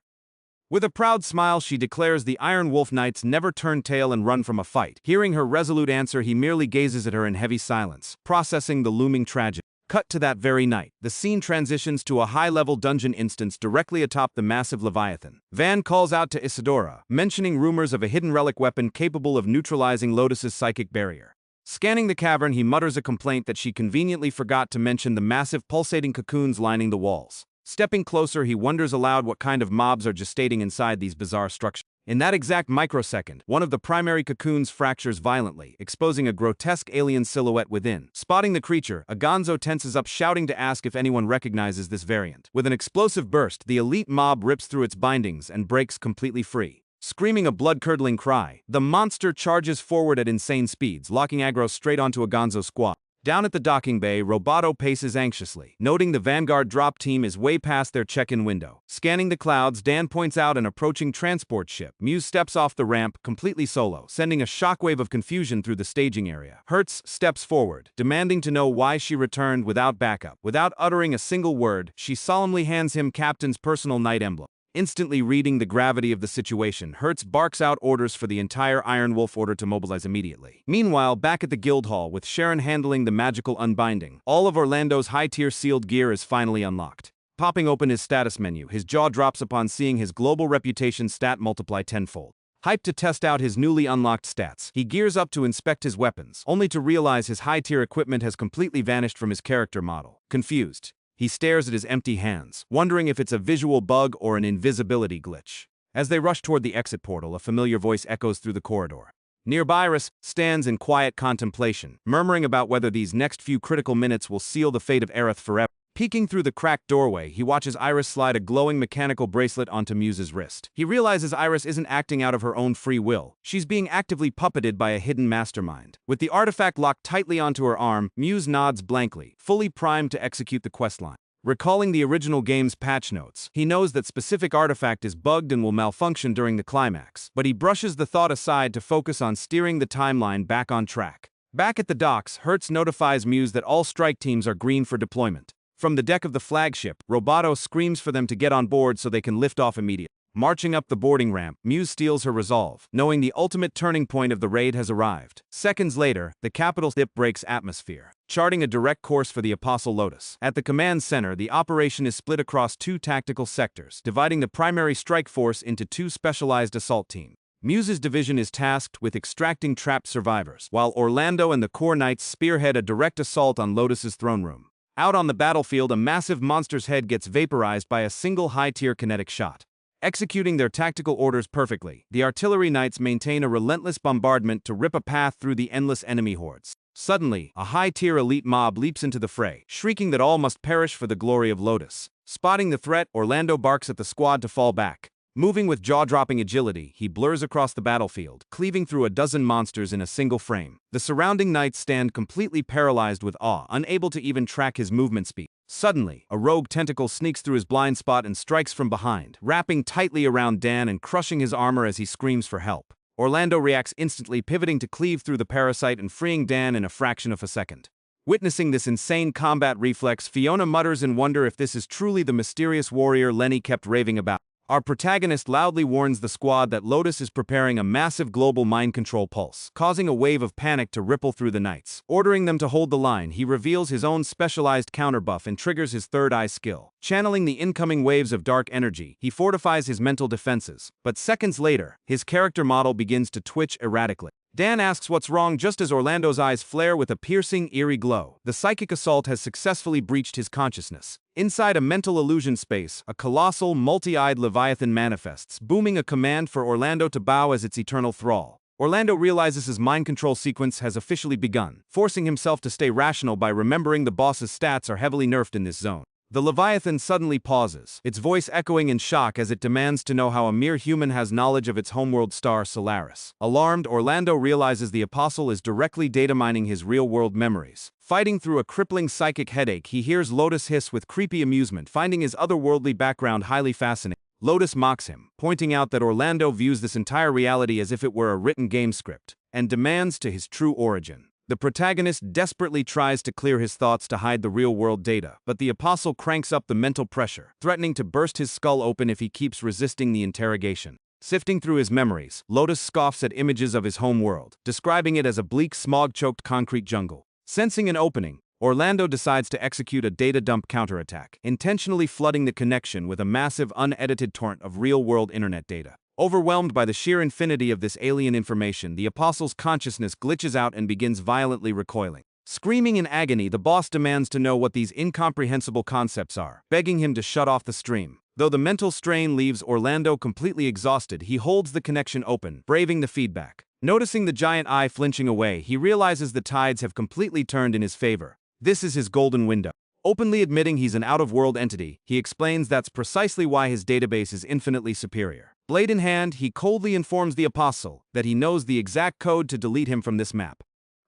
With a proud smile, she declares the Iron Wolf Knights never turn tail and run from a fight. Hearing her resolute answer, he merely gazes at her in heavy silence, processing the looming tragedy. Cut to that very night. The scene transitions to a high-level dungeon instance directly atop the massive Leviathan. Van calls out to Isadora, mentioning rumors of a hidden relic weapon capable of neutralizing Lotus's psychic barrier. Scanning the cavern, he mutters a complaint that she conveniently forgot to mention the massive pulsating cocoons lining the walls. Stepping closer, he wonders aloud what kind of mobs are gestating inside these bizarre structures. In that exact microsecond, one of the primary cocoons fractures violently, exposing a grotesque alien silhouette within. Spotting the creature, Agonzo tenses up, shouting to ask if anyone recognizes this variant. With an explosive burst, the elite mob rips through its bindings and breaks completely free. Screaming a blood-curdling cry, the monster charges forward at insane speeds, locking aggro straight onto Agonzo's squad. Down at the docking bay, Roboto paces anxiously, noting the Vanguard drop team is way past their check-in window. Scanning the clouds, Dan points out an approaching transport ship. Muse steps off the ramp, completely solo, sending a shockwave of confusion through the staging area. Hertz steps forward, demanding to know why she returned without backup. Without uttering a single word, she solemnly hands him Captain's personal knight emblem. Instantly reading the gravity of the situation, Hertz barks out orders for the entire Iron Wolf order to mobilize immediately. Meanwhile, back at the guild hall, with Sharon handling the magical unbinding, all of Orlando's high-tier sealed gear is finally unlocked. Popping open his status menu, his jaw drops upon seeing his global reputation stat multiply tenfold. Hyped to test out his newly unlocked stats, he gears up to inspect his weapons, only to realize his high-tier equipment has completely vanished from his character model. Confused, he stares at his empty hands, wondering if it's a visual bug or an invisibility glitch. As they rush toward the exit portal, a familiar voice echoes through the corridor. Nearby, Iris stands in quiet contemplation, murmuring about whether these next few critical minutes will seal the fate of Arath forever. Peeking through the cracked doorway, he watches Iris slide a glowing mechanical bracelet onto Muse's wrist. He realizes Iris isn't acting out of her own free will. She's being actively puppeted by a hidden mastermind. With the artifact locked tightly onto her arm, Muse nods blankly, fully primed to execute the questline. Recalling the original game's patch notes, he knows that specific artifact is bugged and will malfunction during the climax, but he brushes the thought aside to focus on steering the timeline back on track. Back at the docks, Hertz notifies Muse that all strike teams are green for deployment. From the deck of the flagship, Roboto screams for them to get on board so they can lift off immediately. Marching up the boarding ramp, Muse steals her resolve, knowing the ultimate turning point of the raid has arrived. Seconds later, the capital ship breaks atmosphere, charting a direct course for the Apostle Lotus. At the command center, the operation is split across two tactical sectors, dividing the primary strike force into two specialized assault teams. Muse's division is tasked with extracting trapped survivors, while Orlando and the Core Knights spearhead a direct assault on Lotus's throne room. Out on the battlefield, a massive monster's head gets vaporized by a single high-tier kinetic shot. Executing their tactical orders perfectly, the artillery knights maintain a relentless bombardment to rip a path through the endless enemy hordes. Suddenly, a high-tier elite mob leaps into the fray, shrieking that all must perish for the glory of Lotus. Spotting the threat, Orlando barks at the squad to fall back. Moving with jaw-dropping agility, he blurs across the battlefield, cleaving through a dozen monsters in a single frame. The surrounding knights stand completely paralyzed with awe, unable to even track his movement speed. Suddenly, a rogue tentacle sneaks through his blind spot and strikes from behind, wrapping tightly around Dan and crushing his armor as he screams for help. Orlando reacts instantly, pivoting to cleave through the parasite and freeing Dan in a fraction of a second. Witnessing this insane combat reflex, Fiona mutters in wonder if this is truly the mysterious warrior Lenny kept raving about. Our protagonist loudly warns the squad that Lotus is preparing a massive global mind control pulse, causing a wave of panic to ripple through the nights. Ordering them to hold the line, he reveals his own specialized counterbuff and triggers his third eye skill. Channeling the incoming waves of dark energy, he fortifies his mental defenses. But seconds later, his character model begins to twitch erratically. Dan asks what's wrong just as Orlando's eyes flare with a piercing, eerie glow. The psychic assault has successfully breached his consciousness. Inside a mental illusion space, a colossal, multi-eyed Leviathan manifests, booming a command for Orlando to bow as its eternal thrall. Orlando realizes his mind control sequence has officially begun, forcing himself to stay rational by remembering the boss's stats are heavily nerfed in this zone. The Leviathan suddenly pauses, its voice echoing in shock as it demands to know how a mere human has knowledge of its homeworld star Solaris. Alarmed, Orlando realizes the Apostle is directly data mining his real-world memories. Fighting through a crippling psychic headache, he hears Lotus hiss with creepy amusement, finding his otherworldly background highly fascinating. Lotus mocks him, pointing out that Orlando views this entire reality as if it were a written game script, and demands to his true origin. The protagonist desperately tries to clear his thoughts to hide the real-world data, but the Apostle cranks up the mental pressure, threatening to burst his skull open if he keeps resisting the interrogation. Sifting through his memories, Lotus scoffs at images of his home world, describing it as a bleak, smog-choked concrete jungle. Sensing an opening, Orlando decides to execute a data dump counterattack, intentionally flooding the connection with a massive, unedited torrent of real-world internet data. Overwhelmed by the sheer infinity of this alien information, the Apostle's consciousness glitches out and begins violently recoiling. Screaming in agony, the boss demands to know what these incomprehensible concepts are, begging him to shut off the stream. Though the mental strain leaves Orlando completely exhausted, he holds the connection open, braving the feedback. Noticing the giant eye flinching away, he realizes the tides have completely turned in his favor. This is his golden window. Openly admitting he's an out-of-world entity, he explains that's precisely why his database is infinitely superior. Blade in hand, he coldly informs the Apostle that he knows the exact code to delete him from this map.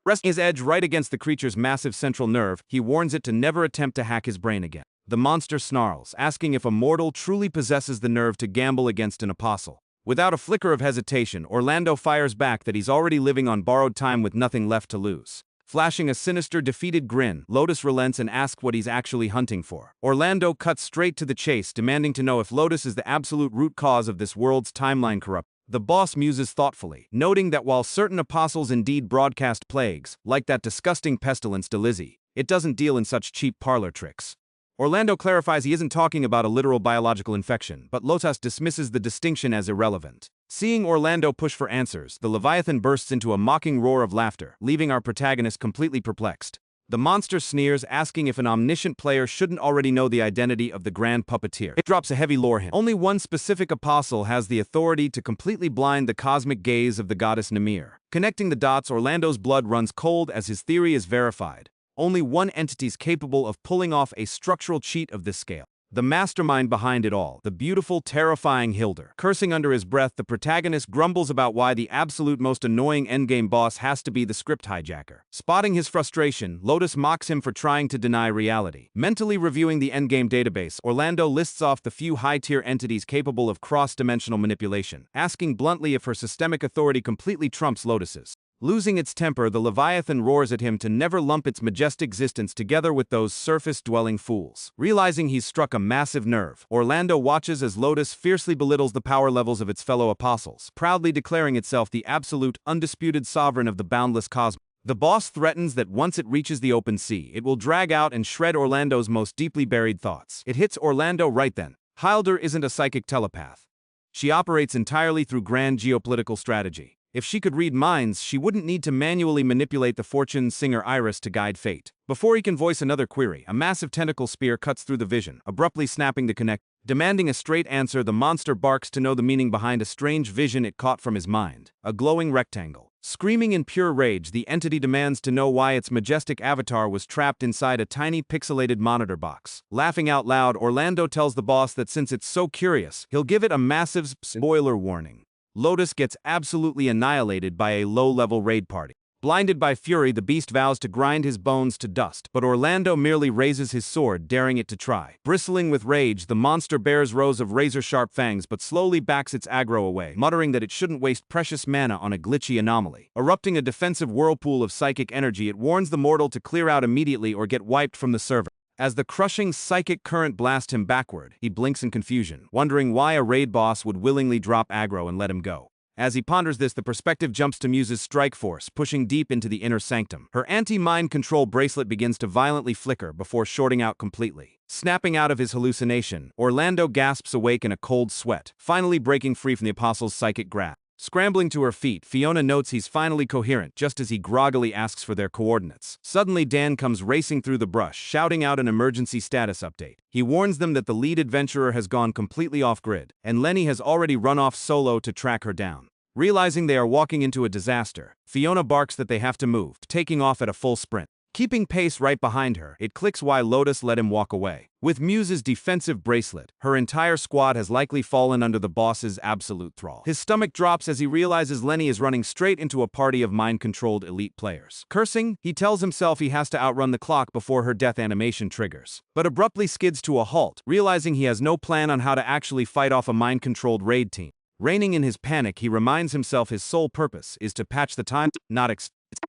Resting his edge right against the creature's massive central nerve, he warns it to never attempt to hack his brain again. The monster snarls, asking if a mortal truly possesses the nerve to gamble against an Apostle. Without a flicker of hesitation, Orlando fires back that he's already living on borrowed time with nothing left to lose. Flashing a sinister, defeated grin, Lotus relents and asks what he's actually hunting for. Orlando cuts straight to the chase, demanding to know if Lotus is the absolute root cause of this world's timeline corruption. The boss muses thoughtfully, noting that while certain apostles indeed broadcast plagues, like that disgusting pestilence Delezie, it doesn't deal in such cheap parlor tricks. Orlando clarifies he isn't talking about a literal biological infection, but Lotus dismisses the distinction as irrelevant. Seeing Orlando push for answers, the Leviathan bursts into a mocking roar of laughter, leaving our protagonist completely perplexed. The monster sneers, asking if an omniscient player shouldn't already know the identity of the Grand Puppeteer. It drops a heavy lore hint. Only one specific apostle has the authority to completely blind the cosmic gaze of the goddess Namir. Connecting the dots, Orlando's blood runs cold as his theory is verified. Only one entity's capable of pulling off a structural cheat of this scale. The mastermind behind it all, the beautiful, terrifying Hildur. Cursing under his breath, the protagonist grumbles about why the absolute most annoying endgame boss has to be the script hijacker. Spotting his frustration, Lotus mocks him for trying to deny reality. Mentally reviewing the endgame database, Orlando lists off the few high-tier entities capable of cross-dimensional manipulation, asking bluntly if her systemic authority completely trumps Lotus's. Losing its temper, the Leviathan roars at him to never lump its majestic existence together with those surface-dwelling fools. Realizing he's struck a massive nerve, Orlando watches as Lotus fiercely belittles the power levels of its fellow apostles, proudly declaring itself the absolute, undisputed sovereign of the boundless cosmos. The boss threatens that once it reaches the open sea, it will drag out and shred Orlando's most deeply buried thoughts. It hits Orlando right then. Hildur isn't a psychic telepath. She operates entirely through grand geopolitical strategy. If she could read minds, she wouldn't need to manually manipulate the fortune singer Iris to guide fate. Before he can voice another query, a massive tentacle spear cuts through the vision, abruptly snapping the connection. Demanding a straight answer, the monster barks to know the meaning behind a strange vision it caught from his mind. A glowing rectangle. Screaming in pure rage, the entity demands to know why its majestic avatar was trapped inside a tiny pixelated monitor box. Laughing out loud, Orlando tells the boss that since it's so curious, he'll give it a massive spoiler warning. Lotus gets absolutely annihilated by a low-level raid party. Blinded by fury, the beast vows to grind his bones to dust, but Orlando merely raises his sword, daring it to try. Bristling with rage, the monster bears rows of razor-sharp fangs but slowly backs its aggro away, muttering that it shouldn't waste precious mana on a glitchy anomaly. Erupting a defensive whirlpool of psychic energy, it warns the mortal to clear out immediately or get wiped from the server. As the crushing psychic current blasts him backward, he blinks in confusion, wondering why a raid boss would willingly drop aggro and let him go. As he ponders this, the perspective jumps to Muse's strike force, pushing deep into the inner sanctum. Her anti-mind control bracelet begins to violently flicker before shorting out completely. Snapping out of his hallucination, Orlando gasps awake in a cold sweat, finally breaking free from the Apostle's psychic grasp. Scrambling to her feet, Fiona notes he's finally coherent just as he groggily asks for their coordinates. Suddenly, Dan comes racing through the brush, shouting out an emergency status update. He warns them that the lead adventurer has gone completely off-grid, and Lenny has already run off solo to track her down. Realizing they are walking into a disaster, Fiona barks that they have to move, taking off at a full sprint. Keeping pace right behind her, it clicks why Lotus let him walk away. With Muse's defensive bracelet, her entire squad has likely fallen under the boss's absolute thrall. His stomach drops as he realizes Lenny is running straight into a party of mind-controlled elite players. Cursing, he tells himself he has to outrun the clock before her death animation triggers, but abruptly skids to a halt, realizing he has no plan on how to actually fight off a mind-controlled raid team. Reining in his panic, he reminds himself his sole purpose is to patch the time, not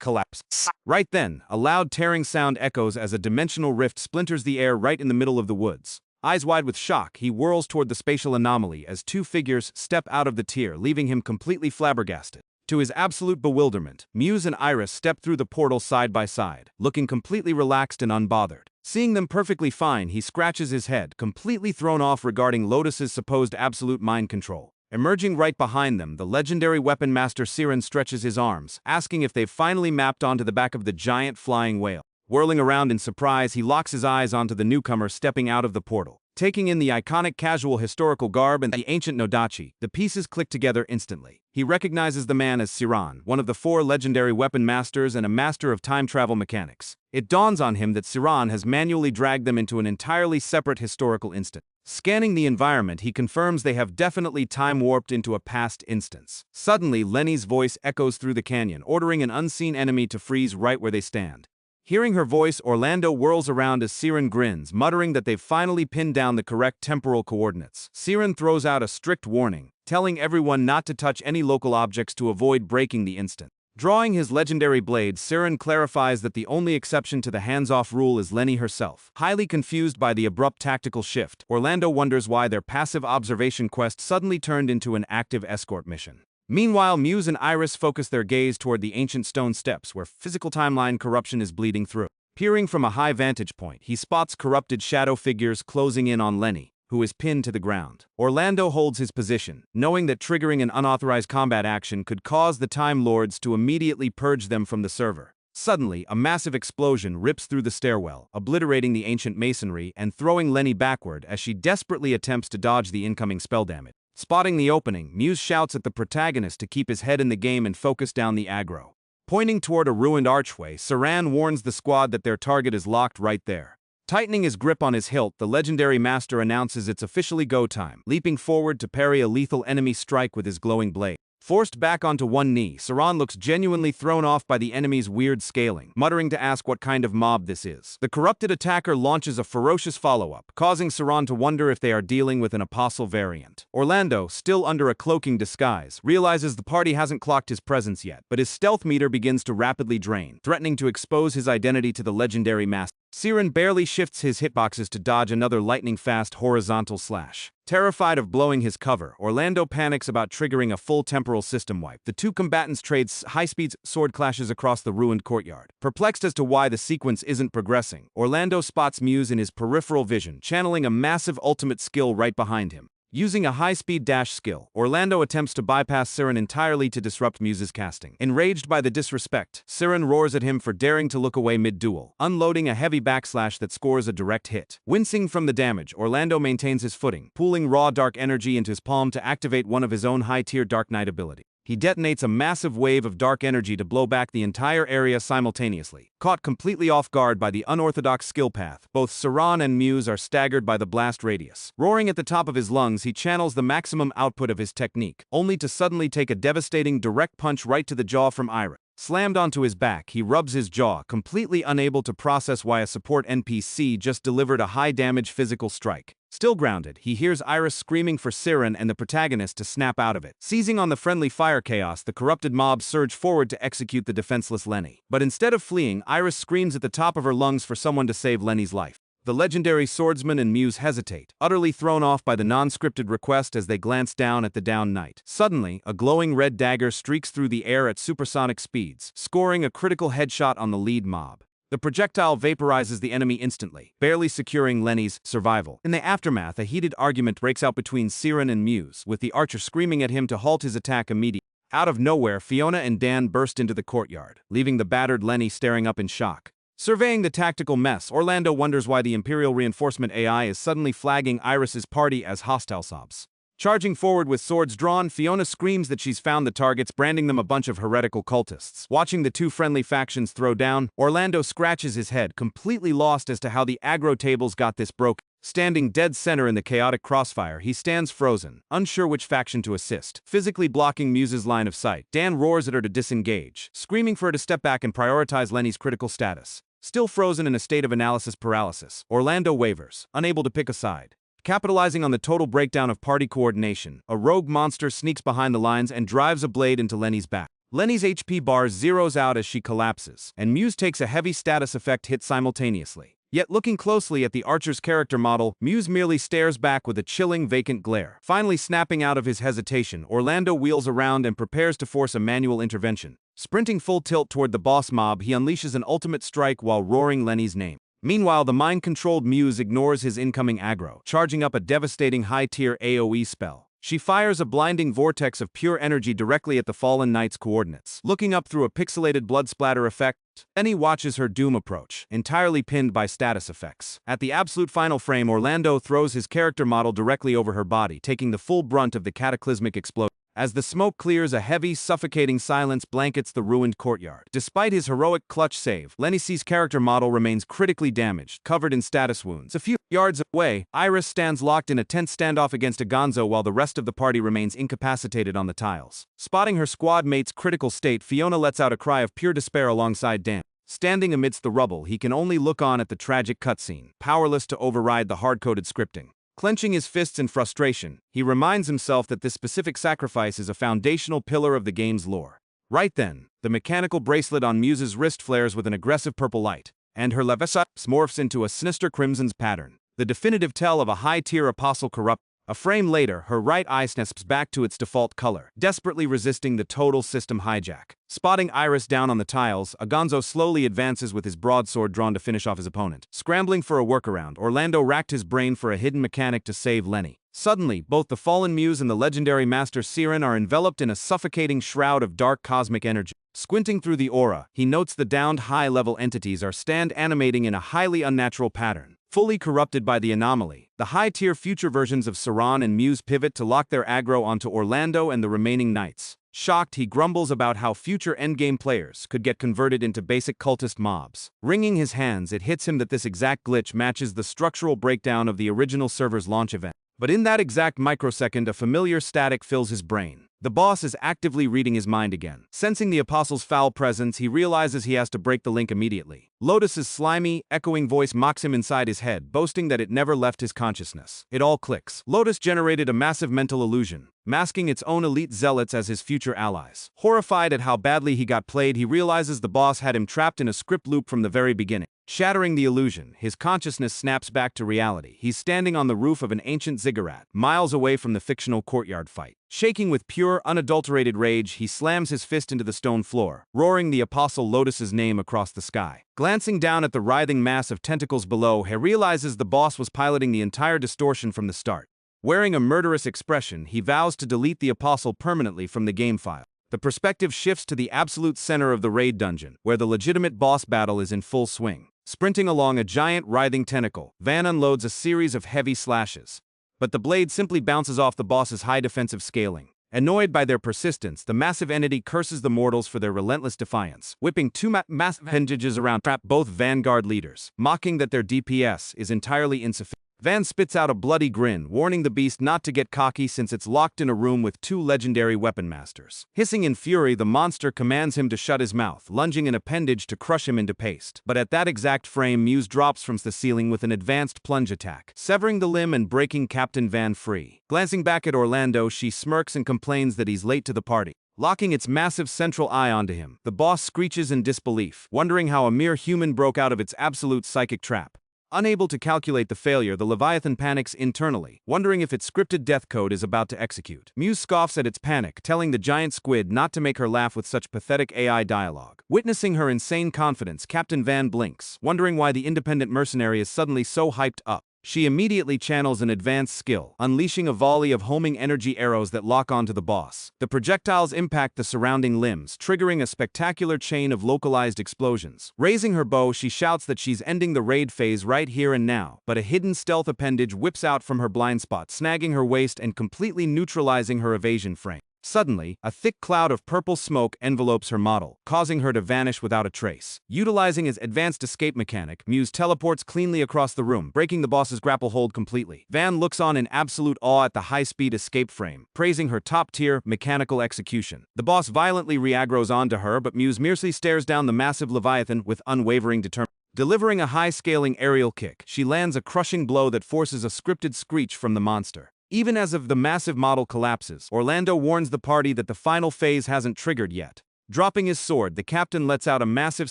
collapse. Right then, a loud tearing sound echoes as a dimensional rift splinters the air right in the middle of the woods. Eyes wide with shock, he whirls toward the spatial anomaly as two figures step out of the tier, leaving him completely flabbergasted. To his absolute bewilderment, Muse and Iris step through the portal side by side, looking completely relaxed and unbothered. Seeing them perfectly fine, he scratches his head, completely thrown off regarding Lotus's supposed absolute mind control. Emerging right behind them, the legendary weapon master Siren stretches his arms, asking if they've finally mapped onto the back of the giant flying whale. Whirling around in surprise, he locks his eyes onto the newcomer stepping out of the portal. Taking in the iconic casual historical garb and the ancient Nodachi, the pieces click together instantly. He recognizes the man as Siran, one of the 4 legendary weapon masters and a master of time travel mechanics. It dawns on him that Siran has manually dragged them into an entirely separate historical instant. Scanning the environment, he confirms they have definitely time-warped into a past instance. Suddenly, Lenny's voice echoes through the canyon, ordering an unseen enemy to freeze right where they stand. Hearing her voice, Orlando whirls around as Siren grins, muttering that they've finally pinned down the correct temporal coordinates. Siren throws out a strict warning, telling everyone not to touch any local objects to avoid breaking the instant. Drawing his legendary blade, Siren clarifies that the only exception to the hands-off rule is Lenny herself. Highly confused by the abrupt tactical shift, Orlando wonders why their passive observation quest suddenly turned into an active escort mission. Meanwhile, Muse and Iris focus their gaze toward the ancient stone steps where physical timeline corruption is bleeding through. Peering from a high vantage point, he spots corrupted shadow figures closing in on Lenny, who is pinned to the ground. Orlando holds his position, knowing that triggering an unauthorized combat action could cause the Time Lords to immediately purge them from the server. Suddenly, a massive explosion rips through the stairwell, obliterating the ancient masonry and throwing Lenny backward as she desperately attempts to dodge the incoming spell damage. Spotting the opening, Muse shouts at the protagonist to keep his head in the game and focus down the aggro. Pointing toward a ruined archway, Siran warns the squad that their target is locked right there. Tightening his grip on his hilt, the legendary master announces it's officially go time, leaping forward to parry a lethal enemy strike with his glowing blade. Forced back onto one knee, Siran looks genuinely thrown off by the enemy's weird scaling, muttering to ask what kind of mob this is. The corrupted attacker launches a ferocious follow-up, causing Siran to wonder if they are dealing with an apostle variant. Orlando, still under a cloaking disguise, realizes the party hasn't clocked his presence yet, but his stealth meter begins to rapidly drain, threatening to expose his identity to the legendary master. Siren barely shifts his hitboxes to dodge another lightning-fast horizontal slash. Terrified of blowing his cover, Orlando panics about triggering a full temporal system wipe. The two combatants trade high-speed sword clashes across the ruined courtyard. Perplexed as to why the sequence isn't progressing, Orlando spots Muse in his peripheral vision, channeling a massive ultimate skill right behind him. Using a high-speed dash skill, Orlando attempts to bypass Siren entirely to disrupt Muse's casting. Enraged by the disrespect, Siren roars at him for daring to look away mid-duel, unloading a heavy backslash that scores a direct hit. Wincing from the damage, Orlando maintains his footing, pooling raw dark energy into his palm to activate one of his own high-tier Dark Knight ability. He detonates a massive wave of dark energy to blow back the entire area simultaneously. Caught completely off guard by the unorthodox skill path, both Siran and Muse are staggered by the blast radius. Roaring at the top of his lungs, he channels the maximum output of his technique, only to suddenly take a devastating direct punch right to the jaw from Iris. Slammed onto his back, he rubs his jaw, completely unable to process why a support NPC just delivered a high-damage physical strike. Still grounded, he hears Iris screaming for Siren and the protagonist to snap out of it. Seizing on the friendly fire chaos, the corrupted mob surge forward to execute the defenseless Lenny. But instead of fleeing, Iris screams at the top of her lungs for someone to save Lenny's life. The legendary swordsman and Muse hesitate, utterly thrown off by the non-scripted request as they glance down at the downed knight. Suddenly, a glowing red dagger streaks through the air at supersonic speeds, scoring a critical headshot on the lead mob. The projectile vaporizes the enemy instantly, barely securing Lenny's survival. In the aftermath, a heated argument breaks out between Siren and Muse, with the archer screaming at him to halt his attack immediately. Out of nowhere, Fiona and Dan burst into the courtyard, leaving the battered Lenny staring up in shock. Surveying the tactical mess, Orlando wonders why the Imperial Reinforcement AI is suddenly flagging Iris's party as hostile sobs. Charging forward with swords drawn, Fiona screams that she's found the targets, branding them a bunch of heretical cultists. Watching the two friendly factions throw down, Orlando scratches his head, completely lost as to how the aggro tables got this broken. Standing dead center in the chaotic crossfire, he stands frozen, unsure which faction to assist. Physically blocking Muse's line of sight, Dan roars at her to disengage, screaming for her to step back and prioritize Lenny's critical status. Still frozen in a state of analysis paralysis, Orlando wavers, unable to pick a side. Capitalizing on the total breakdown of party coordination, a rogue monster sneaks behind the lines and drives a blade into Lenny's back. Lenny's HP bar zeroes out as she collapses, and Muse takes a heavy status effect hit simultaneously. Yet looking closely at the archer's character model, Muse merely stares back with a chilling, vacant glare. Finally snapping out of his hesitation, Orlando wheels around and prepares to force a manual intervention. Sprinting full tilt toward the boss mob, he unleashes an ultimate strike while roaring Lenny's name. Meanwhile, the mind-controlled Muse ignores his incoming aggro, charging up a devastating high-tier AoE spell. She fires a blinding vortex of pure energy directly at the fallen knight's coordinates. Looking up through a pixelated blood splatter effect, Lenny watches her doom approach, entirely pinned by status effects. At the absolute final frame, Orlando throws his character model directly over her body, taking the full brunt of the cataclysmic explosion. As the smoke clears, a heavy, suffocating silence blankets the ruined courtyard. Despite his heroic clutch save, Lenny's character model remains critically damaged, covered in status wounds. A few yards away, Iris stands locked in a tense standoff against a Gonzo while the rest of the party remains incapacitated on the tiles. Spotting her squad mate's critical state, Fiona lets out a cry of pure despair alongside Dan. Standing amidst the rubble, he can only look on at the tragic cutscene, powerless to override the hard-coded scripting. Clenching his fists in frustration, he reminds himself that this specific sacrifice is a foundational pillar of the game's lore. Right then, the mechanical bracelet on Muse's wrist flares with an aggressive purple light, and her levitas morphs into a sinister crimson's pattern, the definitive tell of a high-tier apostle corrupt. A frame later, her right eye snaps back to its default color, desperately resisting the total system hijack. Spotting Iris down on the tiles, a Gonzo slowly advances with his broadsword drawn to finish off his opponent. Scrambling for a workaround, Orlando racked his brain for a hidden mechanic to save Lenny. Suddenly, both the fallen Muse and the legendary Master Siren are enveloped in a suffocating shroud of dark cosmic energy. Squinting through the aura, he notes the downed high-level entities are animating in a highly unnatural pattern. Fully corrupted by the anomaly, the high-tier future versions of Siren and Muse pivot to lock their aggro onto Orlando and the remaining knights. Shocked, he grumbles about how future endgame players could get converted into basic cultist mobs. Wringing his hands, it hits him that this exact glitch matches the structural breakdown of the original server's launch event. But in that exact microsecond, a familiar static fills his brain. The boss is actively reading his mind again. Sensing the Apostle's foul presence, he realizes he has to break the link immediately. Lotus's slimy, echoing voice mocks him inside his head, boasting that it never left his consciousness. It all clicks. Lotus generated a massive mental illusion, masking its own elite zealots as his future allies. Horrified at how badly he got played, he realizes the boss had him trapped in a script loop from the very beginning. Shattering the illusion, his consciousness snaps back to reality. He's standing on the roof of an ancient ziggurat, miles away from the fictional courtyard fight. Shaking with pure, unadulterated rage, he slams his fist into the stone floor, roaring the Apostle Lotus's name across the sky. Glancing down at the writhing mass of tentacles below, he realizes the boss was piloting the entire distortion from the start. Wearing a murderous expression, he vows to delete the Apostle permanently from the game file. The perspective shifts to the absolute center of the raid dungeon, where the legitimate boss battle is in full swing. Sprinting along a giant, writhing tentacle, Van unloads a series of heavy slashes. But the blade simply bounces off the boss's high defensive scaling. Annoyed by their persistence, the massive entity curses the mortals for their relentless defiance, whipping two massive appendages around trap both Vanguard leaders, mocking that their DPS is entirely insufficient. Van spits out a bloody grin, warning the beast not to get cocky since it's locked in a room with two legendary weapon masters. Hissing in fury, the monster commands him to shut his mouth, lunging an appendage to crush him into paste. But at that exact frame, Muse drops from the ceiling with an advanced plunge attack, severing the limb and breaking Captain Van free. Glancing back at Orlando, she smirks and complains that he's late to the party. Locking its massive central eye onto him, the boss screeches in disbelief, wondering how a mere human broke out of its absolute psychic trap. Unable to calculate the failure, the Leviathan panics internally, wondering if its scripted death code is about to execute. Muse scoffs at its panic, telling the giant squid not to make her laugh with such pathetic AI dialogue. Witnessing her insane confidence, Captain Van blinks, wondering why the independent mercenary is suddenly so hyped up. She immediately channels an advanced skill, unleashing a volley of homing energy arrows that lock onto the boss. The projectiles impact the surrounding limbs, triggering a spectacular chain of localized explosions. Raising her bow, she shouts that she's ending the raid phase right here and now, but a hidden stealth appendage whips out from her blind spot, snagging her waist and completely neutralizing her evasion frame. Suddenly, a thick cloud of purple smoke envelopes her model, causing her to vanish without a trace. Utilizing his advanced escape mechanic, Muse teleports cleanly across the room, breaking the boss's grapple hold completely. Van looks on in absolute awe at the high-speed escape frame, praising her top-tier mechanical execution. The boss violently re-aggros onto her, but Muse merely stares down the massive Leviathan with unwavering determination. Delivering a high-scaling aerial kick, she lands a crushing blow that forces a scripted screech from the monster. Even as the massive model collapses, Orlando warns the party that the final phase hasn't triggered yet. Dropping his sword, the captain lets out a massive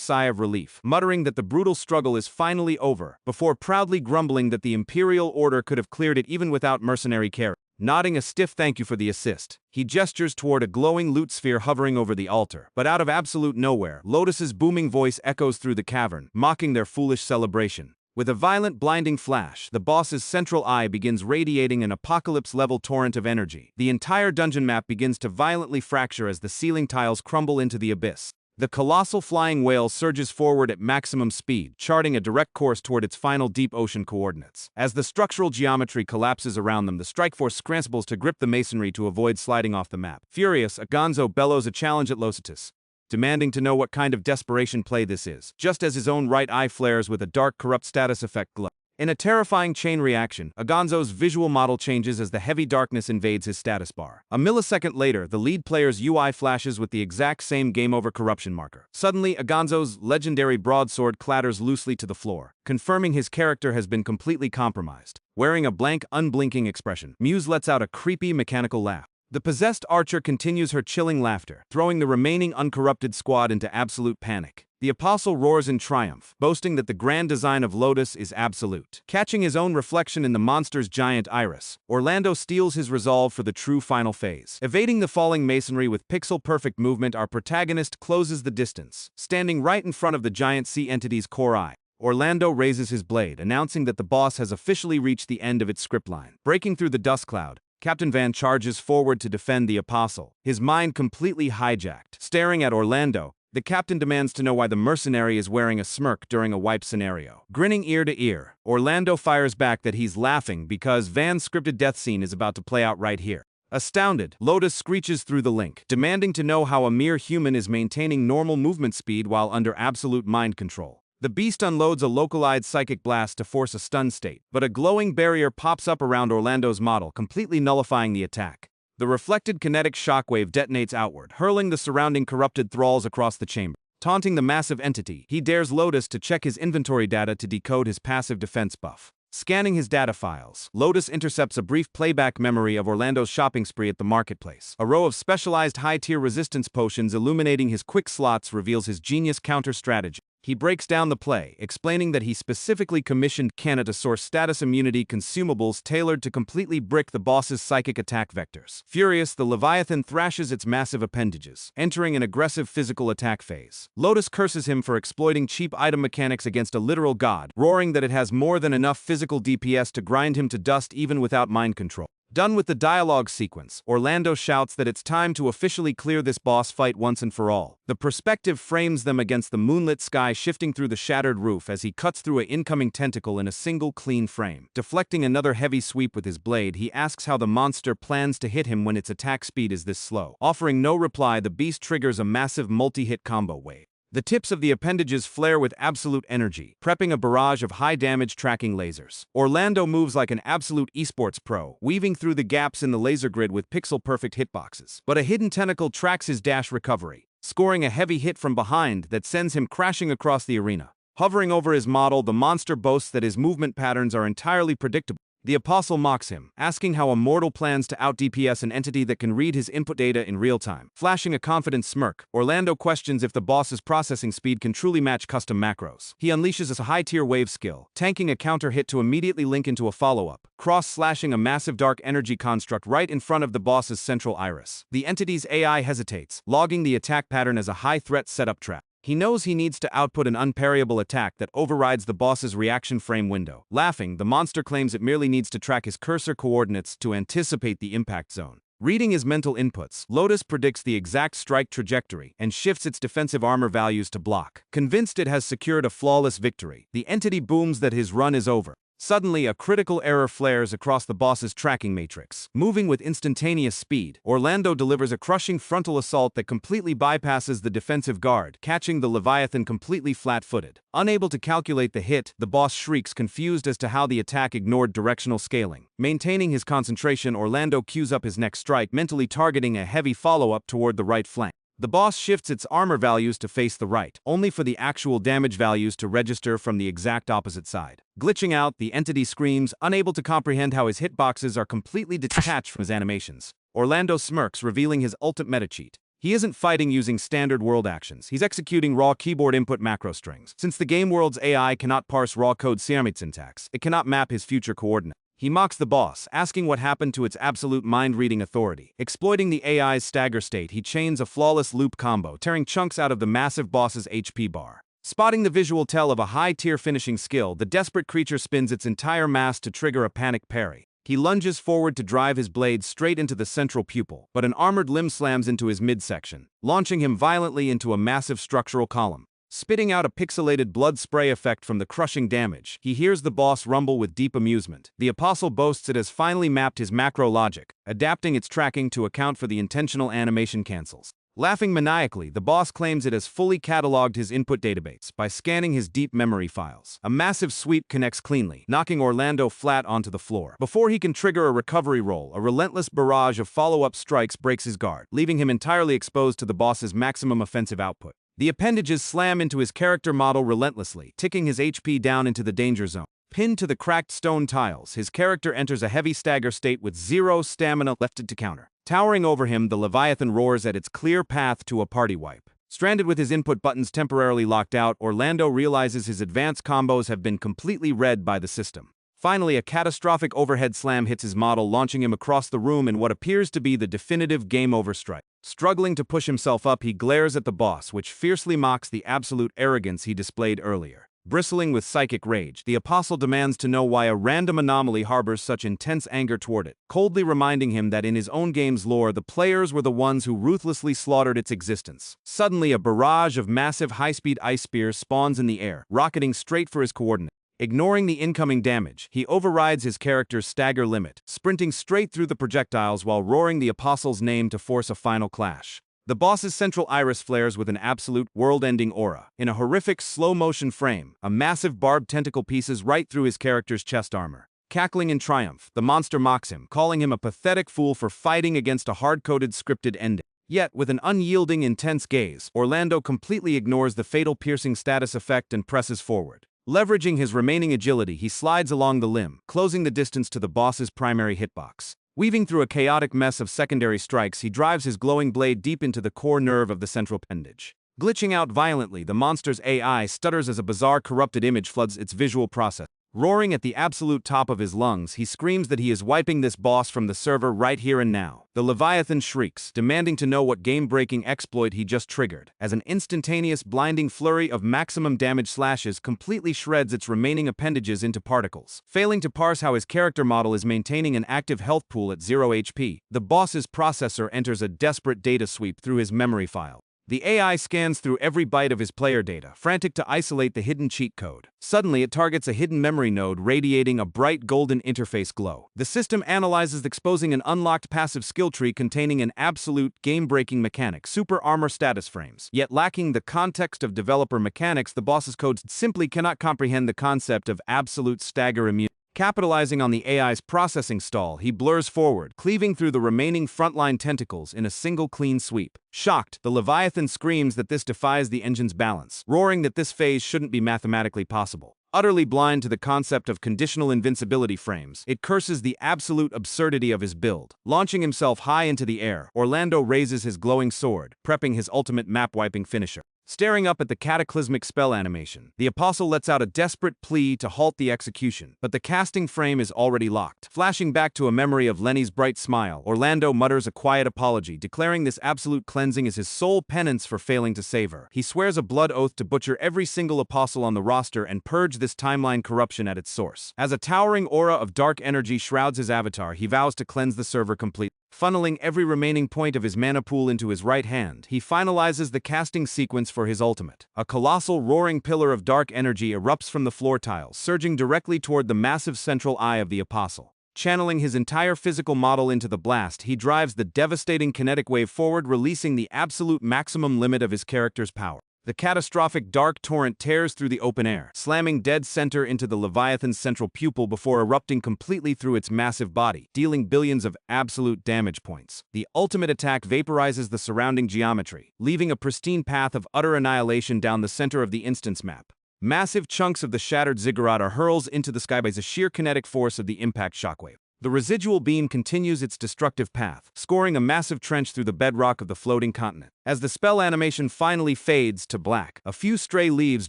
sigh of relief, muttering that the brutal struggle is finally over, before proudly grumbling that the Imperial Order could have cleared it even without mercenary care. Nodding a stiff thank you for the assist, he gestures toward a glowing loot sphere hovering over the altar. But out of absolute nowhere, Lotus's booming voice echoes through the cavern, mocking their foolish celebration. With a violent, blinding flash, the boss's central eye begins radiating an apocalypse-level torrent of energy. The entire dungeon map begins to violently fracture as the ceiling tiles crumble into the abyss. The colossal flying whale surges forward at maximum speed, charting a direct course toward its final deep ocean coordinates. As the structural geometry collapses around them, the Strikeforce scrambles to grip the masonry to avoid sliding off the map. Furious, Agonzo bellows a challenge at Lotus, demanding to know what kind of desperation play this is, just as his own right eye flares with a dark, corrupt status effect glow. In a terrifying chain reaction, Agonzo's visual model changes as the heavy darkness invades his status bar. A millisecond later, the lead player's UI flashes with the exact same game over corruption marker. Suddenly, Agonzo's legendary broadsword clatters loosely to the floor, confirming his character has been completely compromised. Wearing a blank, unblinking expression, Muse lets out a creepy, mechanical laugh. The possessed archer continues her chilling laughter, throwing the remaining uncorrupted squad into absolute panic. The apostle roars in triumph, boasting that the grand design of Lotus is absolute. Catching his own reflection in the monster's giant iris, Orlando steels his resolve for the true final phase. Evading the falling masonry with pixel-perfect movement, our protagonist closes the distance, standing right in front of the giant sea entity's core eye. Orlando raises his blade, announcing that the boss has officially reached the end of its script line. Breaking through the dust cloud, Captain Van charges forward to defend the apostle, his mind completely hijacked. Staring at Orlando, the captain demands to know why the mercenary is wearing a smirk during a wipe scenario. Grinning ear to ear, Orlando fires back that he's laughing because Van's scripted death scene is about to play out right here. Astounded, Lotus screeches through the link, demanding to know how a mere human is maintaining normal movement speed while under absolute mind control. The beast unloads a localized psychic blast to force a stun state, but a glowing barrier pops up around Orlando's model, completely nullifying the attack. The reflected kinetic shockwave detonates outward, hurling the surrounding corrupted thralls across the chamber. Taunting the massive entity, he dares Lotus to check his inventory data to decode his passive defense buff. Scanning his data files, Lotus intercepts a brief playback memory of Orlando's shopping spree at the marketplace. A row of specialized high-tier resistance potions illuminating his quick slots reveals his genius counter-strategy. He breaks down the play, explaining that he specifically commissioned Kana to source status immunity consumables tailored to completely brick the boss's psychic attack vectors. Furious, the Leviathan thrashes its massive appendages, entering an aggressive physical attack phase. Lotus curses him for exploiting cheap item mechanics against a literal god, roaring that it has more than enough physical DPS to grind him to dust even without mind control. Done with the dialogue sequence, Orlando shouts that it's time to officially clear this boss fight once and for all. The perspective frames them against the moonlit sky shifting through the shattered roof as he cuts through an incoming tentacle in a single clean frame. Deflecting another heavy sweep with his blade, he asks how the monster plans to hit him when its attack speed is this slow. Offering no reply, the beast triggers a massive multi-hit combo wave. The tips of the appendages flare with absolute energy, prepping a barrage of high-damage tracking lasers. Orlando moves like an absolute esports pro, weaving through the gaps in the laser grid with pixel-perfect hitboxes. But a hidden tentacle tracks his dash recovery, scoring a heavy hit from behind that sends him crashing across the arena. Hovering over his model, the monster boasts that his movement patterns are entirely predictable. The Apostle mocks him, asking how a mortal plans to out-DPS an entity that can read his input data in real time. Flashing a confident smirk, Orlando questions if the boss's processing speed can truly match custom macros. He unleashes a high-tier wave skill, tanking a counter hit to immediately link into a follow-up, cross-slashing a massive dark energy construct right in front of the boss's central iris. The entity's AI hesitates, logging the attack pattern as a high-threat setup trap. He knows he needs to output an unparryable attack that overrides the boss's reaction frame window. Laughing, the monster claims it merely needs to track his cursor coordinates to anticipate the impact zone. Reading his mental inputs, Lotus predicts the exact strike trajectory and shifts its defensive armor values to block. Convinced it has secured a flawless victory, the entity booms that his run is over. Suddenly, a critical error flares across the boss's tracking matrix. Moving with instantaneous speed, Orlando delivers a crushing frontal assault that completely bypasses the defensive guard, catching the Leviathan completely flat-footed. Unable to calculate the hit, the boss shrieks, confused as to how the attack ignored directional scaling. Maintaining his concentration, Orlando cues up his next strike, mentally targeting a heavy follow-up toward the right flank. The boss shifts its armor values to face the right, only for the actual damage values to register from the exact opposite side. Glitching out, the entity screams, unable to comprehend how his hitboxes are completely detached from his animations. Orlando smirks, revealing his ultimate meta cheat. He isn't fighting using standard world actions, he's executing raw keyboard input macro strings. Since the game world's AI cannot parse raw code Siamese syntax, it cannot map his future coordinates. He mocks the boss, asking what happened to its absolute mind-reading authority. Exploiting the AI's stagger state, he chains a flawless loop combo, tearing chunks out of the massive boss's HP bar. Spotting the visual tell of a high-tier finishing skill, the desperate creature spins its entire mass to trigger a panic parry. He lunges forward to drive his blade straight into the central pupil, but an armored limb slams into his midsection, launching him violently into a massive structural column. Spitting out a pixelated blood spray effect from the crushing damage, he hears the boss rumble with deep amusement. The Apostle boasts it has finally mapped his macro logic, adapting its tracking to account for the intentional animation cancels. Laughing maniacally, the boss claims it has fully cataloged his input database by scanning his deep memory files. A massive sweep connects cleanly, knocking Orlando flat onto the floor. Before he can trigger a recovery roll, a relentless barrage of follow-up strikes breaks his guard, leaving him entirely exposed to the boss's maximum offensive output. The appendages slam into his character model relentlessly, ticking his HP down into the danger zone. Pinned to the cracked stone tiles, his character enters a heavy stagger state with 0 stamina left to counter. Towering over him, the Leviathan roars at its clear path to a party wipe. Stranded with his input buttons temporarily locked out, Orlando realizes his advanced combos have been completely read by the system. Finally, a catastrophic overhead slam hits his model, launching him across the room in what appears to be the definitive game-over strike. Struggling to push himself up, he glares at the boss, which fiercely mocks the absolute arrogance he displayed earlier. Bristling with psychic rage, the Apostle demands to know why a random anomaly harbors such intense anger toward it, coldly reminding him that in his own game's lore, the players were the ones who ruthlessly slaughtered its existence. Suddenly, a barrage of massive high-speed ice spears spawns in the air, rocketing straight for his coordinates. Ignoring the incoming damage, he overrides his character's stagger limit, sprinting straight through the projectiles while roaring the Apostle's name to force a final clash. The boss's central iris flares with an absolute, world-ending aura. In a horrific, slow-motion frame, a massive barbed tentacle pieces right through his character's chest armor. Cackling in triumph, the monster mocks him, calling him a pathetic fool for fighting against a hard-coded scripted ending. Yet, with an unyielding, intense gaze, Orlando completely ignores the fatal piercing status effect and presses forward. Leveraging his remaining agility, he slides along the limb, closing the distance to the boss's primary hitbox. Weaving through a chaotic mess of secondary strikes, he drives his glowing blade deep into the core nerve of the central appendage. Glitching out violently, the monster's AI stutters as a bizarre corrupted image floods its visual process. Roaring at the absolute top of his lungs, he screams that he is wiping this boss from the server right here and now. The Leviathan shrieks, demanding to know what game-breaking exploit he just triggered, as an instantaneous blinding flurry of maximum damage slashes completely shreds its remaining appendages into particles. Failing to parse how his character model is maintaining an active health pool at 0 HP, the boss's processor enters a desperate data sweep through his memory file. The AI scans through every byte of his player data, frantic to isolate the hidden cheat code. Suddenly, it targets a hidden memory node, radiating a bright golden interface glow. The system analyzes, exposing an unlocked passive skill tree containing an absolute, game-breaking mechanic, super armor status frames. Yet lacking the context of developer mechanics, the boss's code simply cannot comprehend the concept of absolute stagger immunity. Capitalizing on the AI's processing stall, he blurs forward, cleaving through the remaining frontline tentacles in a single clean sweep. Shocked, the Leviathan screams that this defies the engine's balance, roaring that this phase shouldn't be mathematically possible. Utterly blind to the concept of conditional invincibility frames, it curses the absolute absurdity of his build. Launching himself high into the air, Orlando raises his glowing sword, prepping his ultimate map-wiping finisher. Staring up at the cataclysmic spell animation, the Apostle lets out a desperate plea to halt the execution, but the casting frame is already locked. Flashing back to a memory of Lenny's bright smile, Orlando mutters a quiet apology, declaring this absolute cleansing is his sole penance for failing to save her. He swears a blood oath to butcher every single Apostle on the roster and purge this timeline corruption at its source. As a towering aura of dark energy shrouds his avatar, he vows to cleanse the server completely. Funneling every remaining point of his mana pool into his right hand, he finalizes the casting sequence for his ultimate. A colossal roaring pillar of dark energy erupts from the floor tiles, surging directly toward the massive central eye of the Apostle. Channeling his entire physical model into the blast, he drives the devastating kinetic wave forward, releasing the absolute maximum limit of his character's power. The catastrophic dark torrent tears through the open air, slamming dead center into the Leviathan's central pupil before erupting completely through its massive body, dealing billions of absolute damage points. The ultimate attack vaporizes the surrounding geometry, leaving a pristine path of utter annihilation down the center of the instance map. Massive chunks of the shattered ziggurat are hurled into the sky by the sheer kinetic force of the impact shockwave. The residual beam continues its destructive path, scoring a massive trench through the bedrock of the floating continent. As the spell animation finally fades to black, a few stray leaves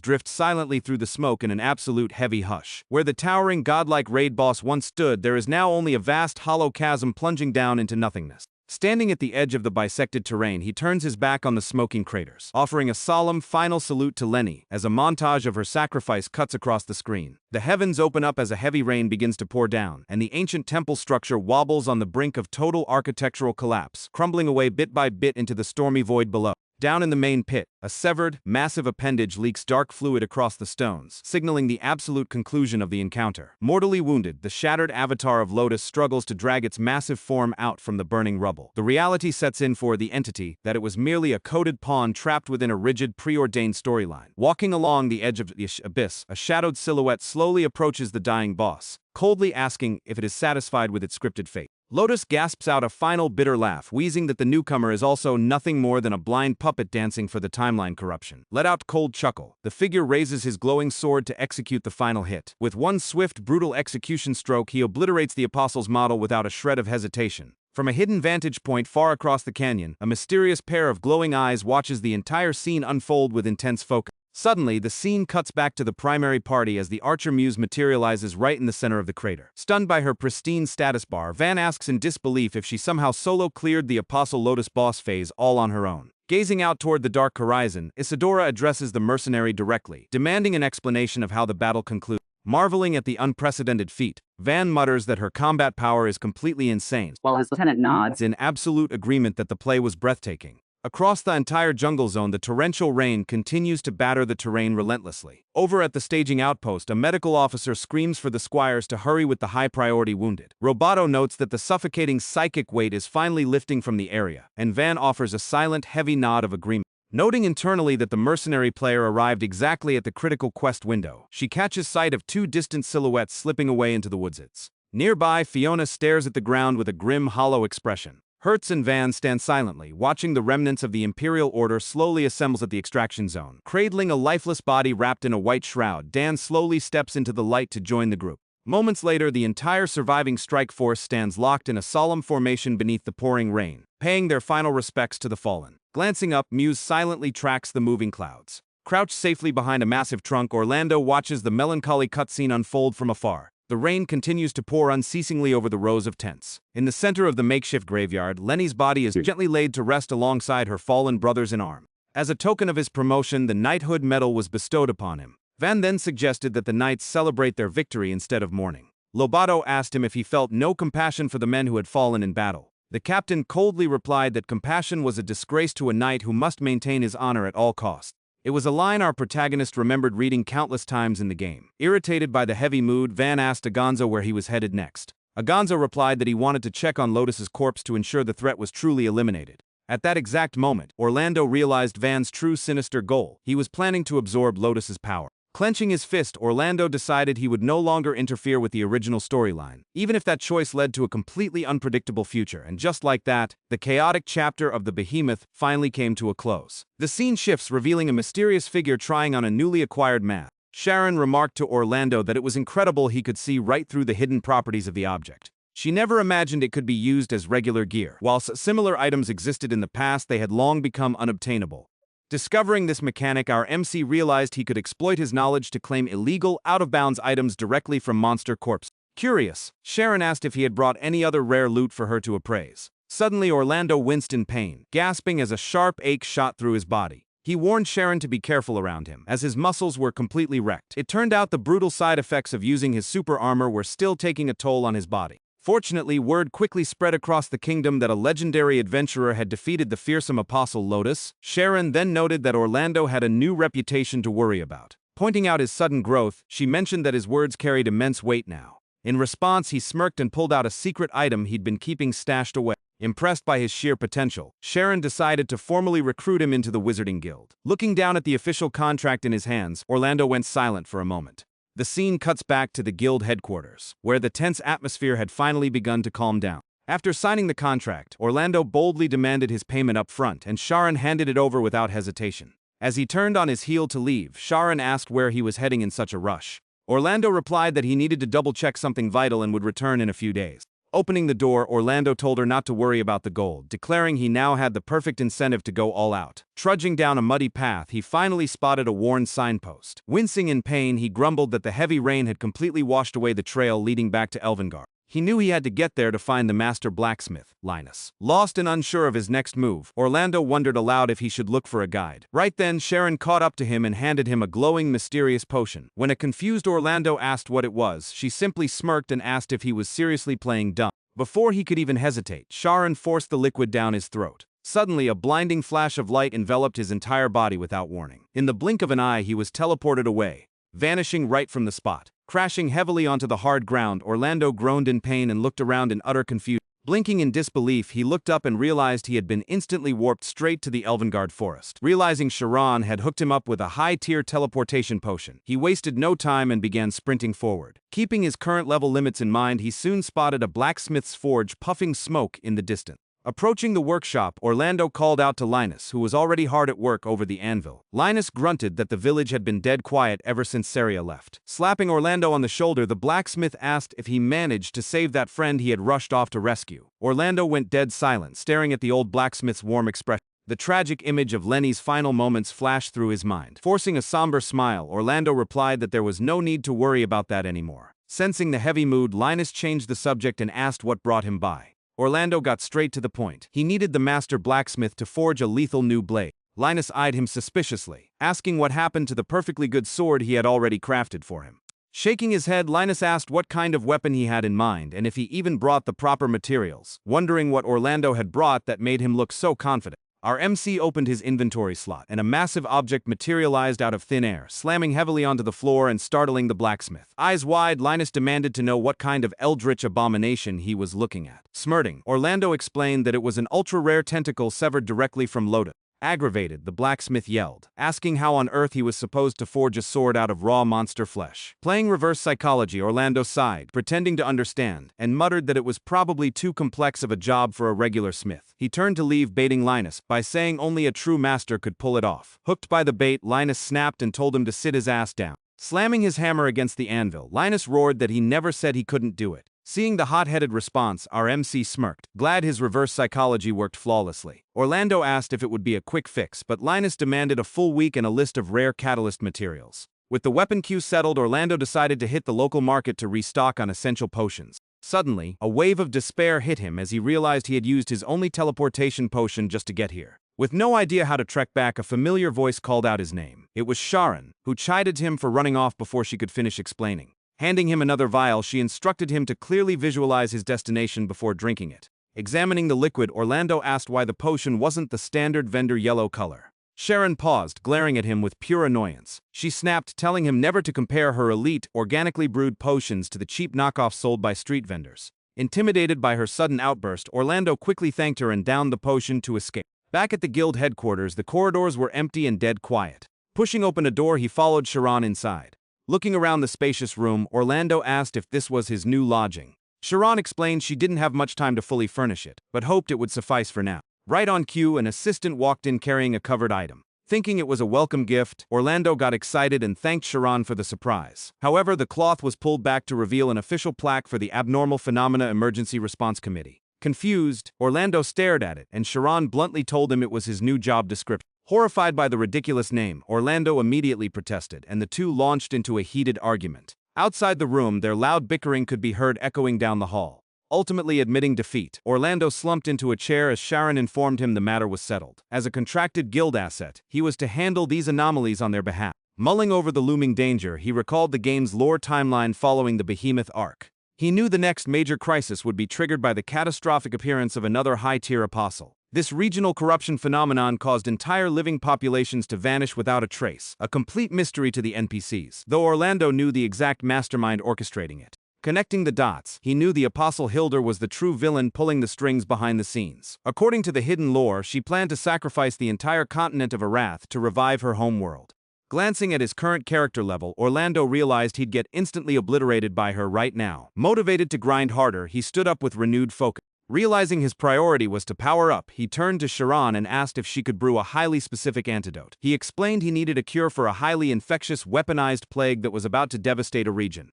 drift silently through the smoke in an absolute heavy hush. Where the towering godlike raid boss once stood, there is now only a vast hollow chasm plunging down into nothingness. Standing at the edge of the bisected terrain, he turns his back on the smoking craters, offering a solemn final salute to Lenny as a montage of her sacrifice cuts across the screen. The heavens open up as a heavy rain begins to pour down, and the ancient temple structure wobbles on the brink of total architectural collapse, crumbling away bit by bit into the stormy void below. Down in the main pit, a severed, massive appendage leaks dark fluid across the stones, signaling the absolute conclusion of the encounter. Mortally wounded, the shattered avatar of Lotus struggles to drag its massive form out from the burning rubble. The reality sets in for the entity that it was merely a coded pawn trapped within a rigid, preordained storyline. Walking along the edge of the abyss, a shadowed silhouette slowly approaches the dying boss, coldly asking if it is satisfied with its scripted fate. Lotus gasps out a final bitter laugh, wheezing that the newcomer is also nothing more than a blind puppet dancing for the timeline corruption. Let out cold chuckle, the figure raises his glowing sword to execute the final hit. With one swift, brutal execution stroke, he obliterates the Apostle's model without a shred of hesitation. From a hidden vantage point far across the canyon, a mysterious pair of glowing eyes watches the entire scene unfold with intense focus. Suddenly, the scene cuts back to the primary party as the Archer Muse materializes right in the center of the crater. Stunned by her pristine status bar, Van asks in disbelief if she somehow solo cleared the Apostle Lotus boss phase all on her own. Gazing out toward the dark horizon, Isadora addresses the mercenary directly, demanding an explanation of how the battle concludes. Marveling at the unprecedented feat, Van mutters that her combat power is completely insane, while his lieutenant nods in absolute agreement that the play was breathtaking. Across the entire jungle zone, the torrential rain continues to batter the terrain relentlessly. Over at the staging outpost, a medical officer screams for the squires to hurry with the high-priority wounded. Roboto notes that the suffocating psychic weight is finally lifting from the area, and Van offers a silent, heavy nod of agreement. Noting internally that the mercenary player arrived exactly at the critical quest window, she catches sight of two distant silhouettes slipping away into the woodsits. Nearby, Fiona stares at the ground with a grim, hollow expression. Hertz and Van stand silently, watching the remnants of the Imperial Order slowly assemble at the extraction zone. Cradling a lifeless body wrapped in a white shroud, Dan slowly steps into the light to join the group. Moments later, the entire surviving strike force stands locked in a solemn formation beneath the pouring rain, paying their final respects to the fallen. Glancing up, Muse silently tracks the moving clouds. Crouched safely behind a massive trunk, Orlando watches the melancholy cutscene unfold from afar. The rain continues to pour unceasingly over the rows of tents. In the center of the makeshift graveyard, Lenny's body is gently laid to rest alongside her fallen brothers in arms. As a token of his promotion, the knighthood medal was bestowed upon him. Van then suggested that the knights celebrate their victory instead of mourning. Lobato asked him if he felt no compassion for the men who had fallen in battle. The captain coldly replied that compassion was a disgrace to a knight who must maintain his honor at all costs. It was a line our protagonist remembered reading countless times in the game. Irritated by the heavy mood, Van asked Agonzo where he was headed next. Agonzo replied that he wanted to check on Lotus's corpse to ensure the threat was truly eliminated. At that exact moment, Orlando realized Van's true sinister goal. He was planning to absorb Lotus's power. Clenching his fist, Orlando decided he would no longer interfere with the original storyline, even if that choice led to a completely unpredictable future. And just like that, the chaotic chapter of the Behemoth finally came to a close. The scene shifts, revealing a mysterious figure trying on a newly acquired mask. Sharon remarked to Orlando that it was incredible he could see right through the hidden properties of the object. She never imagined it could be used as regular gear. Whilst similar items existed in the past, they had long become unobtainable. Discovering this mechanic, our MC realized he could exploit his knowledge to claim illegal, out-of-bounds items directly from monster corpses. Curious, Sharon asked if he had brought any other rare loot for her to appraise. Suddenly, Orlando winced in pain, gasping as a sharp ache shot through his body. He warned Sharon to be careful around him, as his muscles were completely wrecked. It turned out the brutal side effects of using his super armor were still taking a toll on his body. Fortunately, word quickly spread across the kingdom that a legendary adventurer had defeated the fearsome apostle Lotus. Sharon then noted that Orlando had a new reputation to worry about. Pointing out his sudden growth, she mentioned that his words carried immense weight now. In response, he smirked and pulled out a secret item he'd been keeping stashed away. Impressed by his sheer potential, Sharon decided to formally recruit him into the Wizarding Guild. Looking down at the official contract in his hands, Orlando went silent for a moment. The scene cuts back to the guild headquarters, where the tense atmosphere had finally begun to calm down. After signing the contract, Orlando boldly demanded his payment up front, and Sharon handed it over without hesitation. As he turned on his heel to leave, Sharon asked where he was heading in such a rush. Orlando replied that he needed to double-check something vital and would return in a few days. Opening the door, Orlando told her not to worry about the gold, declaring he now had the perfect incentive to go all out. Trudging down a muddy path, he finally spotted a worn signpost. Wincing in pain, he grumbled that the heavy rain had completely washed away the trail leading back to Elvengard. He knew he had to get there to find the master blacksmith, Linus. Lost and unsure of his next move, Orlando wondered aloud if he should look for a guide. Right then, Sharon caught up to him and handed him a glowing, mysterious potion. When a confused Orlando asked what it was, she simply smirked and asked if he was seriously playing dumb. Before he could even hesitate, Sharon forced the liquid down his throat. Suddenly, a blinding flash of light enveloped his entire body without warning. In the blink of an eye, he was teleported away, vanishing right from the spot. Crashing heavily onto the hard ground, Orlando groaned in pain and looked around in utter confusion. Blinking in disbelief, he looked up and realized he had been instantly warped straight to the Elvengard forest. Realizing Sharon had hooked him up with a high-tier teleportation potion, he wasted no time and began sprinting forward. Keeping his current level limits in mind, he soon spotted a blacksmith's forge puffing smoke in the distance. Approaching the workshop, Orlando called out to Linus, who was already hard at work over the anvil. Linus grunted that the village had been dead quiet ever since Saria left. Slapping Orlando on the shoulder, the blacksmith asked if he managed to save that friend he had rushed off to rescue. Orlando went dead silent, staring at the old blacksmith's warm expression. The tragic image of Lenny's final moments flashed through his mind. Forcing a somber smile, Orlando replied that there was no need to worry about that anymore. Sensing the heavy mood, Linus changed the subject and asked what brought him by. Orlando got straight to the point. He needed the master blacksmith to forge a lethal new blade. Linus eyed him suspiciously, asking what happened to the perfectly good sword he had already crafted for him. Shaking his head, Linus asked what kind of weapon he had in mind and if he even brought the proper materials, wondering what Orlando had brought that made him look so confident. Our MC opened his inventory slot, and a massive object materialized out of thin air, slamming heavily onto the floor and startling the blacksmith. Eyes wide, Linus demanded to know what kind of eldritch abomination he was looking at. Smirking, Orlando explained that it was an ultra-rare tentacle severed directly from Lotus. Aggravated, the blacksmith yelled, asking how on earth he was supposed to forge a sword out of raw monster flesh. Playing reverse psychology, Orlando sighed, pretending to understand, and muttered that it was probably too complex of a job for a regular smith. He turned to leave, baiting Linus by saying only a true master could pull it off. Hooked by the bait, Linus snapped and told him to sit his ass down. Slamming his hammer against the anvil, Linus roared that he never said he couldn't do it. Seeing the hot-headed response, our MC smirked, glad his reverse psychology worked flawlessly. Orlando asked if it would be a quick fix, but Linus demanded a full week and a list of rare catalyst materials. With the weapon queue settled, Orlando decided to hit the local market to restock on essential potions. Suddenly, a wave of despair hit him as he realized he had used his only teleportation potion just to get here. With no idea how to trek back, a familiar voice called out his name. It was Sharon, who chided him for running off before she could finish explaining. Handing him another vial, she instructed him to clearly visualize his destination before drinking it. Examining the liquid, Orlando asked why the potion wasn't the standard vendor yellow color. Sharon paused, glaring at him with pure annoyance. She snapped, telling him never to compare her elite, organically brewed potions to the cheap knockoffs sold by street vendors. Intimidated by her sudden outburst, Orlando quickly thanked her and downed the potion to escape. Back at the guild headquarters, the corridors were empty and dead quiet. Pushing open a door, he followed Sharon inside. Looking around the spacious room, Orlando asked if this was his new lodging. Sharon explained she didn't have much time to fully furnish it, but hoped it would suffice for now. Right on cue, an assistant walked in carrying a covered item. Thinking it was a welcome gift, Orlando got excited and thanked Sharon for the surprise. However, the cloth was pulled back to reveal an official plaque for the Abnormal Phenomena Emergency Response Committee. Confused, Orlando stared at it, and Sharon bluntly told him it was his new job description. Horrified by the ridiculous name, Orlando immediately protested, and the two launched into a heated argument. Outside the room, their loud bickering could be heard echoing down the hall. Ultimately admitting defeat, Orlando slumped into a chair as Sharon informed him the matter was settled. As a contracted guild asset, he was to handle these anomalies on their behalf. Mulling over the looming danger, he recalled the game's lore timeline following the Behemoth arc. He knew the next major crisis would be triggered by the catastrophic appearance of another high-tier apostle. This regional corruption phenomenon caused entire living populations to vanish without a trace, a complete mystery to the NPCs, though Orlando knew the exact mastermind orchestrating it. Connecting the dots, he knew the Apostle Hilda was the true villain pulling the strings behind the scenes. According to the hidden lore, she planned to sacrifice the entire continent of Arath to revive her homeworld. Glancing at his current character level, Orlando realized he'd get instantly obliterated by her right now. Motivated to grind harder, he stood up with renewed focus. Realizing his priority was to power up, he turned to Sharon and asked if she could brew a highly specific antidote. He explained he needed a cure for a highly infectious, weaponized plague that was about to devastate a region.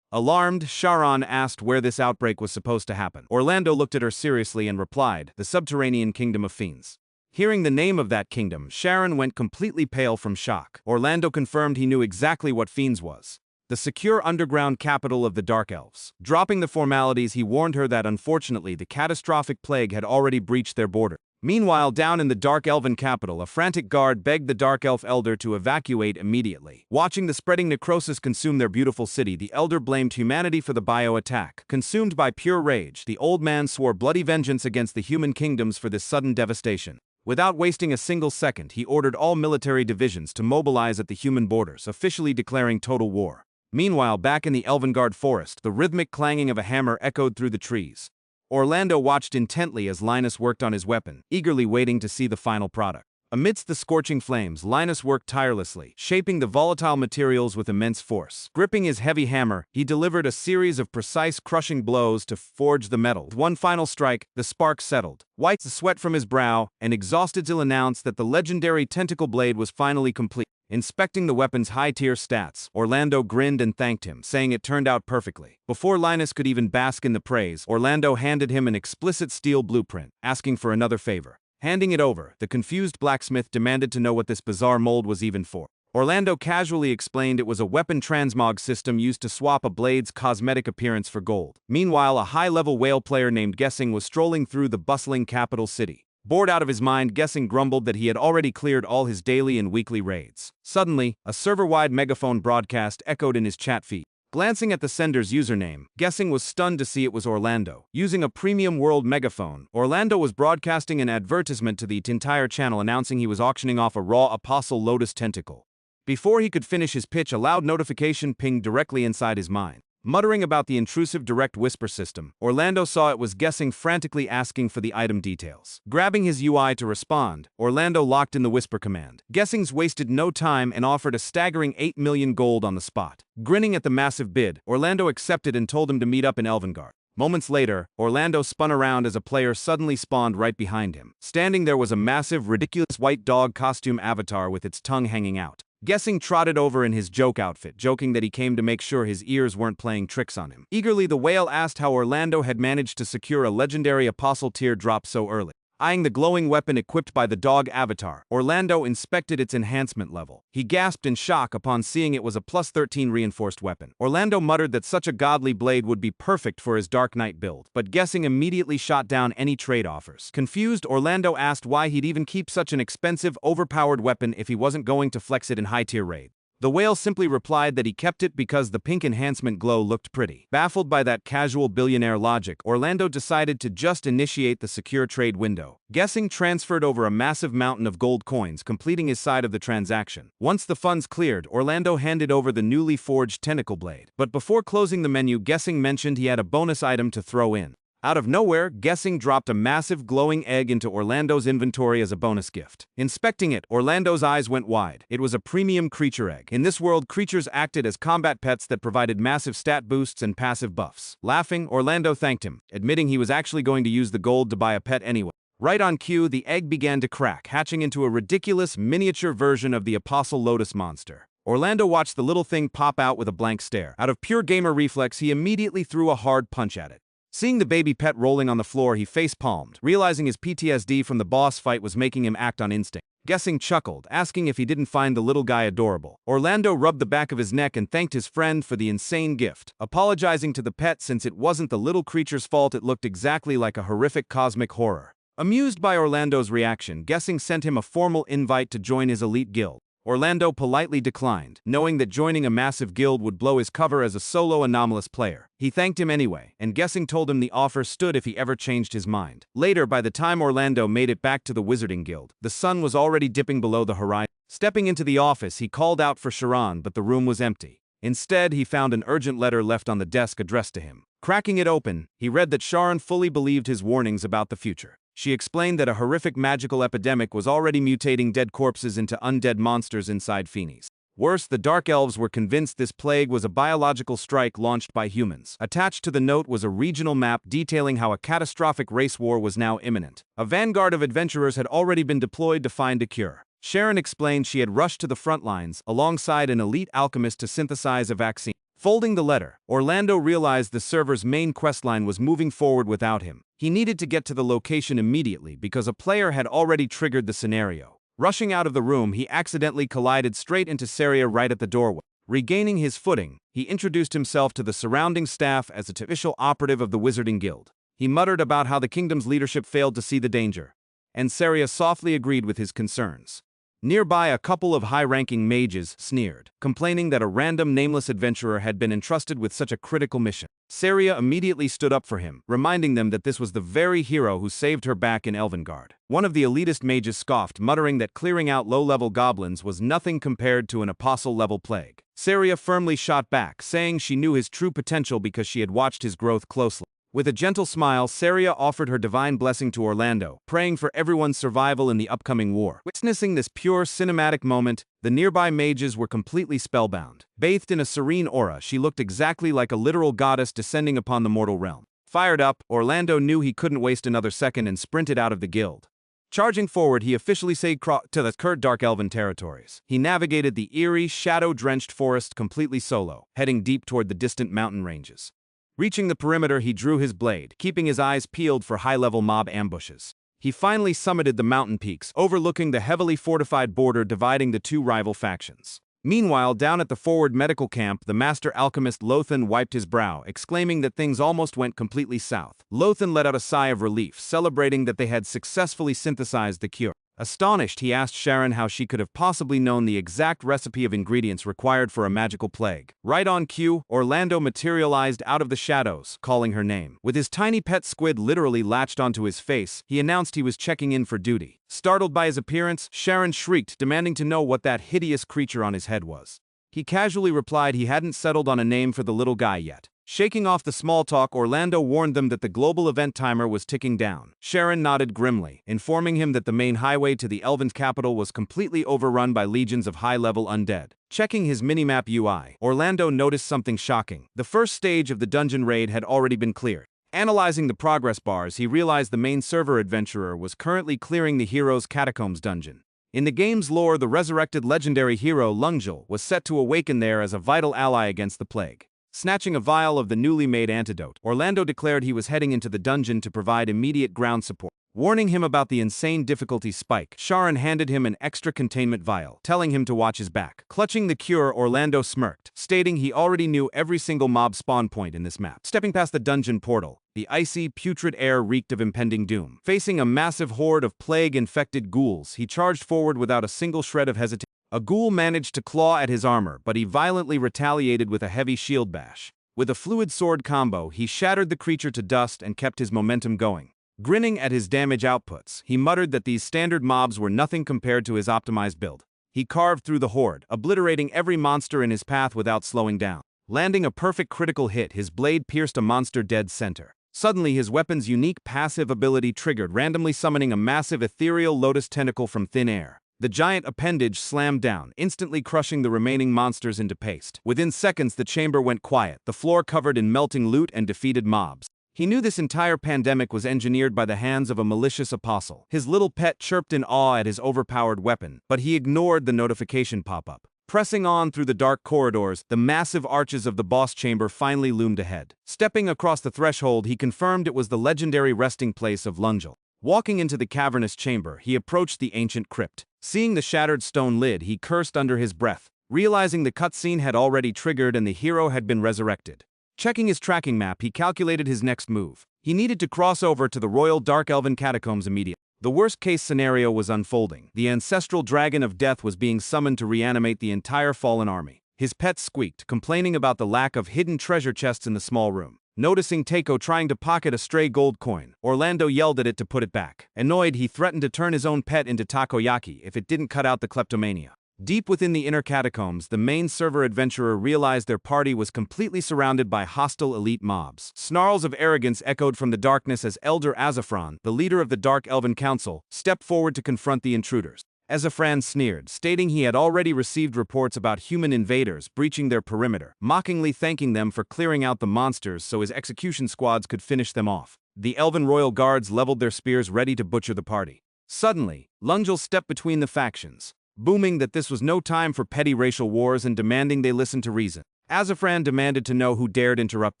Alarmed, Sharon asked where this outbreak was supposed to happen. Orlando looked at her seriously and replied, "The subterranean kingdom of fiends." Hearing the name of that kingdom, Sharon went completely pale from shock. Orlando confirmed he knew exactly what fiends was. The secure underground capital of the Dark Elves. Dropping the formalities, he warned her that unfortunately the catastrophic plague had already breached their border. Meanwhile, down in the Dark Elven capital, a frantic guard begged the Dark Elf elder to evacuate immediately. Watching the spreading necrosis consume their beautiful city, the elder blamed humanity for the bio-attack. Consumed by pure rage, the old man swore bloody vengeance against the human kingdoms for this sudden devastation. Without wasting a single second, he ordered all military divisions to mobilize at the human borders, officially declaring total war. Meanwhile, back in the Elvengard forest, the rhythmic clanging of a hammer echoed through the trees. Orlando watched intently as Linus worked on his weapon, eagerly waiting to see the final product. Amidst the scorching flames, Linus worked tirelessly, shaping the volatile materials with immense force. Gripping his heavy hammer, he delivered a series of precise, crushing blows to forge the metal. With one final strike, the spark settled. Wiped the sweat from his brow, and exhausted to announce that the legendary tentacle blade was finally complete. Inspecting the weapon's high-tier stats, Orlando grinned and thanked him, saying it turned out perfectly. Before Linus could even bask in the praise, Orlando handed him an explicit steel blueprint, asking for another favor. Handing it over, the confused blacksmith demanded to know what this bizarre mold was even for. Orlando casually explained it was a weapon transmog system used to swap a blade's cosmetic appearance for gold. Meanwhile, a high-level whale player named Guessing was strolling through the bustling capital city. Bored out of his mind, Guessing grumbled that he had already cleared all his daily and weekly raids. Suddenly, a server-wide megaphone broadcast echoed in his chat feed. Glancing at the sender's username, Guessing was stunned to see it was Orlando. Using a premium world megaphone, Orlando was broadcasting an advertisement to the entire channel announcing he was auctioning off a raw Apostle Lotus tentacle. Before he could finish his pitch, a loud notification pinged directly inside his mind. Muttering about the intrusive direct whisper system, Orlando saw it was Guessing frantically asking for the item details. Grabbing his UI to respond, Orlando locked in the whisper command. Guessing's wasted no time and offered a staggering 8 million gold on the spot. Grinning at the massive bid, Orlando accepted and told him to meet up in Elvengard. Moments later, Orlando spun around as a player suddenly spawned right behind him. Standing there was a massive, ridiculous white dog costume avatar with its tongue hanging out. Guessing trotted over in his joke outfit, joking that he came to make sure his ears weren't playing tricks on him. Eagerly, the whale asked how Orlando had managed to secure a legendary Apostle tier drop so early. Eyeing the glowing weapon equipped by the dog avatar, Orlando inspected its enhancement level. He gasped in shock upon seeing it was a +13 reinforced weapon. Orlando muttered that such a godly blade would be perfect for his Dark Knight build, but Guessing immediately shot down any trade offers. Confused, Orlando asked why he'd even keep such an expensive, overpowered weapon if he wasn't going to flex it in high-tier raid. The whale simply replied that he kept it because the pink enhancement glow looked pretty. Baffled by that casual billionaire logic, Orlando decided to just initiate the secure trade window. Guessing transferred over a massive mountain of gold coins, completing his side of the transaction. Once the funds cleared, Orlando handed over the newly forged tentacle blade. But before closing the menu, Guessing mentioned he had a bonus item to throw in. Out of nowhere, Guessing dropped a massive glowing egg into Orlando's inventory as a bonus gift. Inspecting it, Orlando's eyes went wide. It was a premium creature egg. In this world, creatures acted as combat pets that provided massive stat boosts and passive buffs. Laughing, Orlando thanked him, admitting he was actually going to use the gold to buy a pet anyway. Right on cue, the egg began to crack, hatching into a ridiculous miniature version of the Apostle Lotus monster. Orlando watched the little thing pop out with a blank stare. Out of pure gamer reflex, he immediately threw a hard punch at it. Seeing the baby pet rolling on the floor, he face-palmed, realizing his PTSD from the boss fight was making him act on instinct. Guessing chuckled, asking if he didn't find the little guy adorable. Orlando rubbed the back of his neck and thanked his friend for the insane gift, apologizing to the pet since it wasn't the little creature's fault. It looked exactly like a horrific cosmic horror. Amused by Orlando's reaction, Guessing sent him a formal invite to join his elite guild. Orlando politely declined, knowing that joining a massive guild would blow his cover as a solo anomalous player. He thanked him anyway, and Guessing told him the offer stood if he ever changed his mind. Later, by the time Orlando made it back to the Wizarding Guild, the sun was already dipping below the horizon. Stepping into the office, he called out for Sharon, but the room was empty. Instead, he found an urgent letter left on the desk addressed to him. Cracking it open, he read that Sharon fully believed his warnings about the future. She explained that a horrific magical epidemic was already mutating dead corpses into undead monsters inside Phoenix. Worse, the Dark Elves were convinced this plague was a biological strike launched by humans. Attached to the note was a regional map detailing how a catastrophic race war was now imminent. A vanguard of adventurers had already been deployed to find a cure. Sharon explained she had rushed to the front lines, alongside an elite alchemist to synthesize a vaccine. Folding the letter, Orlando realized the server's main questline was moving forward without him. He needed to get to the location immediately because a player had already triggered the scenario. Rushing out of the room, he accidentally collided straight into Saria right at the doorway. Regaining his footing, he introduced himself to the surrounding staff as an official operative of the Wizarding Guild. He muttered about how the kingdom's leadership failed to see the danger, and Saria softly agreed with his concerns. Nearby, a couple of high-ranking mages sneered, complaining that a random nameless adventurer had been entrusted with such a critical mission. Saria immediately stood up for him, reminding them that this was the very hero who saved her back in Elvengard. One of the elitist mages scoffed, muttering that clearing out low-level goblins was nothing compared to an apostle-level plague. Saria firmly shot back, saying she knew his true potential because she had watched his growth closely. With a gentle smile, Saria offered her divine blessing to Orlando, praying for everyone's survival in the upcoming war. Witnessing this pure cinematic moment, the nearby mages were completely spellbound. Bathed in a serene aura, she looked exactly like a literal goddess descending upon the mortal realm. Fired up, Orlando knew he couldn't waste another second and sprinted out of the guild. Charging forward, he officially sailed to the Kurt Dark Elven territories. He navigated the eerie, shadow-drenched forest completely solo, heading deep toward the distant mountain ranges. Reaching the perimeter, he drew his blade, keeping his eyes peeled for high-level mob ambushes. He finally summited the mountain peaks, overlooking the heavily fortified border dividing the two rival factions. Meanwhile, down at the forward medical camp, the master alchemist Lotan wiped his brow, exclaiming that things almost went completely south. Lotan let out a sigh of relief, celebrating that they had successfully synthesized the cure. Astonished, he asked Sharon how she could have possibly known the exact recipe of ingredients required for a magical plague. Right on cue, Orlando materialized out of the shadows, calling her name. With his tiny pet squid literally latched onto his face, he announced he was checking in for duty. Startled by his appearance, Sharon shrieked, demanding to know what that hideous creature on his head was. He casually replied he hadn't settled on a name for the little guy yet. Shaking off the small talk, Orlando warned them that the global event timer was ticking down. Sharon nodded grimly, informing him that the main highway to the Elven capital was completely overrun by legions of high-level undead. Checking his minimap UI, Orlando noticed something shocking. The first stage of the dungeon raid had already been cleared. Analyzing the progress bars, he realized the main server adventurer was currently clearing the hero's catacombs dungeon. In the game's lore, the resurrected legendary hero Lungjil was set to awaken there as a vital ally against the plague. Snatching a vial of the newly made antidote, Orlando declared he was heading into the dungeon to provide immediate ground support. Warning him about the insane difficulty spike, Sharon handed him an extra containment vial, telling him to watch his back. Clutching the cure, Orlando smirked, stating he already knew every single mob spawn point in this map. Stepping past the dungeon portal, the icy, putrid air reeked of impending doom. Facing a massive horde of plague-infected ghouls, he charged forward without a single shred of hesitation. A ghoul managed to claw at his armor, but he violently retaliated with a heavy shield bash. With a fluid sword combo, he shattered the creature to dust and kept his momentum going. Grinning at his damage outputs, he muttered that these standard mobs were nothing compared to his optimized build. He carved through the horde, obliterating every monster in his path without slowing down. Landing a perfect critical hit, his blade pierced a monster dead center. Suddenly, his weapon's unique passive ability triggered, randomly summoning a massive ethereal lotus tentacle from thin air. The giant appendage slammed down, instantly crushing the remaining monsters into paste. Within seconds, the chamber went quiet, the floor covered in melting loot and defeated mobs. He knew this entire pandemic was engineered by the hands of a malicious apostle. His little pet chirped in awe at his overpowered weapon, but he ignored the notification pop-up. Pressing on through the dark corridors, the massive arches of the boss chamber finally loomed ahead. Stepping across the threshold, he confirmed it was the legendary resting place of Lungel. Walking into the cavernous chamber, he approached the ancient crypt. Seeing the shattered stone lid, he cursed under his breath, realizing the cutscene had already triggered and the hero had been resurrected. Checking his tracking map, he calculated his next move. He needed to cross over to the royal Dark Elven catacombs immediately. The worst-case scenario was unfolding. The ancestral dragon of death was being summoned to reanimate the entire fallen army. His pet squeaked, complaining about the lack of hidden treasure chests in the small room. Noticing Teiko trying to pocket a stray gold coin, Orlando yelled at it to put it back. Annoyed, he threatened to turn his own pet into takoyaki if it didn't cut out the kleptomania. Deep within the inner catacombs, the main server adventurer realized their party was completely surrounded by hostile elite mobs. Snarls of arrogance echoed from the darkness as Elder Azafran, the leader of the Dark Elven Council, stepped forward to confront the intruders. Azafran sneered, stating he had already received reports about human invaders breaching their perimeter, mockingly thanking them for clearing out the monsters so his execution squads could finish them off. The Elven royal guards leveled their spears ready to butcher the party. Suddenly, Lungel stepped between the factions, booming that this was no time for petty racial wars and demanding they listen to reason. Azafran demanded to know who dared interrupt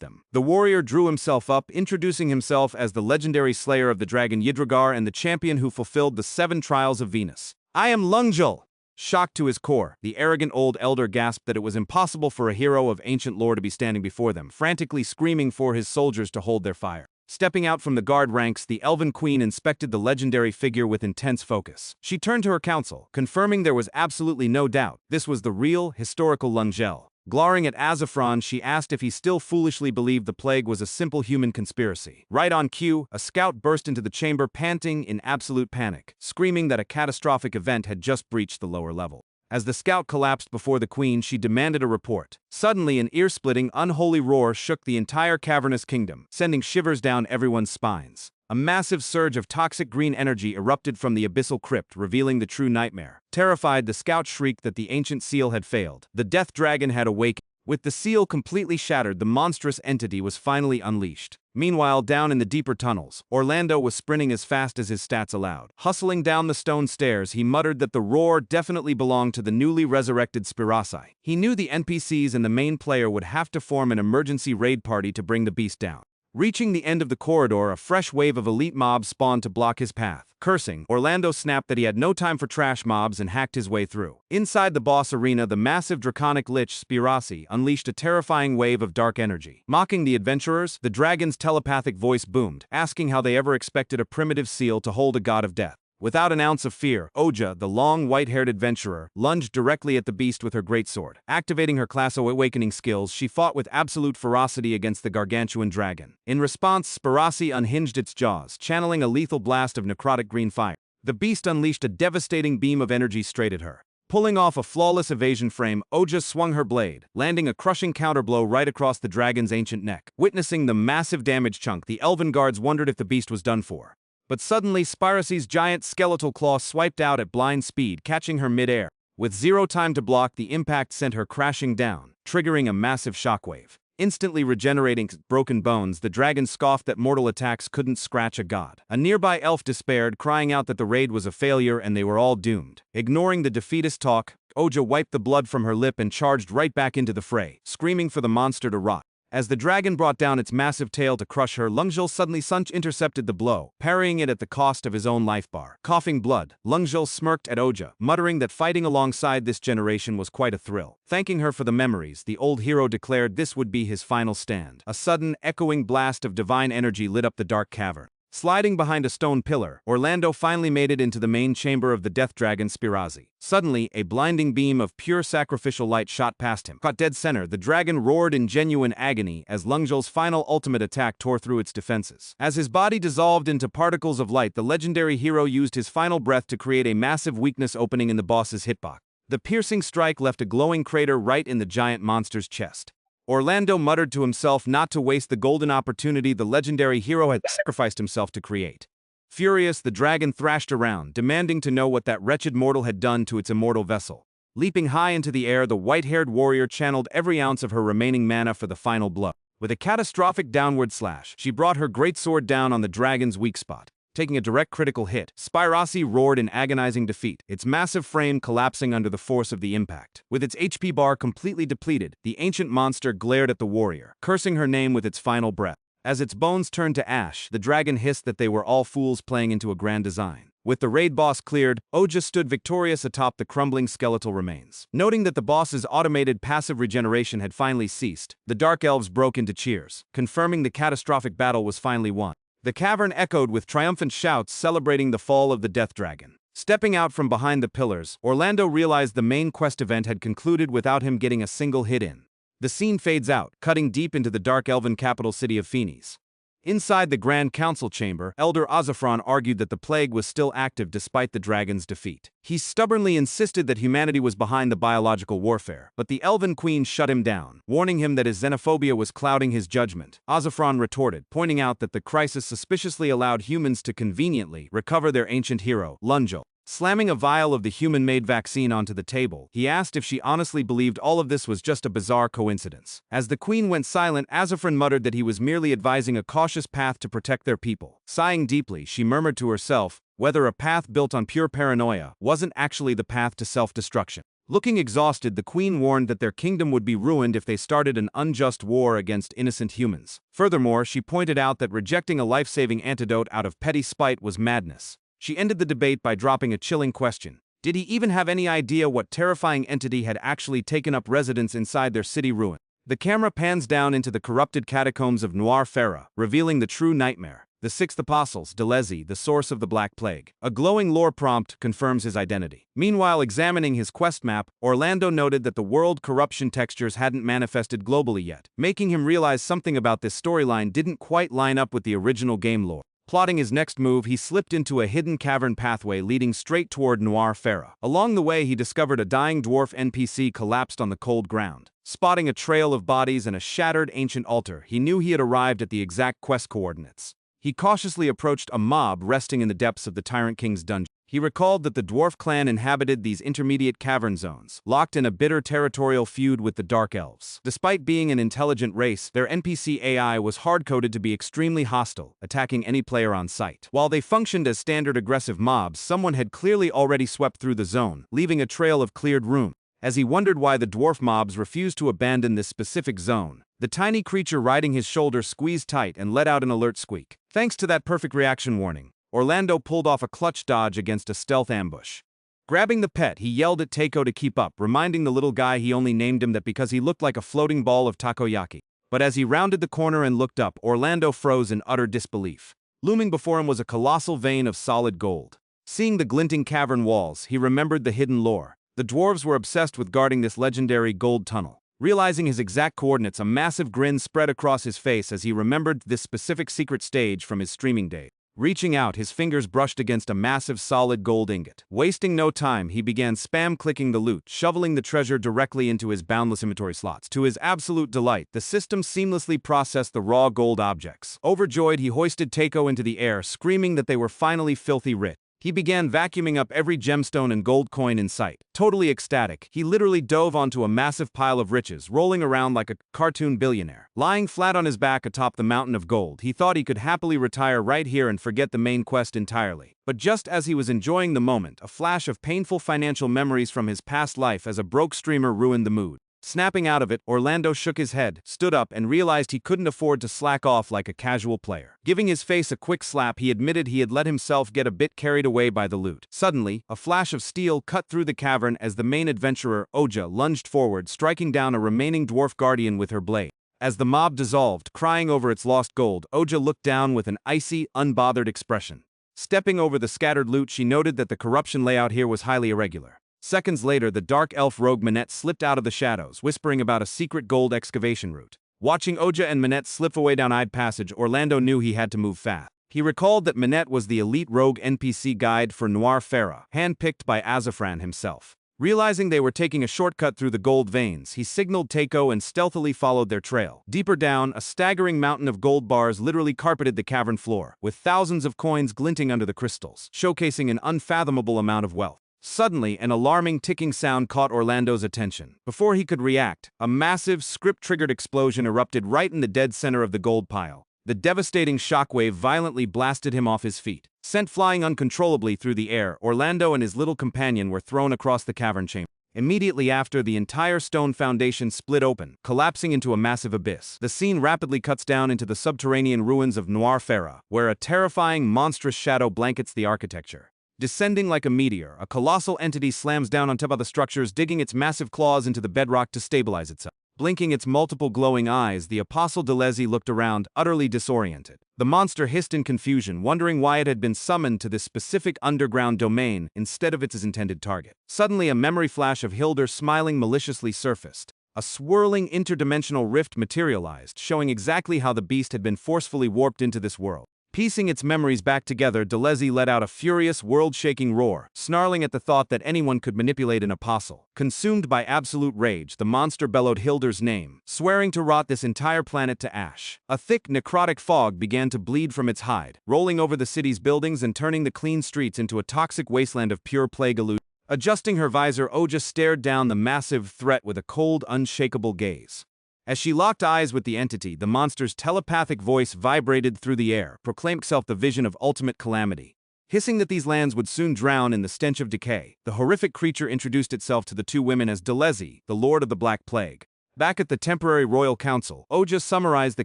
them. The warrior drew himself up, introducing himself as the legendary slayer of the dragon Yidrogar and the champion who fulfilled the 7 trials of Venus. "I am Lungel!" Shocked to his core, the arrogant old elder gasped that it was impossible for a hero of ancient lore to be standing before them, frantically screaming for his soldiers to hold their fire. Stepping out from the guard ranks, the Elven Queen inspected the legendary figure with intense focus. She turned to her council, confirming there was absolutely no doubt this was the real, historical Lungel. Glowering at Azafran, she asked if he still foolishly believed the plague was a simple human conspiracy. Right on cue, a scout burst into the chamber panting in absolute panic, screaming that a catastrophic event had just breached the lower level. As the scout collapsed before the queen, she demanded a report. Suddenly, an ear-splitting, unholy roar shook the entire cavernous kingdom, sending shivers down everyone's spines. A massive surge of toxic green energy erupted from the abyssal crypt, revealing the true nightmare. Terrified, the scout shrieked that the ancient seal had failed. The death dragon had awakened. With the seal completely shattered, the monstrous entity was finally unleashed. Meanwhile, down in the deeper tunnels, Orlando was sprinting as fast as his stats allowed. Hustling down the stone stairs, he muttered that the roar definitely belonged to the newly resurrected Spirasi. He knew the NPCs and the main player would have to form an emergency raid party to bring the beast down. Reaching the end of the corridor, a fresh wave of elite mobs spawned to block his path. Cursing, Orlando snapped that he had no time for trash mobs and hacked his way through. Inside the boss arena, the massive draconic lich Spirasi unleashed a terrifying wave of dark energy. Mocking the adventurers, the dragon's telepathic voice boomed, asking how they ever expected a primitive seal to hold a god of death. Without an ounce of fear, Oja, the long, white-haired adventurer, lunged directly at the beast with her greatsword. Activating her class Awakening skills, she fought with absolute ferocity against the gargantuan dragon. In response, Spirasi unhinged its jaws, channeling a lethal blast of necrotic green fire. The beast unleashed a devastating beam of energy straight at her. Pulling off a flawless evasion frame, Oja swung her blade, landing a crushing counterblow right across the dragon's ancient neck. Witnessing the massive damage chunk, the elven guards wondered if the beast was done for. But suddenly, Spirasi's giant skeletal claw swiped out at blind speed, catching her mid-air. With zero time to block, the impact sent her crashing down, triggering a massive shockwave. Instantly regenerating broken bones, the dragon scoffed that mortal attacks couldn't scratch a god. A nearby elf despaired, crying out that the raid was a failure and they were all doomed. Ignoring the defeatist talk, Oja wiped the blood from her lip and charged right back into the fray, screaming for the monster to rot. As the dragon brought down its massive tail to crush her, Lungel suddenly intercepted the blow, parrying it at the cost of his own life bar. Coughing blood, Lungel smirked at Oja, muttering that fighting alongside this generation was quite a thrill. Thanking her for the memories, the old hero declared this would be his final stand. A sudden, echoing blast of divine energy lit up the dark cavern. Sliding behind a stone pillar, Orlando finally made it into the main chamber of the death dragon Spirasi. Suddenly, a blinding beam of pure sacrificial light shot past him. Caught dead center, the dragon roared in genuine agony as Lungel's final ultimate attack tore through its defenses. As his body dissolved into particles of light, the legendary hero used his final breath to create a massive weakness opening in the boss's hitbox. The piercing strike left a glowing crater right in the giant monster's chest. Orlando muttered to himself not to waste the golden opportunity the legendary hero had sacrificed himself to create. Furious, the dragon thrashed around, demanding to know what that wretched mortal had done to its immortal vessel. Leaping high into the air, the white-haired warrior channeled every ounce of her remaining mana for the final blow. With a catastrophic downward slash, she brought her greatsword down on the dragon's weak spot. Taking a direct critical hit, Spirossi roared in agonizing defeat, its massive frame collapsing under the force of the impact. With its HP bar completely depleted, the ancient monster glared at the warrior, cursing her name with its final breath. As its bones turned to ash, the dragon hissed that they were all fools playing into a grand design. With the raid boss cleared, Oja stood victorious atop the crumbling skeletal remains. Noting that the boss's automated passive regeneration had finally ceased, the Dark Elves broke into cheers, confirming the catastrophic battle was finally won. The cavern echoed with triumphant shouts celebrating the fall of the Death Dragon. Stepping out from behind the pillars, Orlando realized the main quest event had concluded without him getting a single hit in. The scene fades out, cutting deep into the dark elven capital city of Phoenix. Inside the Grand Council chamber, Elder Azafran argued that the plague was still active despite the dragon's defeat. He stubbornly insisted that humanity was behind the biological warfare, but the Elven Queen shut him down, warning him that his xenophobia was clouding his judgment. Azafran retorted, pointing out that the crisis suspiciously allowed humans to conveniently recover their ancient hero, Lunjal. Slamming a vial of the human-made vaccine onto the table, he asked if she honestly believed all of this was just a bizarre coincidence. As the queen went silent, Azafran muttered that he was merely advising a cautious path to protect their people. Sighing deeply, she murmured to herself, whether a path built on pure paranoia wasn't actually the path to self-destruction. Looking exhausted, the queen warned that their kingdom would be ruined if they started an unjust war against innocent humans. Furthermore, she pointed out that rejecting a life-saving antidote out of petty spite was madness. She ended the debate by dropping a chilling question. Did he even have any idea what terrifying entity had actually taken up residence inside their city ruin? The camera pans down into the corrupted catacombs of Noir Farah, revealing the true nightmare. The Sixth Apostles, Delezie, the source of the Black Plague. A glowing lore prompt confirms his identity. Meanwhile, examining his quest map, Orlando noted that the world corruption textures hadn't manifested globally yet, making him realize something about this storyline didn't quite line up with the original game lore. Plotting his next move, he slipped into a hidden cavern pathway leading straight toward Noir Farah. Along the way, he discovered a dying dwarf NPC collapsed on the cold ground. Spotting a trail of bodies and a shattered ancient altar, he knew he had arrived at the exact quest coordinates. He cautiously approached a mob resting in the depths of the Tyrant King's dungeon. He recalled that the dwarf clan inhabited these intermediate cavern zones, locked in a bitter territorial feud with the Dark Elves. Despite being an intelligent race, their NPC AI was hard-coded to be extremely hostile, attacking any player on sight. While they functioned as standard aggressive mobs, someone had clearly already swept through the zone, leaving a trail of cleared room. As he wondered why the dwarf mobs refused to abandon this specific zone, the tiny creature riding his shoulder squeezed tight and let out an alert squeak. Thanks to that perfect reaction warning, Orlando pulled off a clutch dodge against a stealth ambush. Grabbing the pet, he yelled at Takeo to keep up, reminding the little guy he only named him that because he looked like a floating ball of takoyaki. But as he rounded the corner and looked up, Orlando froze in utter disbelief. Looming before him was a colossal vein of solid gold. Seeing the glinting cavern walls, he remembered the hidden lore. The dwarves were obsessed with guarding this legendary gold tunnel. Realizing his exact coordinates, a massive grin spread across his face as he remembered this specific secret stage from his streaming days. Reaching out, his fingers brushed against a massive solid gold ingot. Wasting no time, he began spam-clicking the loot, shoveling the treasure directly into his boundless inventory slots. To his absolute delight, the system seamlessly processed the raw gold objects. Overjoyed, he hoisted Takeo into the air, screaming that they were finally filthy rich. He began vacuuming up every gemstone and gold coin in sight. Totally ecstatic, he literally dove onto a massive pile of riches, rolling around like a cartoon billionaire. Lying flat on his back atop the mountain of gold, he thought he could happily retire right here and forget the main quest entirely. But just as he was enjoying the moment, a flash of painful financial memories from his past life as a broke streamer ruined the mood. Snapping out of it, Orlando shook his head, stood up, and realized he couldn't afford to slack off like a casual player. Giving his face a quick slap, he admitted he had let himself get a bit carried away by the loot. Suddenly, a flash of steel cut through the cavern as the main adventurer, Oja, lunged forward, striking down a remaining dwarf guardian with her blade. As the mob dissolved, crying over its lost gold, Oja looked down with an icy, unbothered expression. Stepping over the scattered loot, she noted that the corruption layout here was highly irregular. Seconds later, the dark elf rogue Manette slipped out of the shadows, whispering about a secret gold excavation route. Watching Oja and Manette slip away down Ide Passage, Orlando knew he had to move fast. He recalled that Manette was the elite rogue NPC guide for Noir Farah, handpicked by Azafran himself. Realizing they were taking a shortcut through the gold veins, he signaled Takeo and stealthily followed their trail. Deeper down, a staggering mountain of gold bars literally carpeted the cavern floor, with thousands of coins glinting under the crystals, showcasing an unfathomable amount of wealth. Suddenly, an alarming ticking sound caught Orlando's attention. Before he could react, a massive, script-triggered explosion erupted right in the dead center of the gold pile. The devastating shockwave violently blasted him off his feet. Sent flying uncontrollably through the air, Orlando and his little companion were thrown across the cavern chamber. Immediately after, the entire stone foundation split open, collapsing into a massive abyss. The scene rapidly cuts down into the subterranean ruins of Noir Ferra, where a terrifying, monstrous shadow blankets the architecture. Descending like a meteor, a colossal entity slams down on top of the structures, digging its massive claws into the bedrock to stabilize itself. Blinking its multiple glowing eyes, the Apostle Delezie looked around, utterly disoriented. The monster hissed in confusion, wondering why it had been summoned to this specific underground domain instead of its intended target. Suddenly, a memory flash of Hildur smiling maliciously surfaced. A swirling interdimensional rift materialized, showing exactly how the beast had been forcefully warped into this world. Piecing its memories back together, Delezie let out a furious, world-shaking roar, snarling at the thought that anyone could manipulate an apostle. Consumed by absolute rage, the monster bellowed Hildur's name, swearing to rot this entire planet to ash. A thick, necrotic fog began to bleed from its hide, rolling over the city's buildings and turning the clean streets into a toxic wasteland of pure plague illusion. Adjusting her visor, Oja stared down the massive threat with a cold, unshakable gaze. As she locked eyes with the entity, the monster's telepathic voice vibrated through the air, proclaiming itself the vision of ultimate calamity. Hissing that these lands would soon drown in the stench of decay, the horrific creature introduced itself to the two women as Delezie, the Lord of the Black Plague. Back at the temporary royal council, Oja summarized the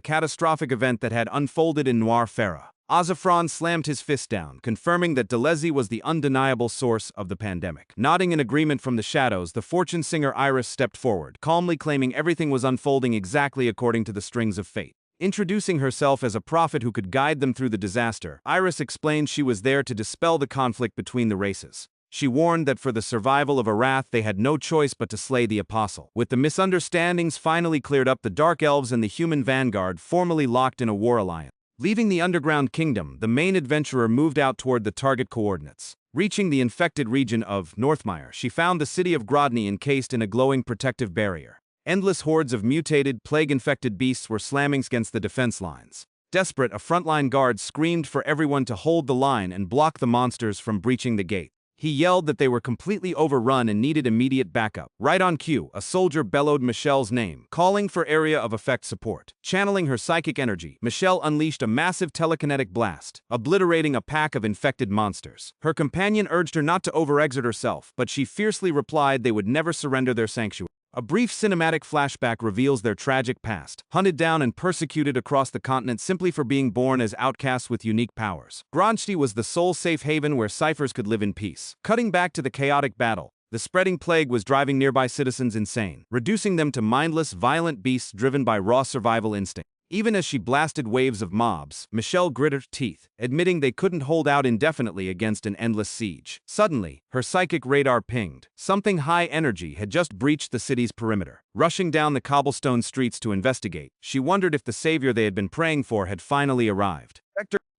catastrophic event that had unfolded in Noir Ferra. Azafran slammed his fist down, confirming that Delezie was the undeniable source of the pandemic. Nodding in agreement from the shadows, the fortune singer Iris stepped forward, calmly claiming everything was unfolding exactly according to the strings of fate. Introducing herself as a prophet who could guide them through the disaster, Iris explained she was there to dispel the conflict between the races. She warned that for the survival of Arath, they had no choice but to slay the apostle. With the misunderstandings finally cleared up, the Dark Elves and the human vanguard formally locked in a war alliance. Leaving the underground kingdom, the main adventurer moved out toward the target coordinates. Reaching the infected region of Northmire, she found the city of Grodny encased in a glowing protective barrier. Endless hordes of mutated, plague-infected beasts were slamming against the defense lines. Desperate, a frontline guard screamed for everyone to hold the line and block the monsters from breaching the gate. He yelled that they were completely overrun and needed immediate backup. Right on cue, a soldier bellowed Michelle's name, calling for area of effect support. Channeling her psychic energy, Michelle unleashed a massive telekinetic blast, obliterating a pack of infected monsters. Her companion urged her not to overexert herself, but she fiercely replied they would never surrender their sanctuary. A brief cinematic flashback reveals their tragic past, hunted down and persecuted across the continent simply for being born as outcasts with unique powers. Gronchti was the sole safe haven where ciphers could live in peace. Cutting back to the chaotic battle, the spreading plague was driving nearby citizens insane, reducing them to mindless, violent beasts driven by raw survival instinct. Even as she blasted waves of mobs, Michelle gritted her teeth, admitting they couldn't hold out indefinitely against an endless siege. Suddenly, her psychic radar pinged. Something high energy had just breached the city's perimeter. Rushing down the cobblestone streets to investigate, she wondered if the savior they had been praying for had finally arrived.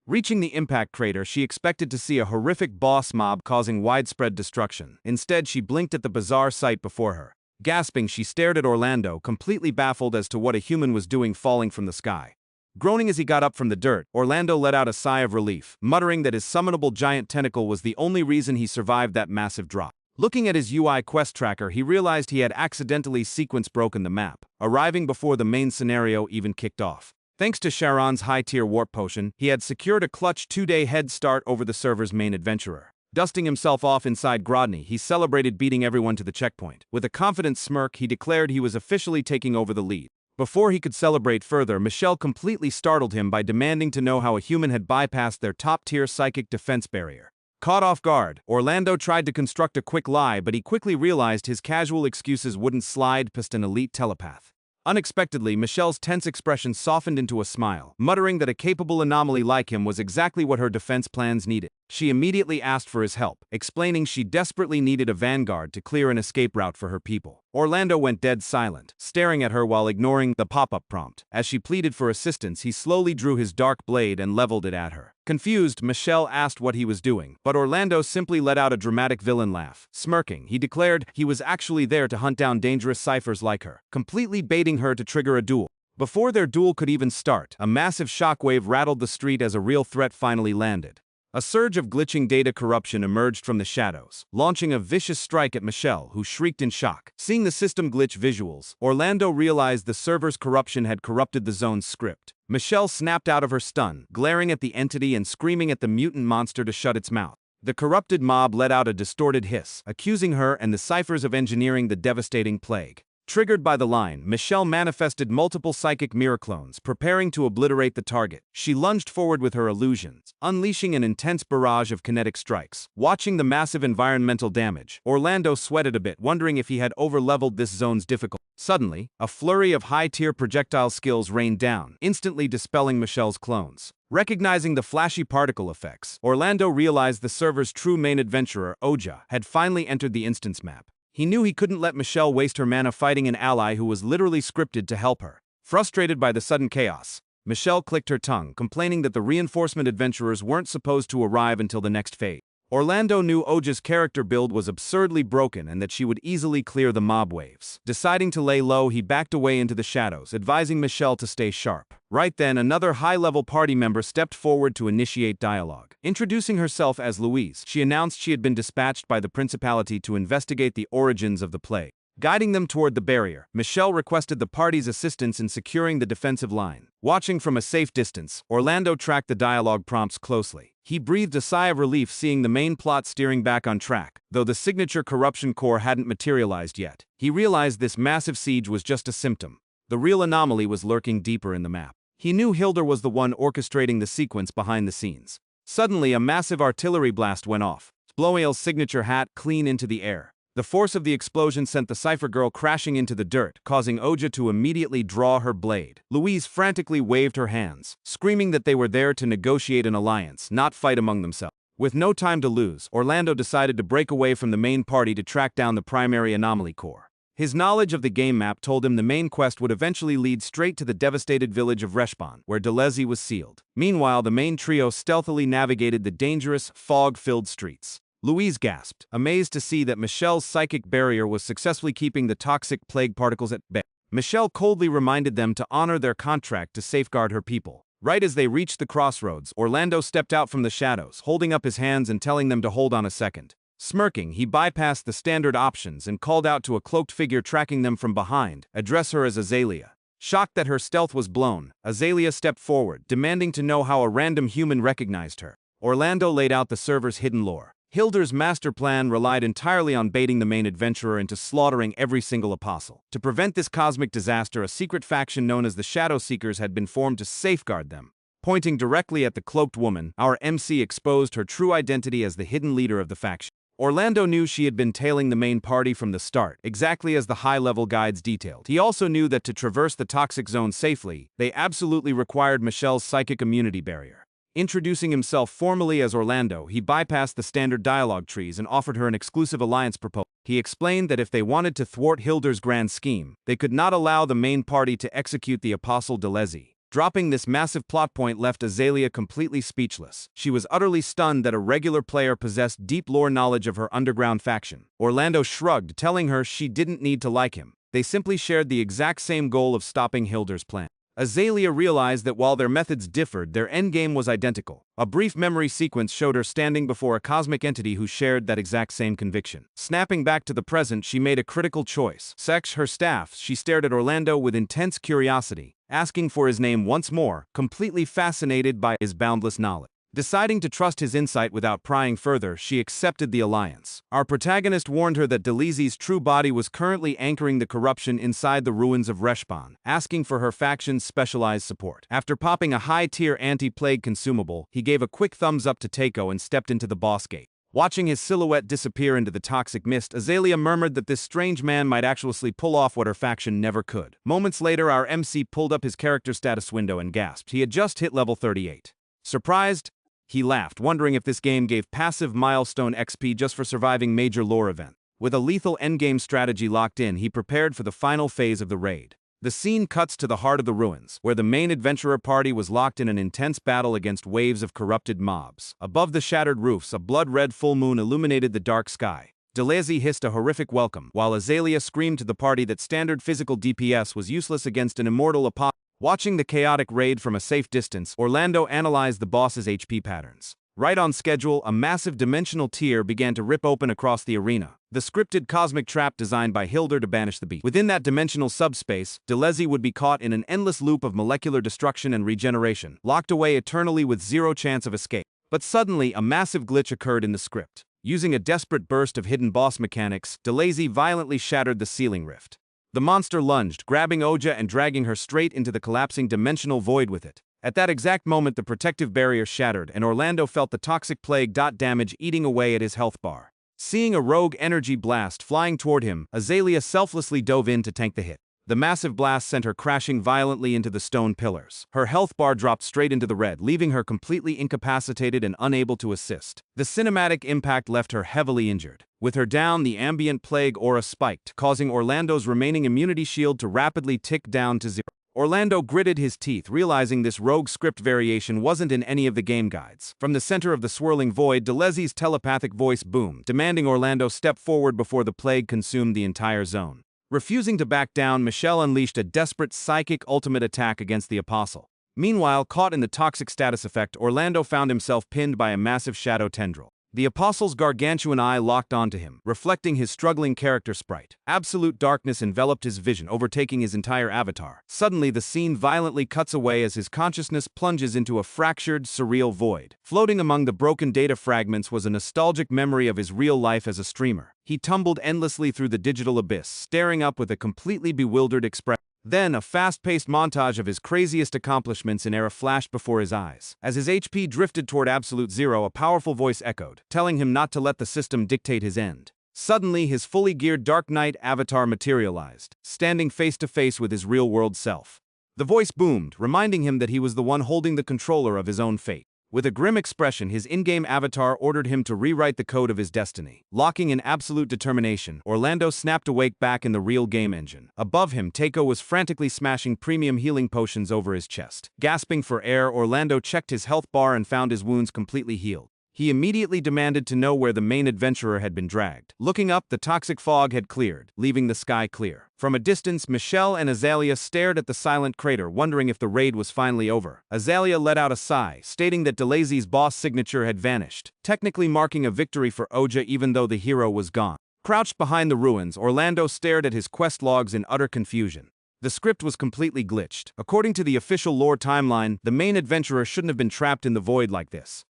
Reaching the impact crater, she expected to see a horrific boss mob causing widespread destruction. Instead, she blinked at the bizarre sight before her. Gasping, she stared at Orlando, completely baffled as to what a human was doing falling from the sky. Groaning as he got up from the dirt, Orlando let out a sigh of relief, muttering that his summonable giant tentacle was the only reason he survived that massive drop. Looking at his UI quest tracker, he realized he had accidentally sequence-broken the map, arriving before the main scenario even kicked off. Thanks to Sharon's high-tier warp potion, he had secured a clutch 2-day head start over the server's main adventurer. Dusting himself off inside Grodny, he celebrated beating everyone to the checkpoint. With a confident smirk, he declared he was officially taking over the lead. Before he could celebrate further, Michelle completely startled him by demanding to know how a human had bypassed their top-tier psychic defense barrier. Caught off guard, Orlando tried to construct a quick lie, but he quickly realized his casual excuses wouldn't slide past an elite telepath. Unexpectedly, Michelle's tense expression softened into a smile, muttering that a capable anomaly like him was exactly what her defense plans needed. She immediately asked for his help, explaining she desperately needed a vanguard to clear an escape route for her people. Orlando went dead silent, staring at her while ignoring the pop-up prompt. As she pleaded for assistance, he slowly drew his dark blade and leveled it at her. Confused, Michelle asked what he was doing, but Orlando simply let out a dramatic villain laugh. Smirking, he declared he was actually there to hunt down dangerous ciphers like her, completely baiting her to trigger a duel. Before their duel could even start, a massive shockwave rattled the street as a real threat finally landed. A surge of glitching data corruption emerged from the shadows, launching a vicious strike at Michelle, who shrieked in shock. Seeing the system glitch visuals, Orlando realized the server's corruption had corrupted the zone's script. Michelle snapped out of her stun, glaring at the entity and screaming at the mutant monster to shut its mouth. The corrupted mob let out a distorted hiss, accusing her and the ciphers of engineering the devastating plague. Triggered by the line, Michelle manifested multiple psychic mirror clones, preparing to obliterate the target. She lunged forward with her illusions, unleashing an intense barrage of kinetic strikes. Watching the massive environmental damage, Orlando sweated a bit, wondering if he had overleveled this zone's difficulty. Suddenly, a flurry of high-tier projectile skills rained down, instantly dispelling Michelle's clones. Recognizing the flashy particle effects, Orlando realized the server's true main adventurer, Oja, had finally entered the instance map. He knew he couldn't let Michelle waste her mana fighting an ally who was literally scripted to help her. Frustrated by the sudden chaos, Michelle clicked her tongue, complaining that the reinforcement adventurers weren't supposed to arrive until the next phase. Orlando knew Oja's character build was absurdly broken and that she would easily clear the mob waves. Deciding to lay low, he backed away into the shadows, advising Michelle to stay sharp. Right then, another high-level party member stepped forward to initiate dialogue. Introducing herself as Louise, she announced she had been dispatched by the Principality to investigate the origins of the plague. Guiding them toward the barrier, Michelle requested the party's assistance in securing the defensive line. Watching from a safe distance, Orlando tracked the dialogue prompts closely. He breathed a sigh of relief seeing the main plot steering back on track, though the signature corruption core hadn't materialized yet. He realized this massive siege was just a symptom. The real anomaly was lurking deeper in the map. He knew Hildur was the one orchestrating the sequence behind the scenes. Suddenly, a massive artillery blast went off, blowing El's signature hat clean into the air. The force of the explosion sent the Cypher Girl crashing into the dirt, causing Oja to immediately draw her blade. Louise frantically waved her hands, screaming that they were there to negotiate an alliance, not fight among themselves. With no time to lose, Orlando decided to break away from the main party to track down the primary anomaly core. His knowledge of the game map told him the main quest would eventually lead straight to the devastated village of Reshban, where Delezie was sealed. Meanwhile, the main trio stealthily navigated the dangerous, fog-filled streets. Louise gasped, amazed to see that Michelle's psychic barrier was successfully keeping the toxic plague particles at bay. Michelle coldly reminded them to honor their contract to safeguard her people. Right as they reached the crossroads, Orlando stepped out from the shadows, holding up his hands and telling them to hold on a second. Smirking, he bypassed the standard options and called out to a cloaked figure tracking them from behind, address her as Azalea. Shocked that her stealth was blown, Azalea stepped forward, demanding to know how a random human recognized her. Orlando laid out the server's hidden lore. Hildur's master plan relied entirely on baiting the main adventurer into slaughtering every single apostle. To prevent this cosmic disaster, a secret faction known as the Shadow Seekers had been formed to safeguard them. Pointing directly at the cloaked woman, our MC exposed her true identity as the hidden leader of the faction. Orlando knew she had been tailing the main party from the start, exactly as the high-level guides detailed. He also knew that to traverse the toxic zone safely, they absolutely required Michelle's psychic immunity barrier. Introducing himself formally as Orlando, he bypassed the standard dialogue trees and offered her an exclusive alliance proposal. He explained that if they wanted to thwart Hildur's grand scheme, they could not allow the main party to execute the Apostle Delezie. Dropping this massive plot point left Azalea completely speechless. She was utterly stunned that a regular player possessed deep lore knowledge of her underground faction. Orlando shrugged, telling her she didn't need to like him. They simply shared the exact same goal of stopping Hildur's plan. Azalea realized that while their methods differed, their endgame was identical. A brief memory sequence showed her standing before a cosmic entity who shared that exact same conviction. Snapping back to the present, she made a critical choice. Sex her staff, she stared at Orlando with intense curiosity, asking for his name once more, completely fascinated by his boundless knowledge. Deciding to trust his insight without prying further, she accepted the alliance. Our protagonist warned her that Delezie's true body was currently anchoring the corruption inside the ruins of Reshban, asking for her faction's specialized support. After popping a high-tier anti-plague consumable, he gave a quick thumbs up to Takeo and stepped into the boss gate. Watching his silhouette disappear into the toxic mist, Azalea murmured that this strange man might actually pull off what her faction never could. Moments later, our MC pulled up his character status window and gasped. He had just hit level 38. Surprised? He laughed, wondering if this game gave passive milestone XP just for surviving major lore events. With a lethal endgame strategy locked in, he prepared for the final phase of the raid. The scene cuts to the heart of the ruins, where the main adventurer party was locked in an intense battle against waves of corrupted mobs. Above the shattered roofs, a blood-red full moon illuminated the dark sky. Delezie hissed a horrific welcome, while Azalea screamed to the party that standard physical DPS was useless against an immortal apostle. Watching the chaotic raid from a safe distance, Orlando analyzed the boss's HP patterns. Right on schedule, a massive dimensional tear began to rip open across the arena. The scripted cosmic trap designed by Hilder to banish the beast. Within that dimensional subspace, Delezie would be caught in an endless loop of molecular destruction and regeneration, locked away eternally with zero chance of escape. But suddenly, a massive glitch occurred in the script. Using a desperate burst of hidden boss mechanics, Delezie violently shattered the ceiling rift. The monster lunged, grabbing Oja and dragging her straight into the collapsing dimensional void with it. At that exact moment, the protective barrier shattered, and Orlando felt the toxic plague damage eating away at his health bar. Seeing a rogue energy blast flying toward him, Azalea selflessly dove in to tank the hit. The massive blast sent her crashing violently into the stone pillars. Her health bar dropped straight into the red, leaving her completely incapacitated and unable to assist. The cinematic impact left her heavily injured. With her down, the ambient plague aura spiked, causing Orlando's remaining immunity shield to rapidly tick down to zero. Orlando gritted his teeth, realizing this rogue script variation wasn't in any of the game guides. From the center of the swirling void, Delezie's telepathic voice boomed, demanding Orlando step forward before the plague consumed the entire zone. Refusing to back down, Michelle unleashed a desperate psychic ultimate attack against the Apostle. Meanwhile, caught in the toxic status effect, Orlando found himself pinned by a massive shadow tendril. The Apostle's gargantuan eye locked onto him, reflecting his struggling character sprite. Absolute darkness enveloped his vision, overtaking his entire avatar. Suddenly, the scene violently cuts away as his consciousness plunges into a fractured, surreal void. Floating among the broken data fragments was a nostalgic memory of his real life as a streamer. He tumbled endlessly through the digital abyss, staring up with a completely bewildered expression. Then, a fast-paced montage of his craziest accomplishments in Era flashed before his eyes. As his HP drifted toward absolute zero, a powerful voice echoed, telling him not to let the system dictate his end. Suddenly, his fully geared Dark Knight avatar materialized, standing face-to-face with his real-world self. The voice boomed, reminding him that he was the one holding the controller of his own fate. With a grim expression, his in-game avatar ordered him to rewrite the code of his destiny. Locking in absolute determination, Orlando snapped awake back in the real game engine. Above him, Teiko was frantically smashing premium healing potions over his chest. Gasping for air, Orlando checked his health bar and found his wounds completely healed. He immediately demanded to know where the main adventurer had been dragged. Looking up, the toxic fog had cleared, leaving the sky clear. From a distance, Michelle and Azalea stared at the silent crater, wondering if the raid was finally over. Azalea let out a sigh, stating that Delezie's boss signature had vanished, technically marking a victory for Oja even though the hero was gone. Crouched behind the ruins, Orlando stared at his quest logs in utter confusion. The script was completely glitched. According to the official lore timeline, the main adventurer shouldn't have been trapped in the void like this.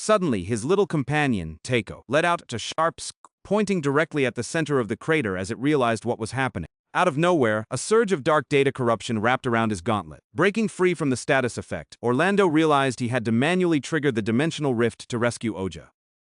Suddenly, his little companion, Teiko, let out a sharp squeak, pointing directly at the center of the crater as it realized what was happening. Out of nowhere, a surge of dark data corruption wrapped around his gauntlet. Breaking free from the status effect, Orlando realized he had to manually trigger the dimensional rift to rescue Oja.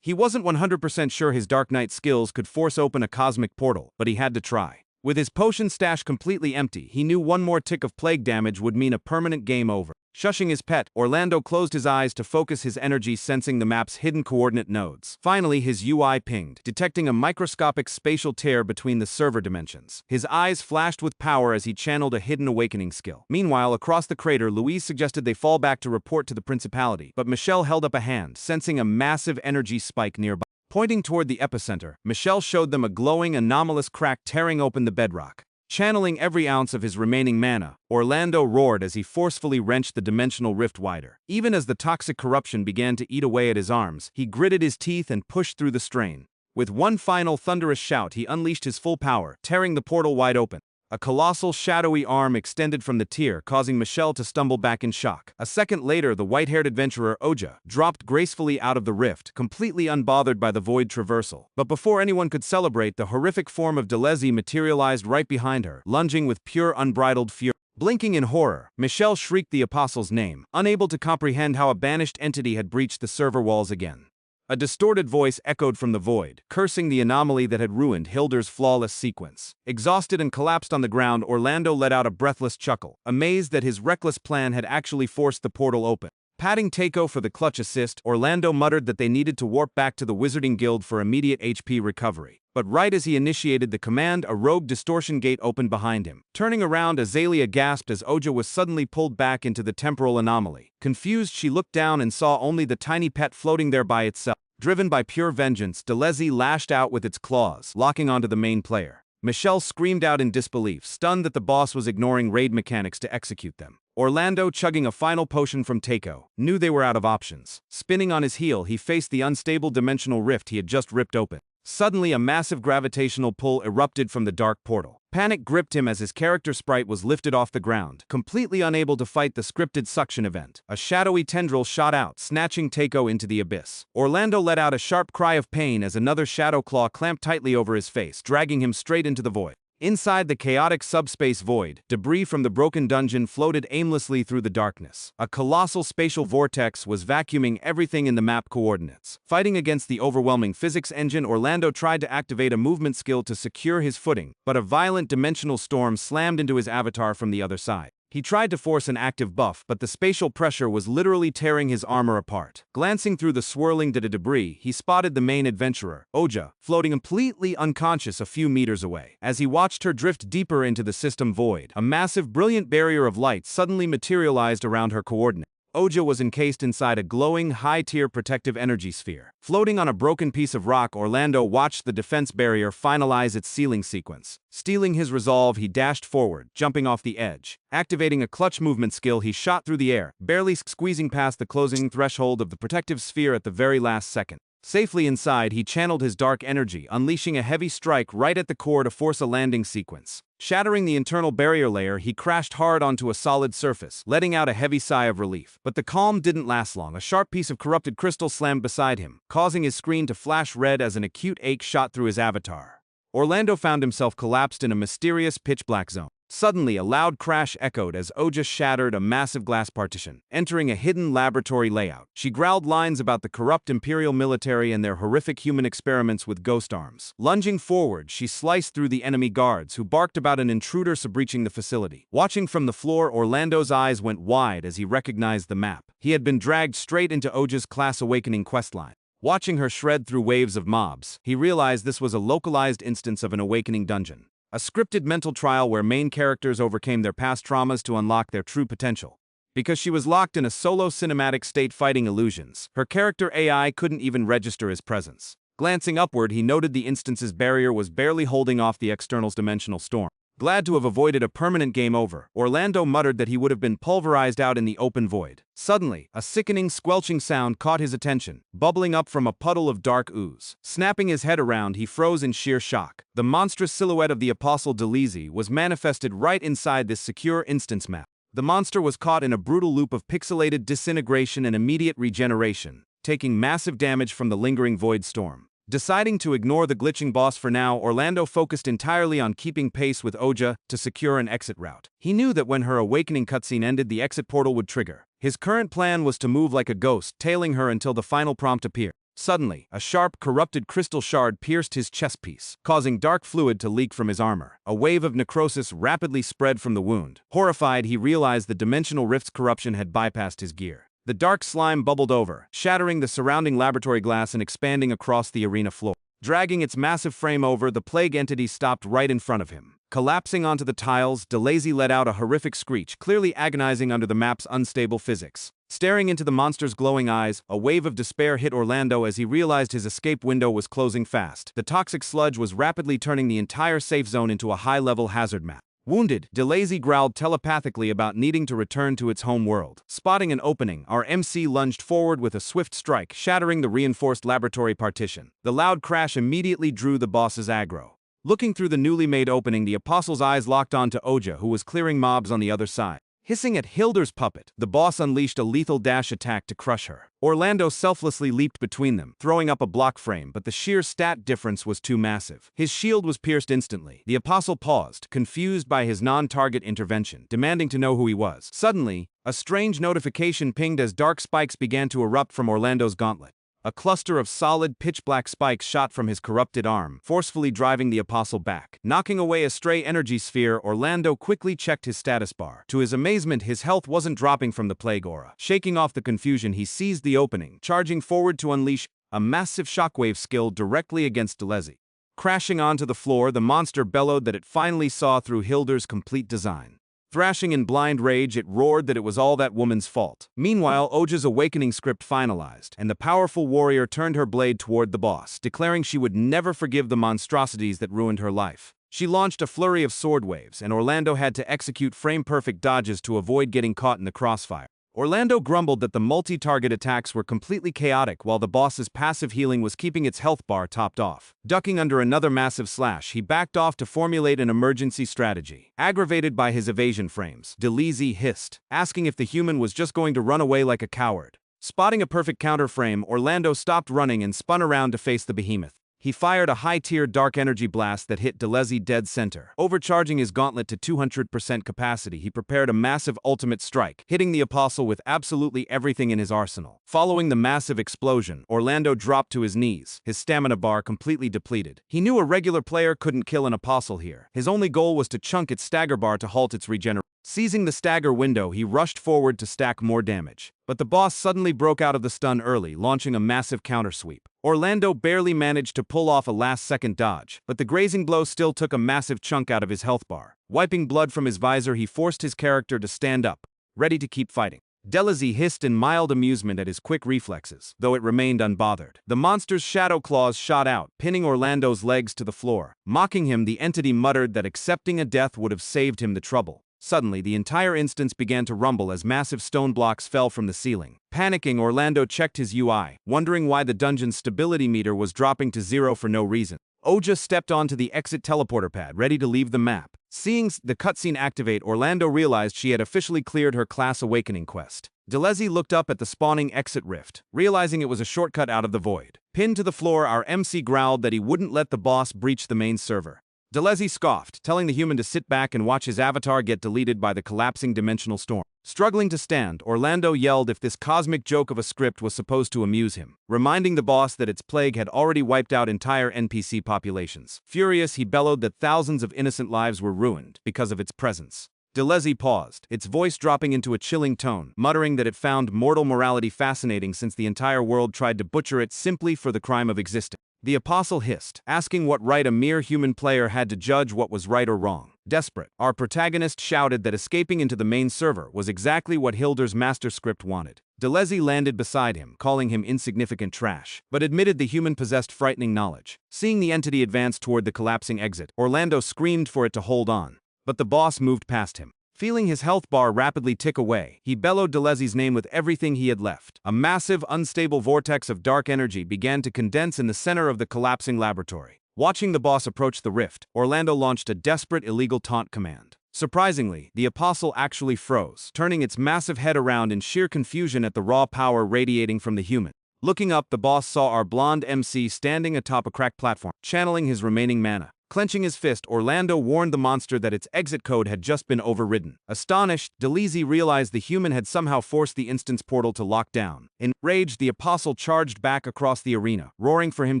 He wasn't 100% sure his Dark Knight skills could force open a cosmic portal, but he had to try. With his potion stash completely empty, he knew one more tick of plague damage would mean a permanent game over. Shushing his pet, Orlando closed his eyes to focus his energy, sensing the map's hidden coordinate nodes. Finally, his UI pinged, detecting a microscopic spatial tear between the server dimensions. His eyes flashed with power as he channeled a hidden awakening skill. Meanwhile, across the crater, Louise suggested they fall back to report to the Principality, but Michelle held up a hand, sensing a massive energy spike nearby. Pointing toward the epicenter, Michelle showed them a glowing, anomalous crack tearing open the bedrock. Channeling every ounce of his remaining mana, Orlando roared as he forcefully wrenched the dimensional rift wider. Even as the toxic corruption began to eat away at his arms, he gritted his teeth and pushed through the strain. With one final thunderous shout, he unleashed his full power, tearing the portal wide open. A colossal, shadowy arm extended from the tier, causing Michelle to stumble back in shock. A second later, the white-haired adventurer, Oja, dropped gracefully out of the rift, completely unbothered by the void traversal. But before anyone could celebrate, the horrific form of Delezie materialized right behind her, lunging with pure, unbridled fury. Blinking in horror, Michelle shrieked the Apostle's name, unable to comprehend how a banished entity had breached the server walls again. A distorted voice echoed from the void, cursing the anomaly that had ruined Hilder's flawless sequence. Exhausted and collapsed on the ground, Orlando let out a breathless chuckle, amazed that his reckless plan had actually forced the portal open. Patting Teiko for the clutch assist, Orlando muttered that they needed to warp back to the Wizarding Guild for immediate HP recovery. But right as he initiated the command, a rogue distortion gate opened behind him. Turning around, Azalea gasped as Oja was suddenly pulled back into the temporal anomaly. Confused, she looked down and saw only the tiny pet floating there by itself. Driven by pure vengeance, Delezie lashed out with its claws, locking onto the main player. Michelle screamed out in disbelief, stunned that the boss was ignoring raid mechanics to execute them. Orlando, chugging a final potion from Teiko, knew they were out of options. Spinning on his heel, he faced the unstable dimensional rift he had just ripped open. Suddenly, a massive gravitational pull erupted from the dark portal. Panic gripped him as his character sprite was lifted off the ground, completely unable to fight the scripted suction event. A shadowy tendril shot out, snatching Teiko into the abyss. Orlando let out a sharp cry of pain as another shadow claw clamped tightly over his face, dragging him straight into the void. Inside the chaotic subspace void, debris from the broken dungeon floated aimlessly through the darkness. A colossal spatial vortex was vacuuming everything in the map coordinates. Fighting against the overwhelming physics engine, Orlando tried to activate a movement skill to secure his footing, but a violent dimensional storm slammed into his avatar from the other side. He tried to force an active buff, but the spatial pressure was literally tearing his armor apart. Glancing through the swirling debris, he spotted the main adventurer, Oja, floating completely unconscious a few meters away. As he watched her drift deeper into the system void, a massive, brilliant barrier of light suddenly materialized around her coordinates. Oja was encased inside a glowing, high-tier protective energy sphere. Floating on a broken piece of rock, Orlando watched the defense barrier finalize its sealing sequence. Stealing his resolve, he dashed forward, jumping off the edge. Activating a clutch movement skill, he shot through the air, barely squeezing past the closing threshold of the protective sphere at the very last second. Safely inside, he channeled his dark energy, unleashing a heavy strike right at the core to force a landing sequence. Shattering the internal barrier layer, he crashed hard onto a solid surface, letting out a heavy sigh of relief. But the calm didn't last long. A sharp piece of corrupted crystal slammed beside him, causing his screen to flash red as an acute ache shot through his avatar. Orlando found himself collapsed in a mysterious pitch-black zone. Suddenly, a loud crash echoed as Oja shattered a massive glass partition, entering a hidden laboratory layout. She growled lines about the corrupt Imperial military and their horrific human experiments with ghost arms. Lunging forward, she sliced through the enemy guards, who barked about an intruder breaching the facility. Watching from the floor, Orlando's eyes went wide as he recognized the map. He had been dragged straight into Oja's Class Awakening questline. Watching her shred through waves of mobs, he realized this was a localized instance of an Awakening dungeon. A scripted mental trial where main characters overcame their past traumas to unlock their true potential. Because she was locked in a solo cinematic state fighting illusions, her character AI couldn't even register his presence. Glancing upward, he noted the instance's barrier was barely holding off the external's dimensional storm. Glad to have avoided a permanent game over, Orlando muttered that he would have been pulverized out in the open void. Suddenly, a sickening, squelching sound caught his attention, bubbling up from a puddle of dark ooze. Snapping his head around, he froze in sheer shock. The monstrous silhouette of the Apostle Delezie was manifested right inside this secure instance map. The monster was caught in a brutal loop of pixelated disintegration and immediate regeneration, taking massive damage from the lingering void storm. Deciding to ignore the glitching boss for now, Orlando focused entirely on keeping pace with Oja to secure an exit route. He knew that when her awakening cutscene ended, the exit portal would trigger. His current plan was to move like a ghost, tailing her until the final prompt appeared. Suddenly, a sharp, corrupted crystal shard pierced his chest piece, causing dark fluid to leak from his armor. A wave of necrosis rapidly spread from the wound. Horrified, he realized the dimensional rift's corruption had bypassed his gear. The dark slime bubbled over, shattering the surrounding laboratory glass and expanding across the arena floor. Dragging its massive frame over, the plague entity stopped right in front of him. Collapsing onto the tiles, Delezie let out a horrific screech, clearly agonizing under the map's unstable physics. Staring into the monster's glowing eyes, a wave of despair hit Orlando as he realized his escape window was closing fast. The toxic sludge was rapidly turning the entire safe zone into a high-level hazard map. Wounded, Delezie growled telepathically about needing to return to its home world. Spotting an opening, our MC lunged forward with a swift strike, shattering the reinforced laboratory partition. The loud crash immediately drew the boss's aggro. Looking through the newly made opening, the Apostle's eyes locked onto Oja, who was clearing mobs on the other side. Hissing at Hilder's puppet, the boss unleashed a lethal dash attack to crush her. Orlando selflessly leaped between them, throwing up a block frame, but the sheer stat difference was too massive. His shield was pierced instantly. The Apostle paused, confused by his non-target intervention, demanding to know who he was. Suddenly, a strange notification pinged as dark spikes began to erupt from Orlando's gauntlet. A cluster of solid, pitch-black spikes shot from his corrupted arm, forcefully driving the Apostle back. Knocking away a stray energy sphere, Orlando quickly checked his status bar. To his amazement, his health wasn't dropping from the plague aura. Shaking off the confusion, he seized the opening, charging forward to unleash a massive shockwave skill directly against Delezie. Crashing onto the floor, the monster bellowed that it finally saw through Hilder's complete design. Thrashing in blind rage, it roared that it was all that woman's fault. Meanwhile, Oja's awakening script finalized, and the powerful warrior turned her blade toward the boss, declaring she would never forgive the monstrosities that ruined her life. She launched a flurry of sword waves, and Orlando had to execute frame-perfect dodges to avoid getting caught in the crossfire. Orlando grumbled that the multi-target attacks were completely chaotic while the boss's passive healing was keeping its health bar topped off. Ducking under another massive slash, he backed off to formulate an emergency strategy. Aggravated by his evasion frames, Delezie hissed, asking if the human was just going to run away like a coward. Spotting a perfect counter frame, Orlando stopped running and spun around to face the behemoth. He fired a high-tier dark energy blast that hit Delezie dead center. Overcharging his gauntlet to 200% capacity, he prepared a massive ultimate strike, hitting the Apostle with absolutely everything in his arsenal. Following the massive explosion, Orlando dropped to his knees, his stamina bar completely depleted. He knew a regular player couldn't kill an Apostle here. His only goal was to chunk its stagger bar to halt its regeneration. Seizing the stagger window, he rushed forward to stack more damage. But the boss suddenly broke out of the stun early, launching a massive countersweep. Orlando barely managed to pull off a last-second dodge, but the grazing blow still took a massive chunk out of his health bar. Wiping blood from his visor, he forced his character to stand up, ready to keep fighting. Delezie hissed in mild amusement at his quick reflexes, though it remained unbothered. The monster's shadow claws shot out, pinning Orlando's legs to the floor. Mocking him, the entity muttered that accepting a death would have saved him the trouble. Suddenly, the entire instance began to rumble as massive stone blocks fell from the ceiling. Panicking, Orlando checked his UI, wondering why the dungeon's stability meter was dropping to 0 for no reason. Oja stepped onto the exit teleporter pad, ready to leave the map. Seeing the cutscene activate, Orlando realized she had officially cleared her class awakening quest. Delezie looked up at the spawning exit rift, realizing it was a shortcut out of the void. Pinned to the floor, our MC growled that he wouldn't let the boss breach the main server. Delezie scoffed, telling the human to sit back and watch his avatar get deleted by the collapsing dimensional storm. Struggling to stand, Orlando yelled if this cosmic joke of a script was supposed to amuse him, reminding the boss that its plague had already wiped out entire NPC populations. Furious, he bellowed that thousands of innocent lives were ruined because of its presence. Delezie paused, its voice dropping into a chilling tone, muttering that it found mortal morality fascinating since the entire world tried to butcher it simply for the crime of existing. The Apostle hissed, asking what right a mere human player had to judge what was right or wrong. Desperate, our protagonist shouted that escaping into the main server was exactly what Hilder's master script wanted. Delezie landed beside him, calling him insignificant trash, but admitted the human possessed frightening knowledge. Seeing the entity advance toward the collapsing exit, Orlando screamed for it to hold on, but the boss moved past him. Feeling his health bar rapidly tick away, he bellowed Delezie's name with everything he had left. A massive, unstable vortex of dark energy began to condense in the center of the collapsing laboratory. Watching the boss approach the rift, Orlando launched a desperate illegal taunt command. Surprisingly, the Apostle actually froze, turning its massive head around in sheer confusion at the raw power radiating from the human. Looking up, the boss saw our blonde MC standing atop a cracked platform, channeling his remaining mana. Clenching his fist, Orlando warned the monster that its exit code had just been overridden. Astonished, Delezie realized the human had somehow forced the instance portal to lock down. Enraged, the Apostle charged back across the arena, roaring for him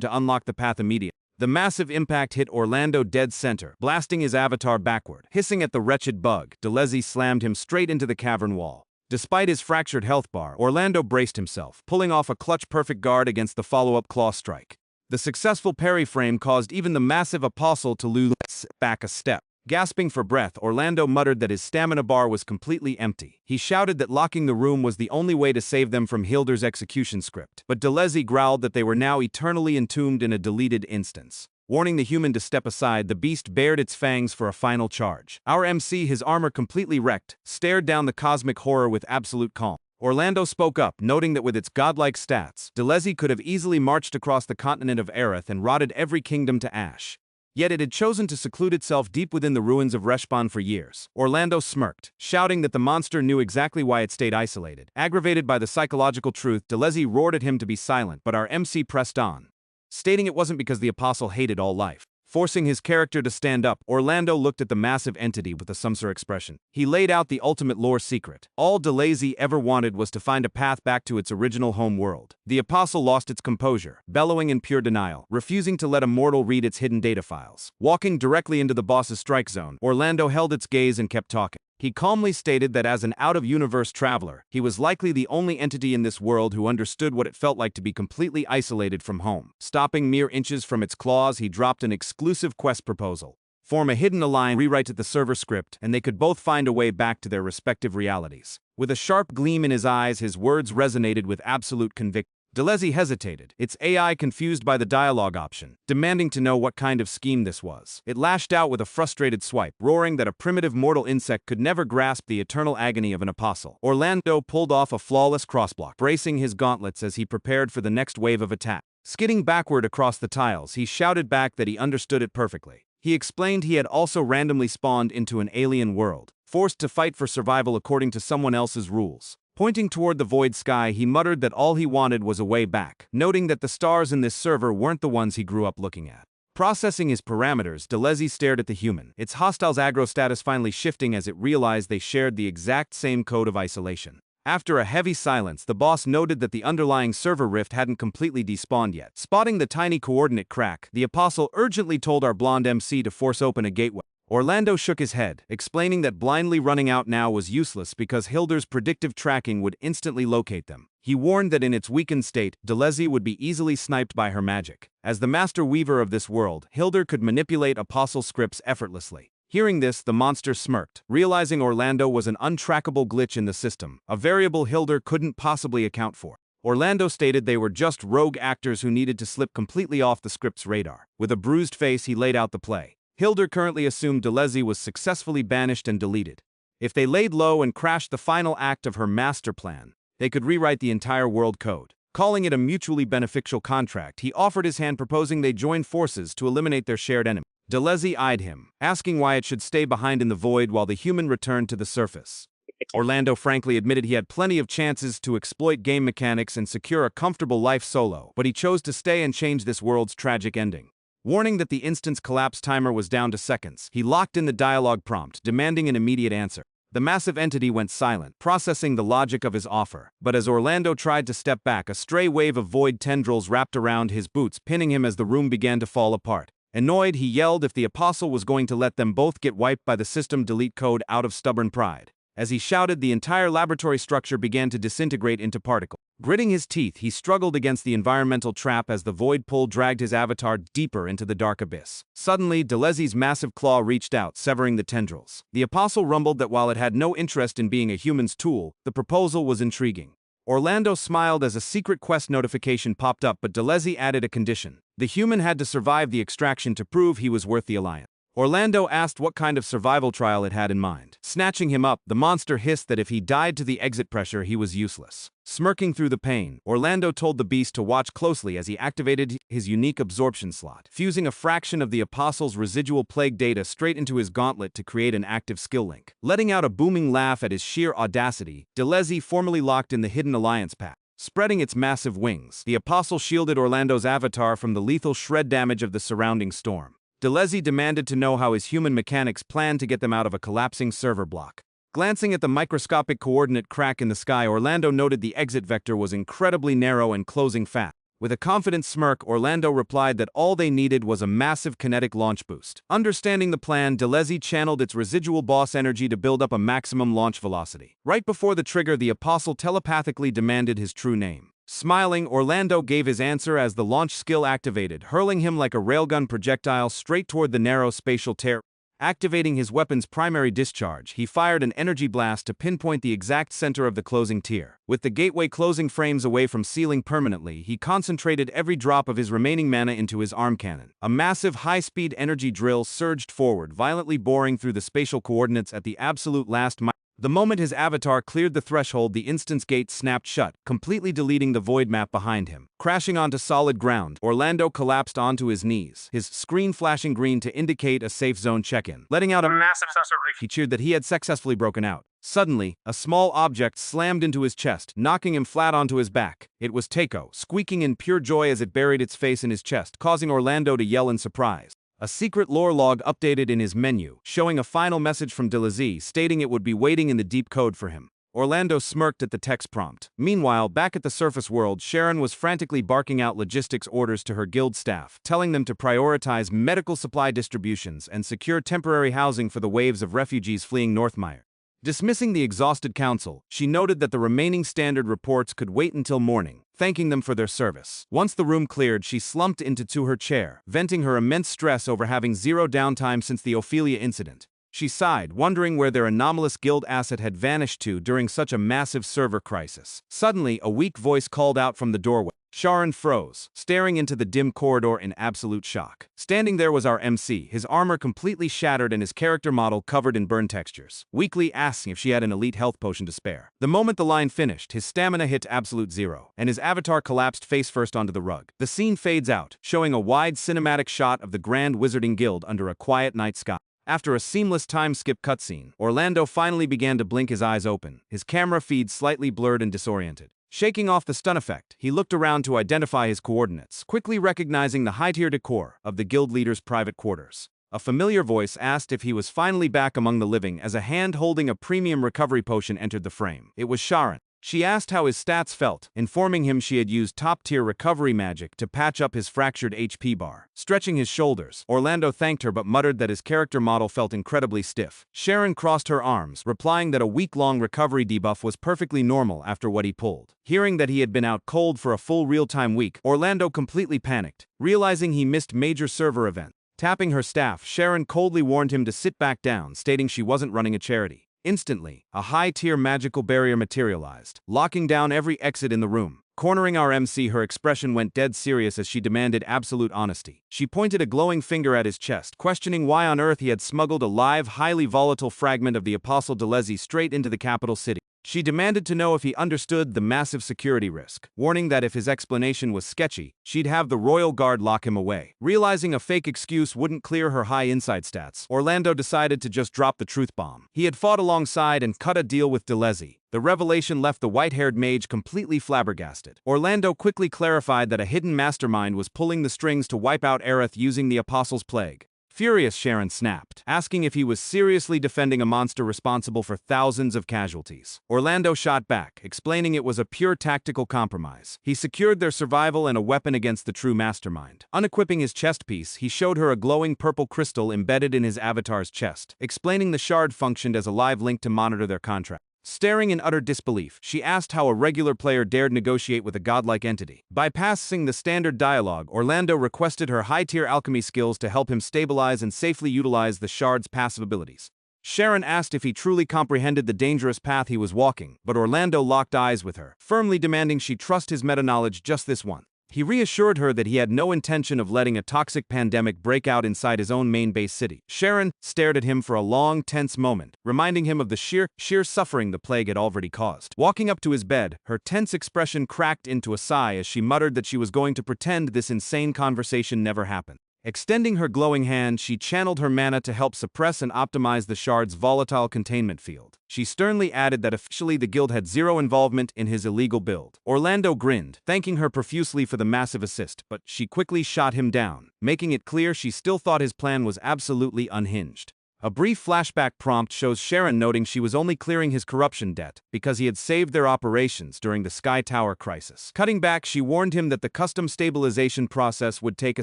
to unlock the path immediately. The massive impact hit Orlando dead center, blasting his avatar backward. Hissing at the wretched bug, Delezie slammed him straight into the cavern wall. Despite his fractured health bar, Orlando braced himself, pulling off a clutch-perfect guard against the follow-up claw strike. The successful parry frame caused even the massive Apostle to lose back a step. Gasping for breath, Orlando muttered that his stamina bar was completely empty. He shouted that locking the room was the only way to save them from Hilder's execution script, but Delezie growled that they were now eternally entombed in a deleted instance. Warning the human to step aside, the beast bared its fangs for a final charge. Our MC, his armor completely wrecked, stared down the cosmic horror with absolute calm. Orlando spoke up, noting that with its godlike stats, Delezie could have easily marched across the continent of Arath and rotted every kingdom to ash. Yet it had chosen to seclude itself deep within the ruins of Respawn for years. Orlando smirked, shouting that the monster knew exactly why it stayed isolated. Aggravated by the psychological truth, Delezie roared at him to be silent, but our MC pressed on, stating it wasn't because the Apostle hated all life. Forcing his character to stand up, Orlando looked at the massive entity with a sumser expression. He laid out the ultimate lore secret. All Delezie ever wanted was to find a path back to its original home world. The Apostle lost its composure, bellowing in pure denial, refusing to let a mortal read its hidden data files. Walking directly into the boss's strike zone, Orlando held its gaze and kept talking. He calmly stated that as an out-of-universe traveler, he was likely the only entity in this world who understood what it felt like to be completely isolated from home. Stopping mere inches from its claws, he dropped an exclusive quest proposal. Form a hidden alliance, rewrite the server script, and they could both find a way back to their respective realities. With a sharp gleam in his eyes, his words resonated with absolute conviction. Delezie hesitated, its AI confused by the dialogue option, demanding to know what kind of scheme this was. It lashed out with a frustrated swipe, roaring that a primitive mortal insect could never grasp the eternal agony of an apostle. Orlando pulled off a flawless crossblock, bracing his gauntlets as he prepared for the next wave of attack. Skidding backward across the tiles, he shouted back that he understood it perfectly. He explained he had also randomly spawned into an alien world, forced to fight for survival according to someone else's rules. Pointing toward the void sky, he muttered that all he wanted was a way back, noting that the stars in this server weren't the ones he grew up looking at. Processing his parameters, Delezie stared at the human, its hostile's aggro status finally shifting as it realized they shared the exact same code of isolation. After a heavy silence, the boss noted that the underlying server rift hadn't completely despawned yet. Spotting the tiny coordinate crack, the apostle urgently told our blonde MC to force open a gateway. Orlando shook his head, explaining that blindly running out now was useless because Hilder's predictive tracking would instantly locate them. He warned that in its weakened state, Delezie would be easily sniped by her magic. As the master weaver of this world, Hilder could manipulate apostle scripts effortlessly. Hearing this, the monster smirked, realizing Orlando was an untrackable glitch in the system, a variable Hilder couldn't possibly account for. Orlando stated they were just rogue actors who needed to slip completely off the script's radar. With a bruised face, he laid out the play. Hilder currently assumed Delezie was successfully banished and deleted. If they laid low and crashed the final act of her master plan, they could rewrite the entire world code. Calling it a mutually beneficial contract, he offered his hand, proposing they join forces to eliminate their shared enemy. Delezie eyed him, asking why it should stay behind in the void while the human returned to the surface. Orlando frankly admitted he had plenty of chances to exploit game mechanics and secure a comfortable life solo, but he chose to stay and change this world's tragic ending. Warning that the instant's collapse timer was down to seconds, he locked in the dialogue prompt, demanding an immediate answer. The massive entity went silent, processing the logic of his offer. But as Orlando tried to step back, a stray wave of void tendrils wrapped around his boots, pinning him as the room began to fall apart. Annoyed, he yelled if the apostle was going to let them both get wiped by the system delete code out of stubborn pride. As he shouted, the entire laboratory structure began to disintegrate into particles. Gritting his teeth, he struggled against the environmental trap as the void pull dragged his avatar deeper into the dark abyss. Suddenly, Delezie's massive claw reached out, severing the tendrils. The apostle rumbled that while it had no interest in being a human's tool, the proposal was intriguing. Orlando smiled as a secret quest notification popped up, but Delezie added a condition. The human had to survive the extraction to prove he was worth the alliance. Orlando asked what kind of survival trial it had in mind. Snatching him up, the monster hissed that if he died to the exit pressure, he was useless. Smirking through the pain, Orlando told the beast to watch closely as he activated his unique absorption slot, fusing a fraction of the apostle's residual plague data straight into his gauntlet to create an active skill link. Letting out a booming laugh at his sheer audacity, Delezie formally locked in the hidden alliance pact. Spreading its massive wings, the apostle shielded Orlando's avatar from the lethal shred damage of the surrounding storm. Delezie demanded to know how his human mechanics planned to get them out of a collapsing server block. Glancing at the microscopic coordinate crack in the sky, Orlando noted the exit vector was incredibly narrow and closing fast. With a confident smirk, Orlando replied that all they needed was a massive kinetic launch boost. Understanding the plan, Delezie channeled its residual boss energy to build up a maximum launch velocity. Right before the trigger, the apostle telepathically demanded his true name. Smiling, Orlando gave his answer as the launch skill activated, hurling him like a railgun projectile straight toward the narrow spatial tear. Activating his weapon's primary discharge, he fired an energy blast to pinpoint the exact center of the closing tier. With the gateway closing frames away from sealing permanently, he concentrated every drop of his remaining mana into his arm cannon. A massive high-speed energy drill surged forward, violently boring through the spatial coordinates at the absolute last mile. The moment his avatar cleared the threshold, the instance gate snapped shut, completely deleting the void map behind him. Crashing onto solid ground, Orlando collapsed onto his knees, his screen flashing green to indicate a safe zone check-in. Letting out a massive susurration, he cheered that he had successfully broken out. Suddenly, a small object slammed into his chest, knocking him flat onto his back. It was Teiko, squeaking in pure joy as it buried its face in his chest, causing Orlando to yell in surprise. A secret lore log updated in his menu, showing a final message from Delezie stating it would be waiting in the deep code for him. Orlando smirked at the text prompt. Meanwhile, back at the surface world, Sharon was frantically barking out logistics orders to her guild staff, telling them to prioritize medical supply distributions and secure temporary housing for the waves of refugees fleeing Northmire. Dismissing the exhausted council, she noted that the remaining standard reports could wait until morning, thanking them for their service. Once the room cleared, she slumped into her chair, venting her immense stress over having zero downtime since the Ophelia incident. She sighed, wondering where their anomalous guild asset had vanished to during such a massive server crisis. Suddenly, a weak voice called out from the doorway. Sharon froze, staring into the dim corridor in absolute shock. Standing there was our MC, his armor completely shattered and his character model covered in burn textures, weakly asking if she had an elite health potion to spare. The moment the line finished, his stamina hit absolute zero, and his avatar collapsed face first onto the rug. The scene fades out, showing a wide cinematic shot of the Grand Wizarding Guild under a quiet night sky. After a seamless time-skip cutscene, Orlando finally began to blink his eyes open, his camera feed slightly blurred and disoriented. Shaking off the stun effect, he looked around to identify his coordinates, quickly recognizing the high-tier decor of the guild leader's private quarters. A familiar voice asked if he was finally back among the living as a hand holding a premium recovery potion entered the frame. It was Sharon. She asked how his stats felt, informing him she had used top-tier recovery magic to patch up his fractured HP bar. Stretching his shoulders, Orlando thanked her but muttered that his character model felt incredibly stiff. Sharon crossed her arms, replying that a week-long recovery debuff was perfectly normal after what he pulled. Hearing that he had been out cold for a full real-time week, Orlando completely panicked, realizing he missed major server events. Tapping her staff, Sharon coldly warned him to sit back down, stating she wasn't running a charity. Instantly, a high-tier magical barrier materialized, locking down every exit in the room. Cornering our MC, her expression went dead serious as she demanded absolute honesty. She pointed a glowing finger at his chest, questioning why on earth he had smuggled a live, highly volatile fragment of the Apostle Delezie straight into the capital city. She demanded to know if he understood the massive security risk, warning that if his explanation was sketchy, she'd have the royal guard lock him away. Realizing a fake excuse wouldn't clear her high inside stats, Orlando decided to just drop the truth bomb. He had fought alongside and cut a deal with Delezie. The revelation left the white-haired mage completely flabbergasted. Orlando quickly clarified that a hidden mastermind was pulling the strings to wipe out Arath using the Apostle's Plague. Furious, Sharon snapped, asking if he was seriously defending a monster responsible for thousands of casualties. Orlando shot back, explaining it was a pure tactical compromise. He secured their survival and a weapon against the true mastermind. Unequipping his chest piece, he showed her a glowing purple crystal embedded in his avatar's chest, explaining the shard functioned as a live link to monitor their contract. Staring in utter disbelief, she asked how a regular player dared negotiate with a godlike entity. Bypassing the standard dialogue, Orlando requested her high-tier alchemy skills to help him stabilize and safely utilize the shard's passive abilities. Sharon asked if he truly comprehended the dangerous path he was walking, but Orlando locked eyes with her, firmly demanding she trust his meta-knowledge just this once. He reassured her that he had no intention of letting a toxic pandemic break out inside his own main base city. Sharon stared at him for a long, tense moment, reminding him of the sheer suffering the plague had already caused. Walking up to his bed, her tense expression cracked into a sigh as she muttered that she was going to pretend this insane conversation never happened. Extending her glowing hand, she channeled her mana to help suppress and optimize the shard's volatile containment field. She sternly added that officially the guild had zero involvement in his illegal build. Orlando grinned, thanking her profusely for the massive assist, but she quickly shot him down, making it clear she still thought his plan was absolutely unhinged. A brief flashback prompt shows Sharon noting she was only clearing his corruption debt because he had saved their operations during the Sky Tower crisis. Cutting back, she warned him that the custom stabilization process would take a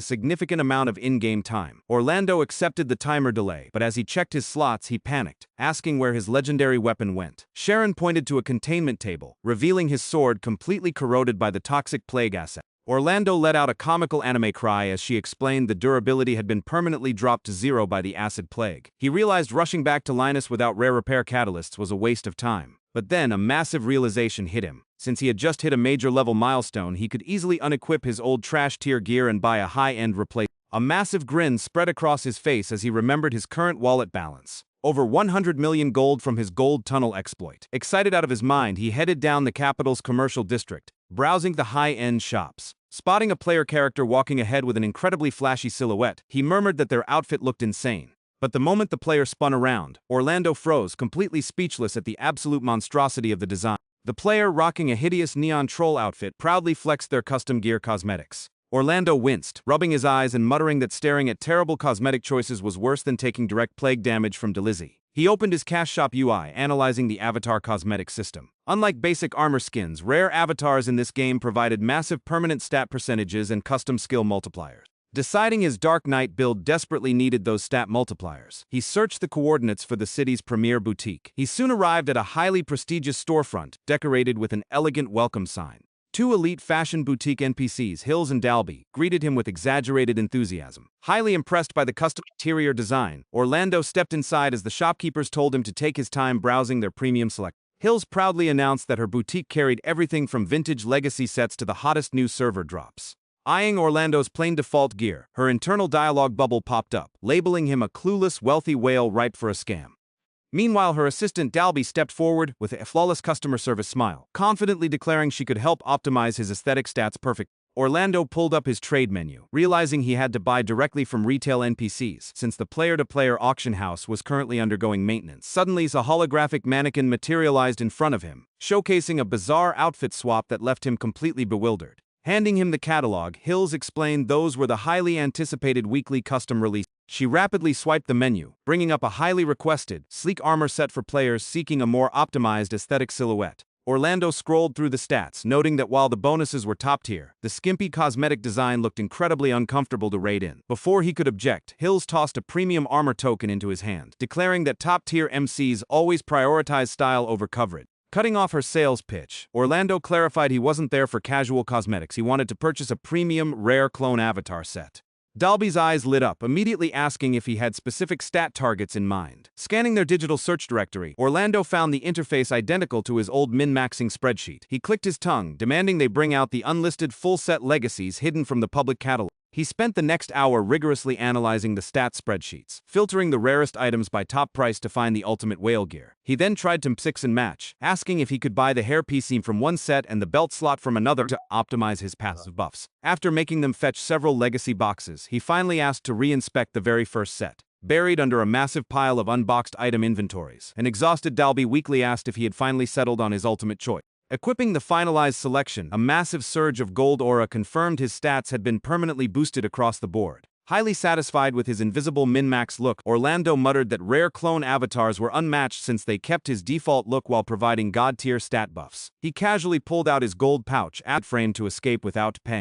significant amount of in-game time. Orlando accepted the timer delay, but as he checked his slots, he panicked, asking where his legendary weapon went. Sharon pointed to a containment table, revealing his sword completely corroded by the toxic plague asset. Orlando let out a comical anime cry as she explained the durability had been permanently dropped to zero by the acid plague. He realized rushing back to Linus without rare repair catalysts was a waste of time. But then a massive realization hit him. Since he had just hit a major level milestone, he could easily unequip his old trash tier gear and buy a high-end replacement. A massive grin spread across his face as he remembered his current wallet balance. Over 100 million gold from his gold tunnel exploit. Excited out of his mind, he headed down the capital's commercial district, browsing the high-end shops. Spotting a player character walking ahead with an incredibly flashy silhouette, he murmured that their outfit looked insane. But the moment the player spun around, Orlando froze, completely speechless at the absolute monstrosity of the design. The player, rocking a hideous neon troll outfit, proudly flexed their custom gear cosmetics. Orlando winced, rubbing his eyes and muttering that staring at terrible cosmetic choices was worse than taking direct plague damage from Delezie. He opened his cash shop UI, analyzing the avatar cosmetic system. Unlike basic armor skins, rare avatars in this game provided massive permanent stat percentages and custom skill multipliers. Deciding his Dark Knight build desperately needed those stat multipliers, he searched the coordinates for the city's premier boutique. He soon arrived at a highly prestigious storefront, decorated with an elegant welcome sign. Two elite fashion boutique NPCs, Hills and Dalby, greeted him with exaggerated enthusiasm. Highly impressed by the custom interior design, Orlando stepped inside as the shopkeepers told him to take his time browsing their premium selection. Hills proudly announced that her boutique carried everything from vintage legacy sets to the hottest new server drops. Eyeing Orlando's plain default gear, her internal dialogue bubble popped up, labeling him a clueless, wealthy whale ripe for a scam. Meanwhile, her assistant Dalby stepped forward with a flawless customer service smile, confidently declaring she could help optimize his aesthetic stats perfect. Orlando pulled up his trade menu, realizing he had to buy directly from retail NPCs, since the player-to-player auction house was currently undergoing maintenance. Suddenly, a holographic mannequin materialized in front of him, showcasing a bizarre outfit swap that left him completely bewildered. Handing him the catalog, Hills explained those were the highly anticipated weekly custom release. She rapidly swiped the menu, bringing up a highly requested, sleek armor set for players seeking a more optimized aesthetic silhouette. Orlando scrolled through the stats, noting that while the bonuses were top tier, the skimpy cosmetic design looked incredibly uncomfortable to raid in. Before he could object, Hills tossed a premium armor token into his hand, declaring that top-tier MCs always prioritize style over coverage. Cutting off her sales pitch, Orlando clarified he wasn't there for casual cosmetics. He wanted to purchase a premium, rare clone avatar set. Dalby's eyes lit up, immediately asking if he had specific stat targets in mind. Scanning their digital search directory, Orlando found the interface identical to his old min-maxing spreadsheet. He clicked his tongue, demanding they bring out the unlisted full-set legacies hidden from the public catalog. He spent the next hour rigorously analyzing the stat spreadsheets, filtering the rarest items by top price to find the ultimate whale gear. He then tried to mix and match, asking if he could buy the hairpiece from one set and the belt slot from another to optimize his passive buffs. After making them fetch several legacy boxes, he finally asked to re-inspect the very first set. Buried under a massive pile of unboxed item inventories, an exhausted Dalby weakly asked if he had finally settled on his ultimate choice. Equipping the finalized selection, a massive surge of gold aura confirmed his stats had been permanently boosted across the board. Highly satisfied with his invisible min-max look, Orlando muttered that rare clone avatars were unmatched since they kept his default look while providing god-tier stat buffs. He casually pulled out his gold pouch ad frame to escape without paying.